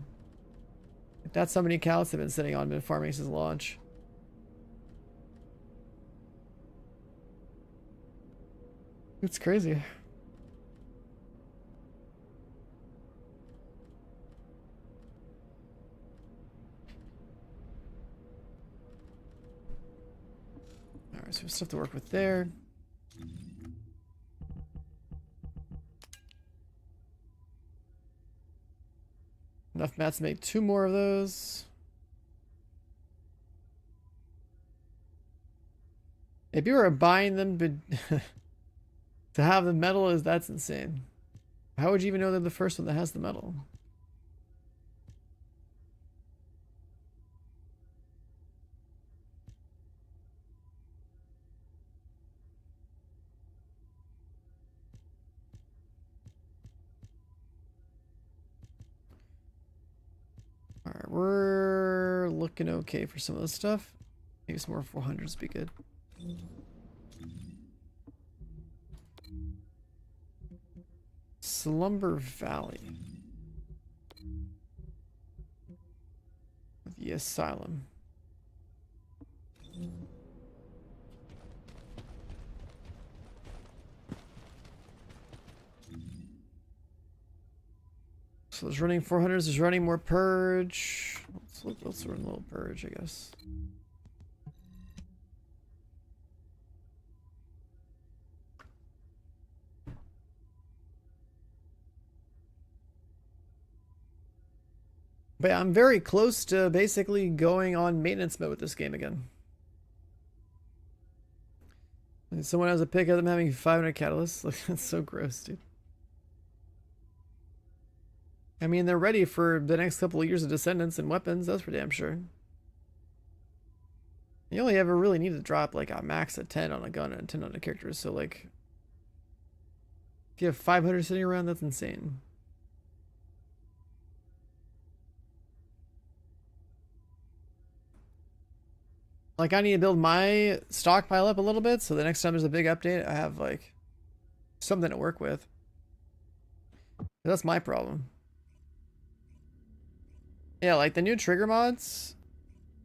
Like, that's how many counts have been sitting on been farming since launch. It's crazy. Alright, so we have stuff to work with there. Enough mats to make 2 more of those. If you were buying them to have the metal, that's insane. How would you even know they're the first one that has the metal? we're looking okay for some of this stuff. Maybe some more 400s would be good. Slumber Valley. The Asylum. So there's running 400s, there's running more Purge. Let's run a little Purge, I guess. But yeah, I'm very close to basically going on maintenance mode with this game again. And someone has a pic of them having 500 catalysts. Like, that's so gross, dude. I mean, they're ready for the next couple of years of Descendants and weapons, that's for damn sure. You only ever really need to drop like a max of 10 on a gun and 10 on a character, so like... if you have 500 sitting around, that's insane. Like, I need to build my stockpile up a little bit, so the next time there's a big update, I have, like, something to work with. That's my problem. Yeah, like, the new trigger mods,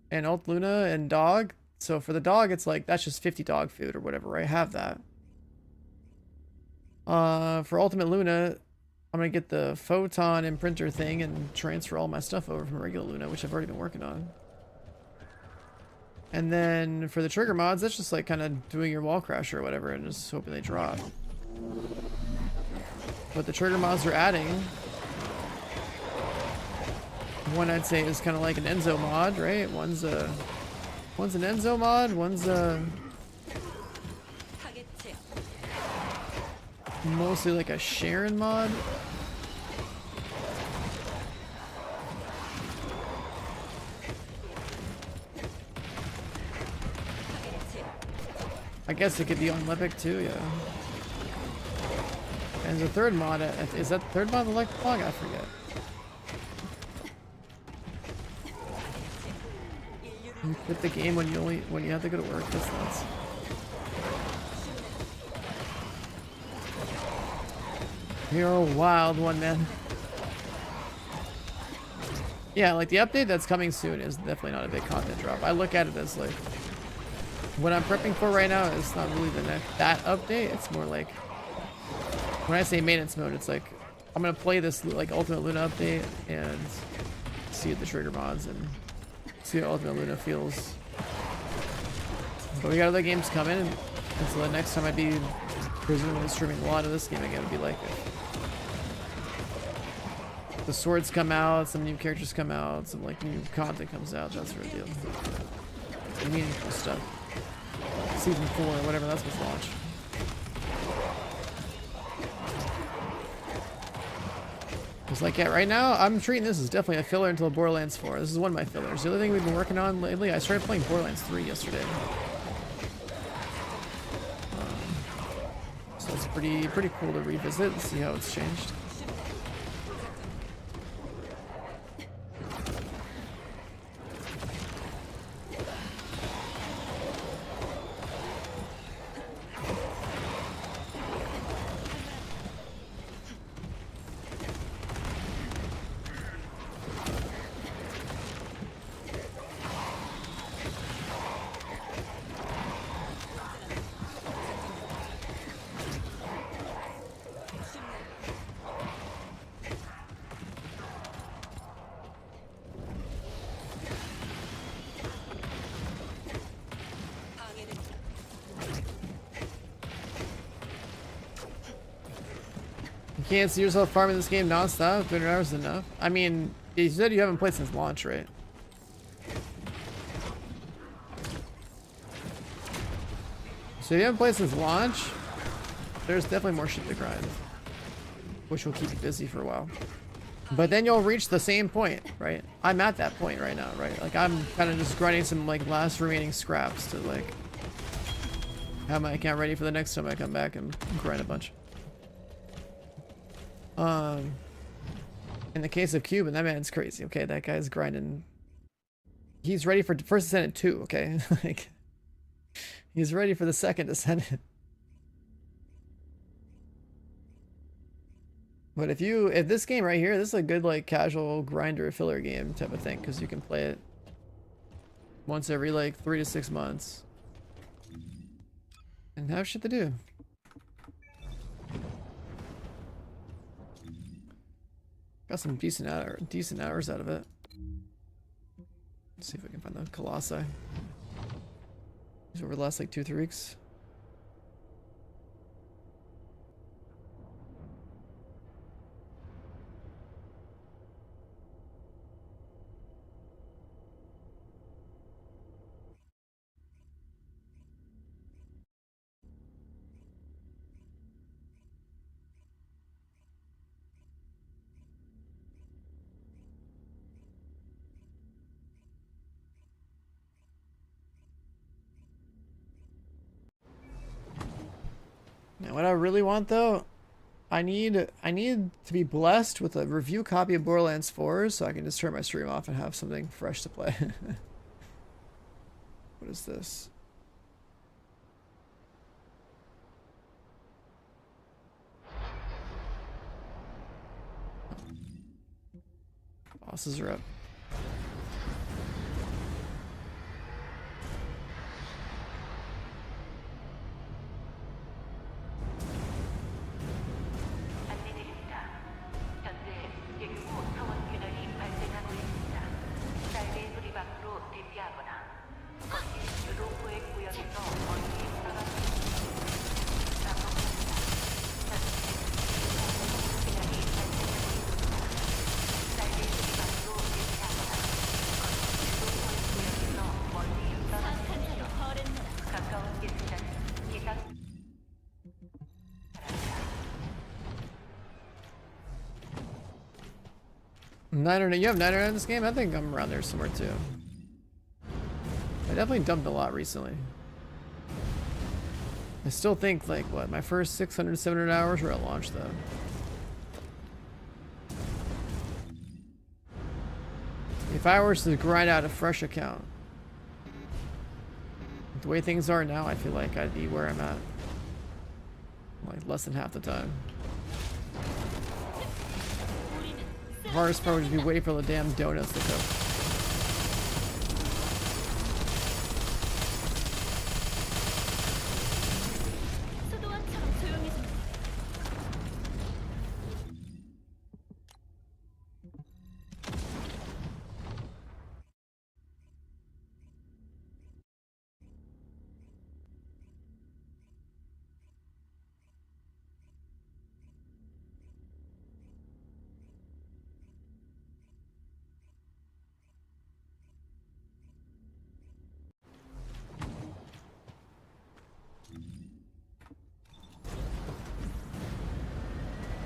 and Alt Luna, and Dog. So for the Dog, it's like, that's just 50 dog food or whatever, right? I have that. For Ultimate Luna, I'm gonna get the Photon imprinter thing and transfer all my stuff over from regular Luna, which I've already been working on. And then for the trigger mods, that's just like kind of doing your wall crash or whatever and just hoping they drop. But the trigger mods are adding. One I'd say is kind of like an Enzo mod, right? One's an Enzo mod, one's mostly like a Sharon mod. I guess it could be on Lepic too, yeah. And the third mod, is that the third mod the Electric Fog? I forget. You quit the game when you have to go to work. That's nuts. You're a wild one, man. Yeah, like the update that's coming soon is definitely not a big content drop. I look at it as like what I'm prepping for right now is not really that update. It's more like when I say maintenance mode, it's like I'm gonna play this like Ultimate Luna update and see the trigger mods and see how Ultimate Luna feels. But we got other games coming, and so the next time I'd be presumably streaming a lot of this game again would be like if the swords come out, some new characters come out, some like new content comes out, that sort of deal. Meaningful stuff. Season 4 or whatever that's supposed to launch. It's like, yeah, right now I'm treating this as definitely a filler until Borderlands 4. This is one of my fillers. The other thing we've been working on lately, I started playing Borderlands 3 yesterday. So it's pretty cool to revisit and see how it's changed. You can't see yourself farming this game non-stop. 200 hours is enough. I mean, you said you haven't played since launch, right? So if you haven't played since launch, there's definitely more shit to grind, which will keep you busy for a while. But then you'll reach the same point, right? I'm at that point right now, right? Like I'm kind of just grinding some like last remaining scraps to like have my account ready for the next time I come back and grind a bunch. In the case of Cuban, that man's crazy. Okay, that guy's grinding. He's ready for First Descendant 2, okay? Like, he's ready for the Second Descendant. But if this game right here, this is a good like casual grinder filler game type of thing, because you can play it once every like 3 to 6 months and have shit to do. Got some decent hours out of it. Let's see if we can find the Colossi. These over the last like 2-3 weeks. Now, what I really want though, I need to be blessed with a review copy of Borderlands 4 so I can just turn my stream off and have something fresh to play. What is this? Bosses are up. Niner, you have Niner in this game? I think I'm around there somewhere too. I definitely dumped a lot recently. I still think like what, my first 600, 700 hours were at launch though. If I were to grind out a fresh account, the way things are now, I feel like I'd be where I'm at. Like less than half the time. The hardest part would just be waiting for the damn donuts to cook.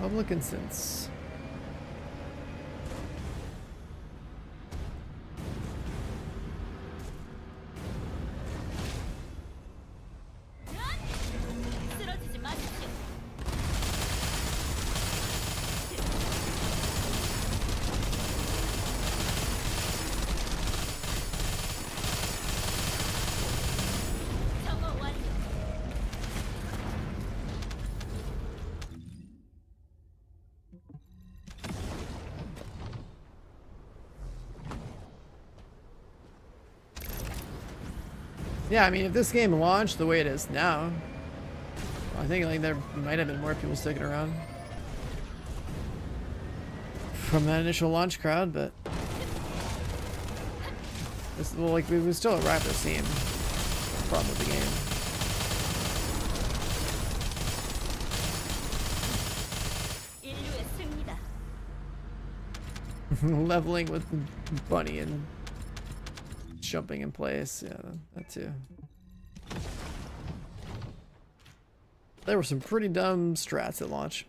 Public instance. Yeah, I mean, if this game launched the way it is now, I think like there might have been more people sticking around from that initial launch crowd, but this, well, like we still arrived at the same problem with the game. Leveling with Bunny and jumping in place, yeah, that too. There were some pretty dumb strats at launch.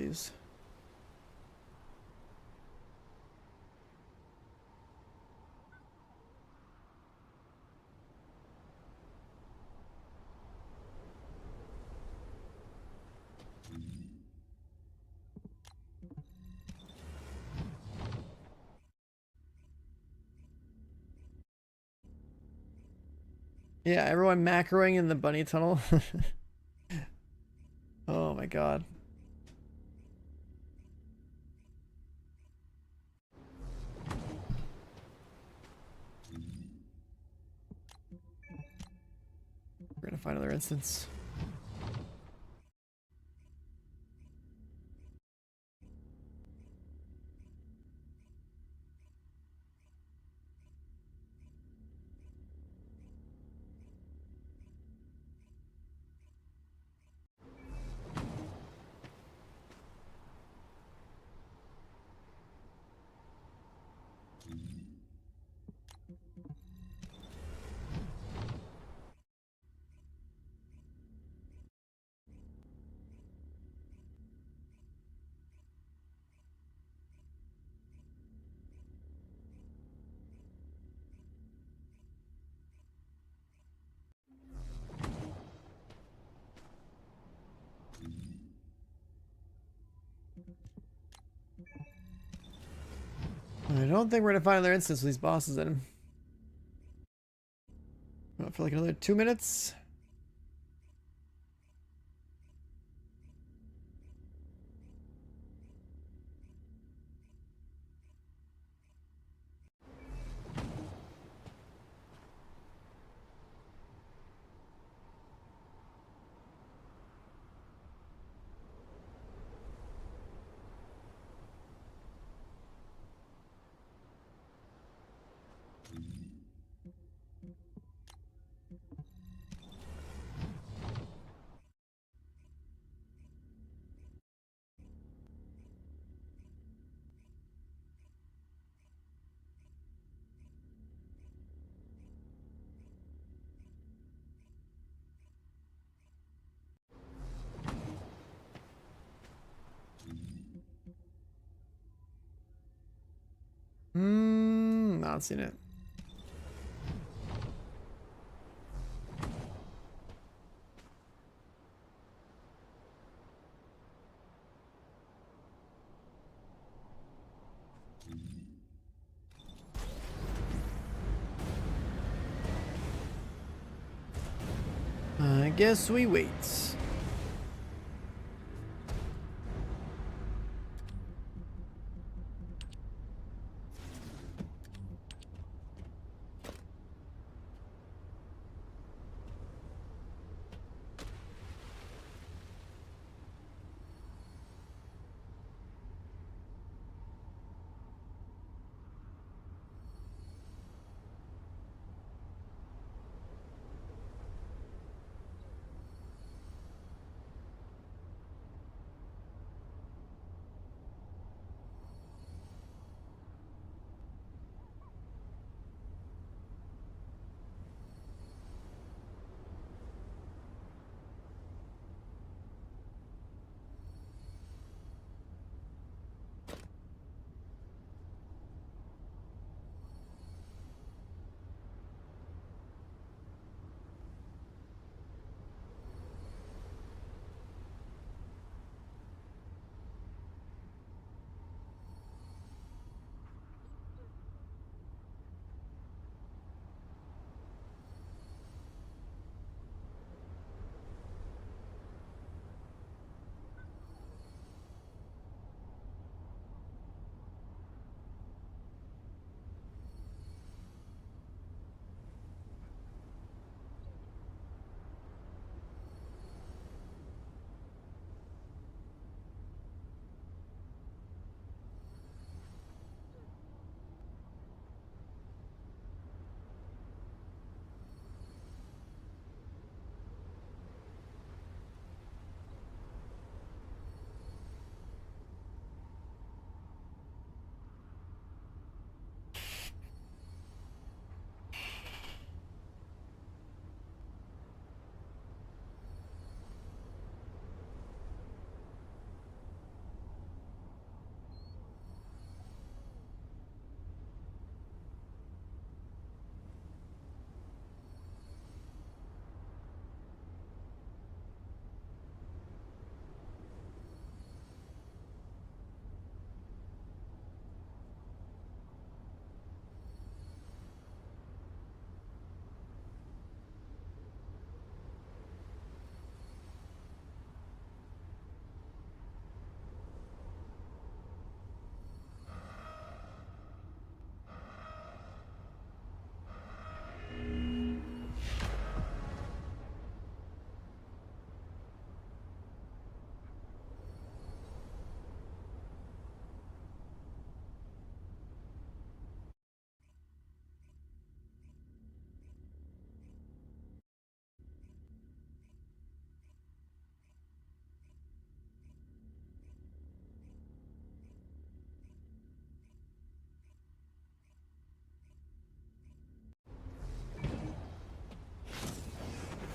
these. Yeah, everyone macroing in the bunny tunnel. Oh my god. We're gonna find another instance. I don't think we're gonna find another instance with these bosses in them. For like another 2 minutes. Not seen it. I guess we wait.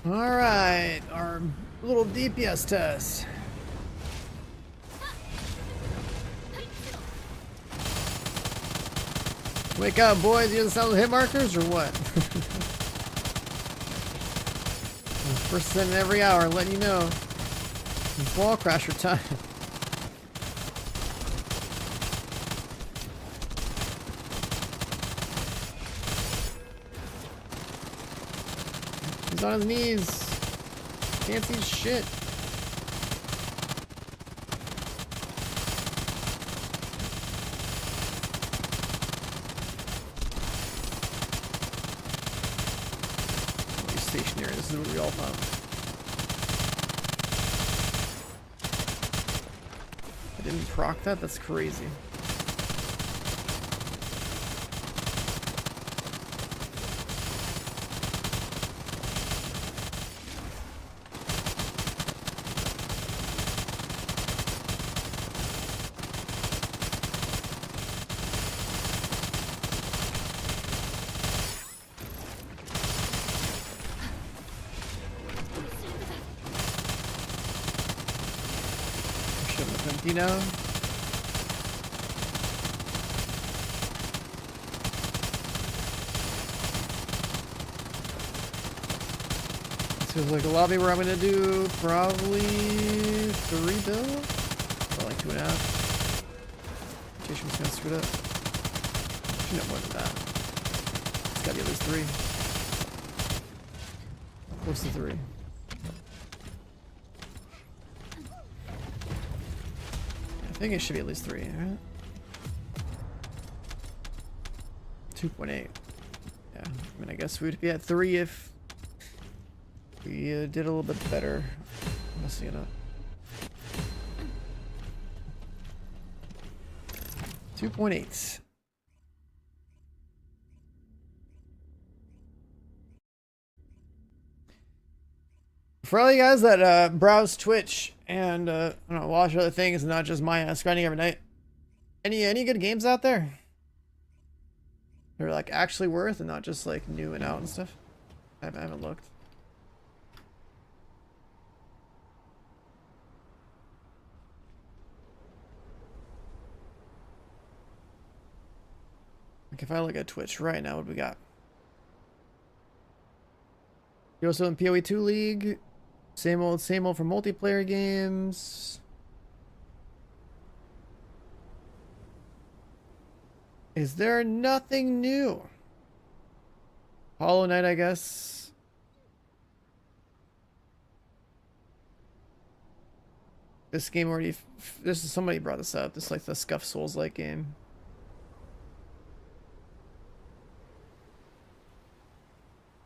Alright, our little DPS test. Wake up, boys. You hear the sound of the hit markers or what? First Descendant every hour, letting you know. It's wall crasher time. He's on his knees. Can't see shit. Stationary. This is what we all found. I didn't proc that? That's crazy. You know? This feels like a lobby where I'm gonna do probably 3 builds? Or like 2.5. Rotation's kinda screwed up. Actually, no more than that. It's gotta be at least 3. Close to 3. I think it should be at least 3, right? 2.8. Yeah, I mean, I guess we'd be at 3 if we did a little bit better. I'm messing it up. 2.8. For all you guys that browse Twitch and I don't know, watch other things and not just my ass grinding every night, any good games out there? They're like actually worth and not just like new and out and stuff. I haven't looked. Like if I look at Twitch right now, what do we got? You're also in PoE 2 League. Same old for multiplayer games. Is there nothing new? Hollow Knight, I guess. This game already... This is somebody brought this up. This is like the Scuff Souls-like game.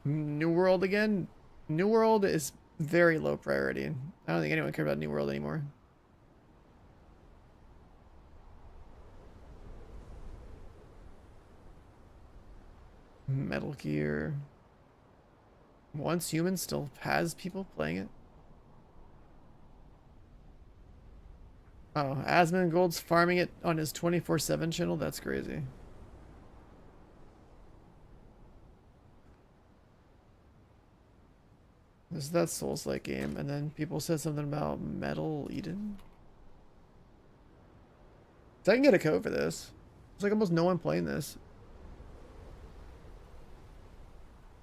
New World again? New World is very low priority. I don't think anyone cares about New World anymore. Metal Gear. Once Human still has people playing it. Oh, Asmongold's farming it on his 24/7 channel? That's crazy. This is that Souls-like game, and then people said something about Metal Eden. So I can get a code for this. It's like almost no one playing this.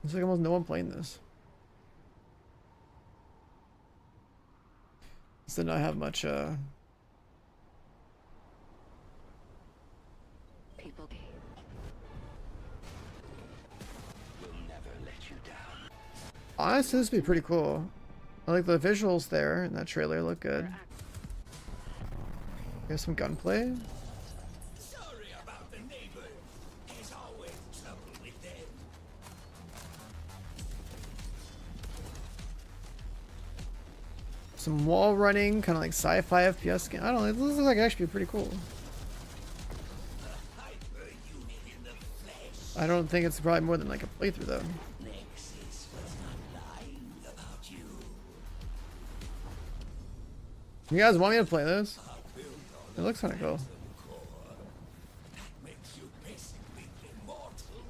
It's like almost no one playing this. This did not have much, People will never let you down. honestly, this would be pretty cool. I like the visuals there in that trailer, look good. Here's some gunplay. Sorry about the neighbor. There's always trouble with them. Some wall running, kind of like sci-fi FPS game. I don't know, this looks like actually pretty cool. Hyper unit in the flesh. I don't think it's probably more than like a playthrough though. Nexus was not lying about you. You guys want me to play this? It looks kind of cool. That makes you basically immortal.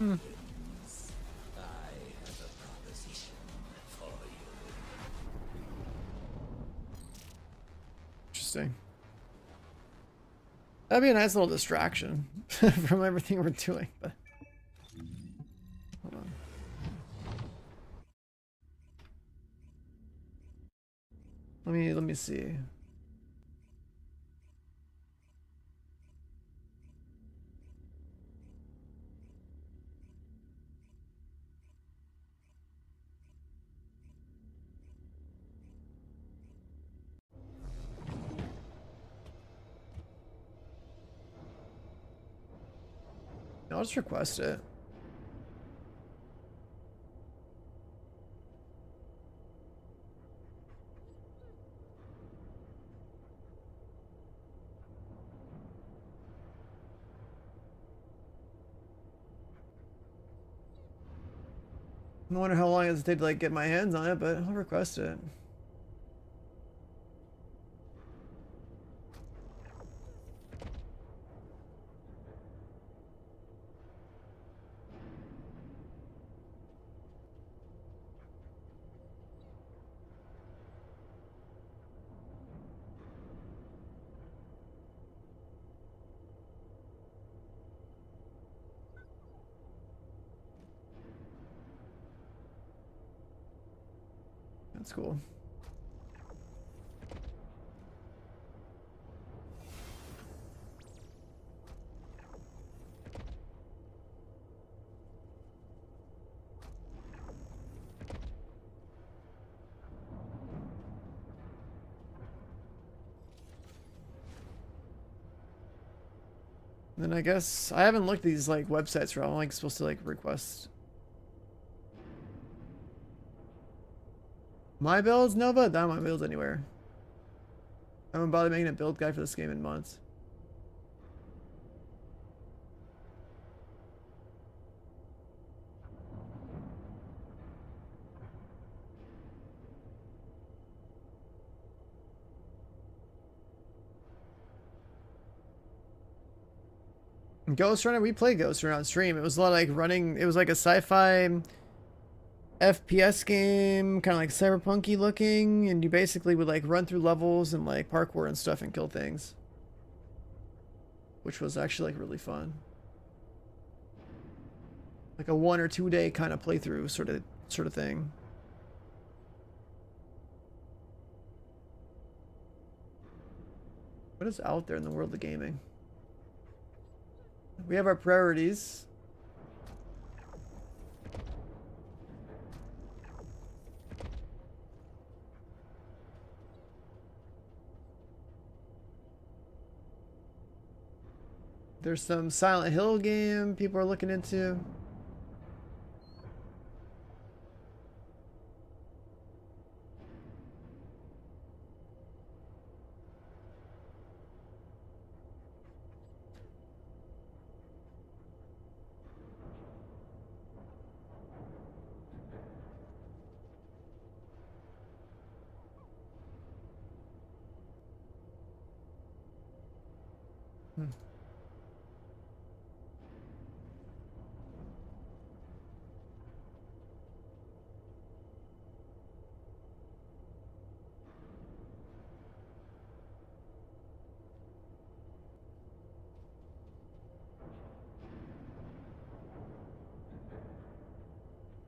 I have a proposition for you. Interesting. That'd be a nice little distraction from everything we're doing, but hold on. Let me see. I'll just request it. I wonder how long it'll take to like get my hands on it, but I'll request it. That's cool. Then I guess I haven't looked at these like websites where I'm like supposed to like request my builds. Nova, not my builds anywhere. I haven't bothered making a build guide for this game in months. Ghost Runner, we played Ghost Runner on stream. It was a lot like running, it was like a sci-fi FPS game, kind of like cyberpunky looking, and you basically would like run through levels and like parkour and stuff and kill things, which was actually like really fun. Like a 1 or 2 day kind of playthrough sort of thing. What is out there in the world of gaming? We have our priorities. There's some Silent Hill game people are looking into.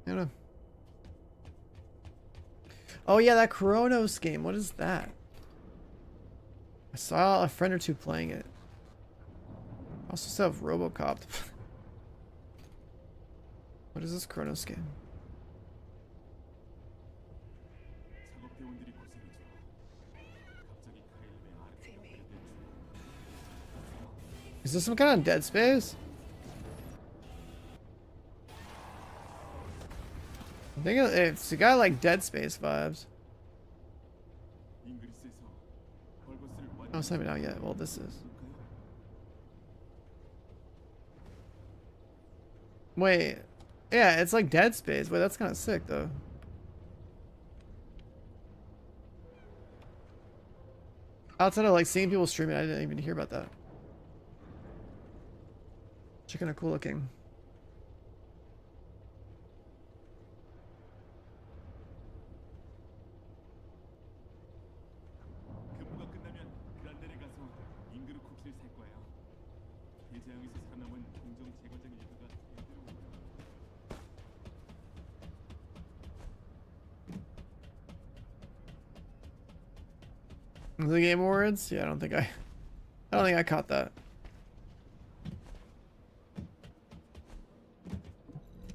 I don't know. Oh yeah, that Chronos game. What is that? I saw a friend or two playing it. I also still have RoboCop. What is this Chronos game? Is this some kind of Dead Space? I think it's got like Dead Space vibes. Oh, it's not even out yet. Well, this is. Wait. Yeah, it's like Dead Space. Wait, that's kind of sick, though. Outside of like seeing people stream it, I didn't even hear about that. It's kind of cool looking. 대재앙에서 살아남은 공정 제거장 일가가 The Game Awards? Yeah, I don't think I caught that.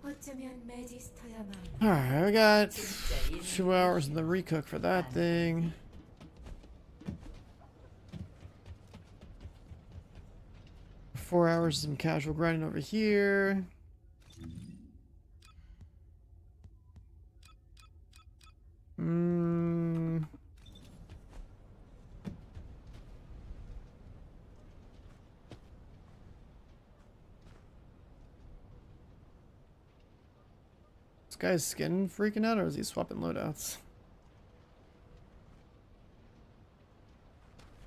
어쩌면 매지스터야만 Alright, we got 2 hours in the recook for that thing. Four hours of some casual grinding over here. This guy's skin freaking out, or is he swapping loadouts?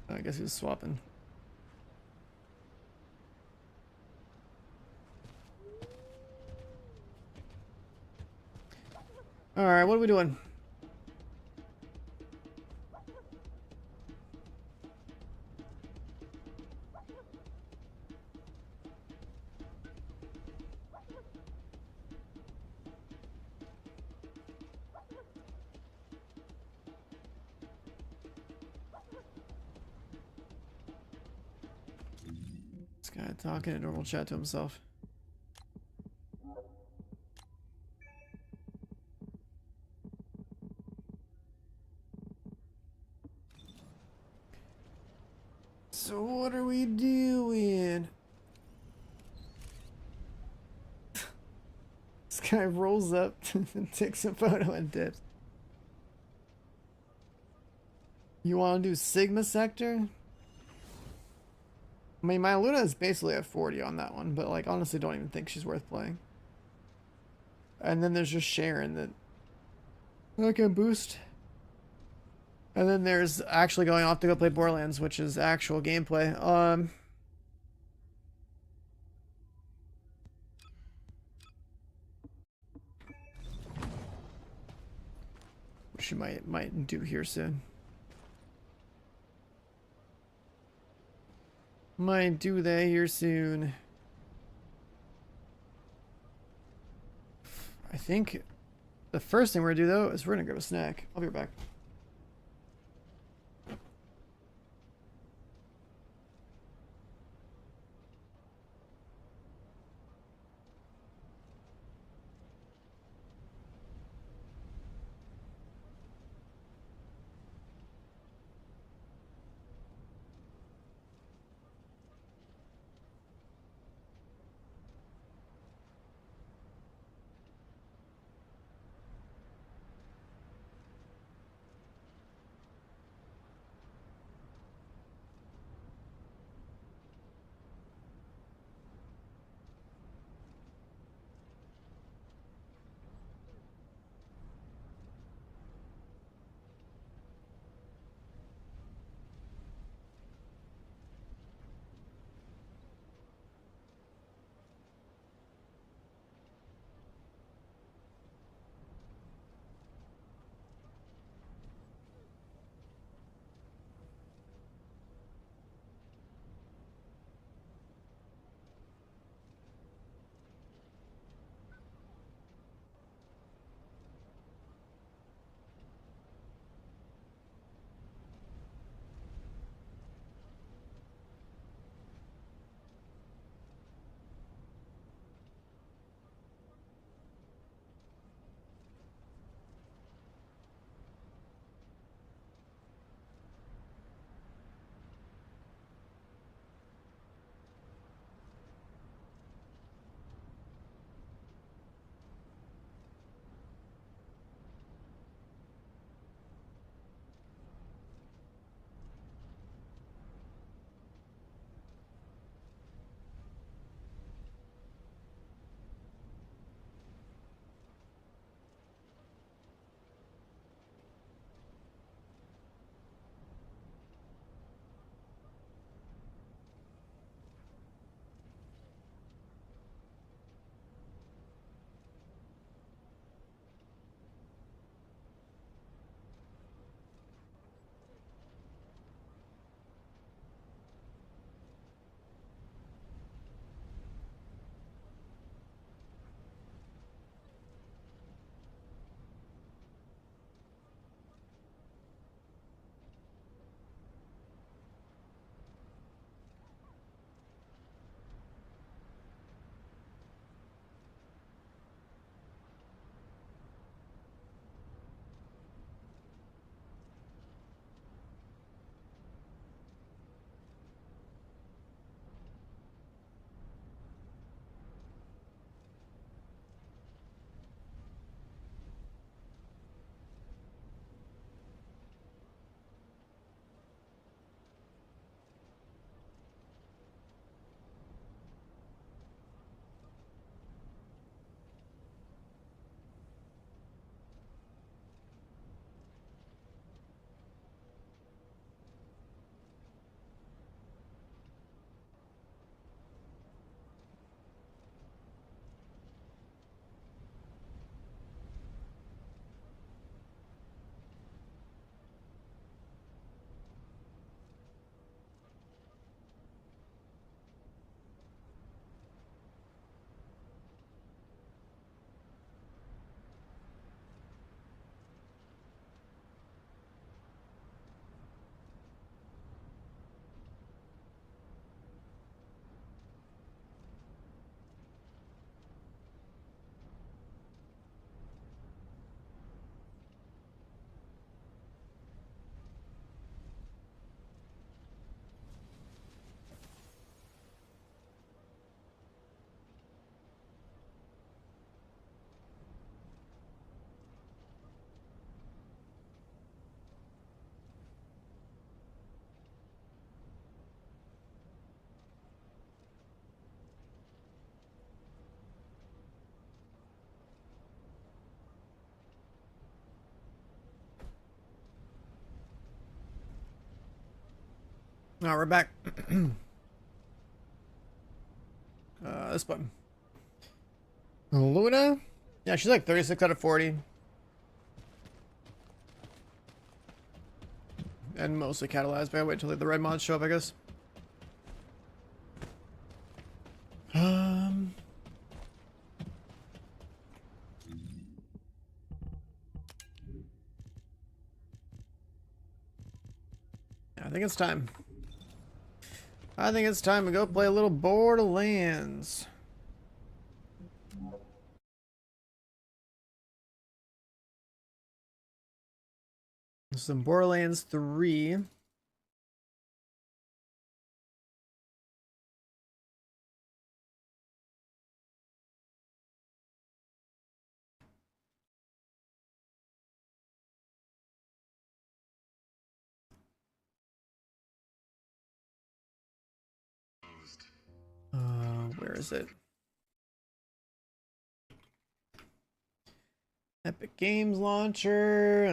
I guess he's swapping. Alright, what are we doing? This guy talking in normal chat to himself. So what are we doing? This guy rolls up and takes a photo and dips. You want to do Sigma Sector? I mean, my Luna is basically at 40 on that one, but like honestly don't even think she's worth playing. And then there's just Sharon that I can boost. And then there's actually going off to go play Borderlands, which is actual gameplay. Which you might do here soon. Might do that here soon. I think the first thing we're gonna do though is we're gonna grab a snack. I'll be right back. Oh, we're back. This button. Luna? Yeah, she's like 36 out of 40. And mostly catalyzed, but I wait till the red mods show up, I guess. I think it's time. I think it's time to go play a little Borderlands. Some Borderlands 3. Where is it? Epic Games Launcher.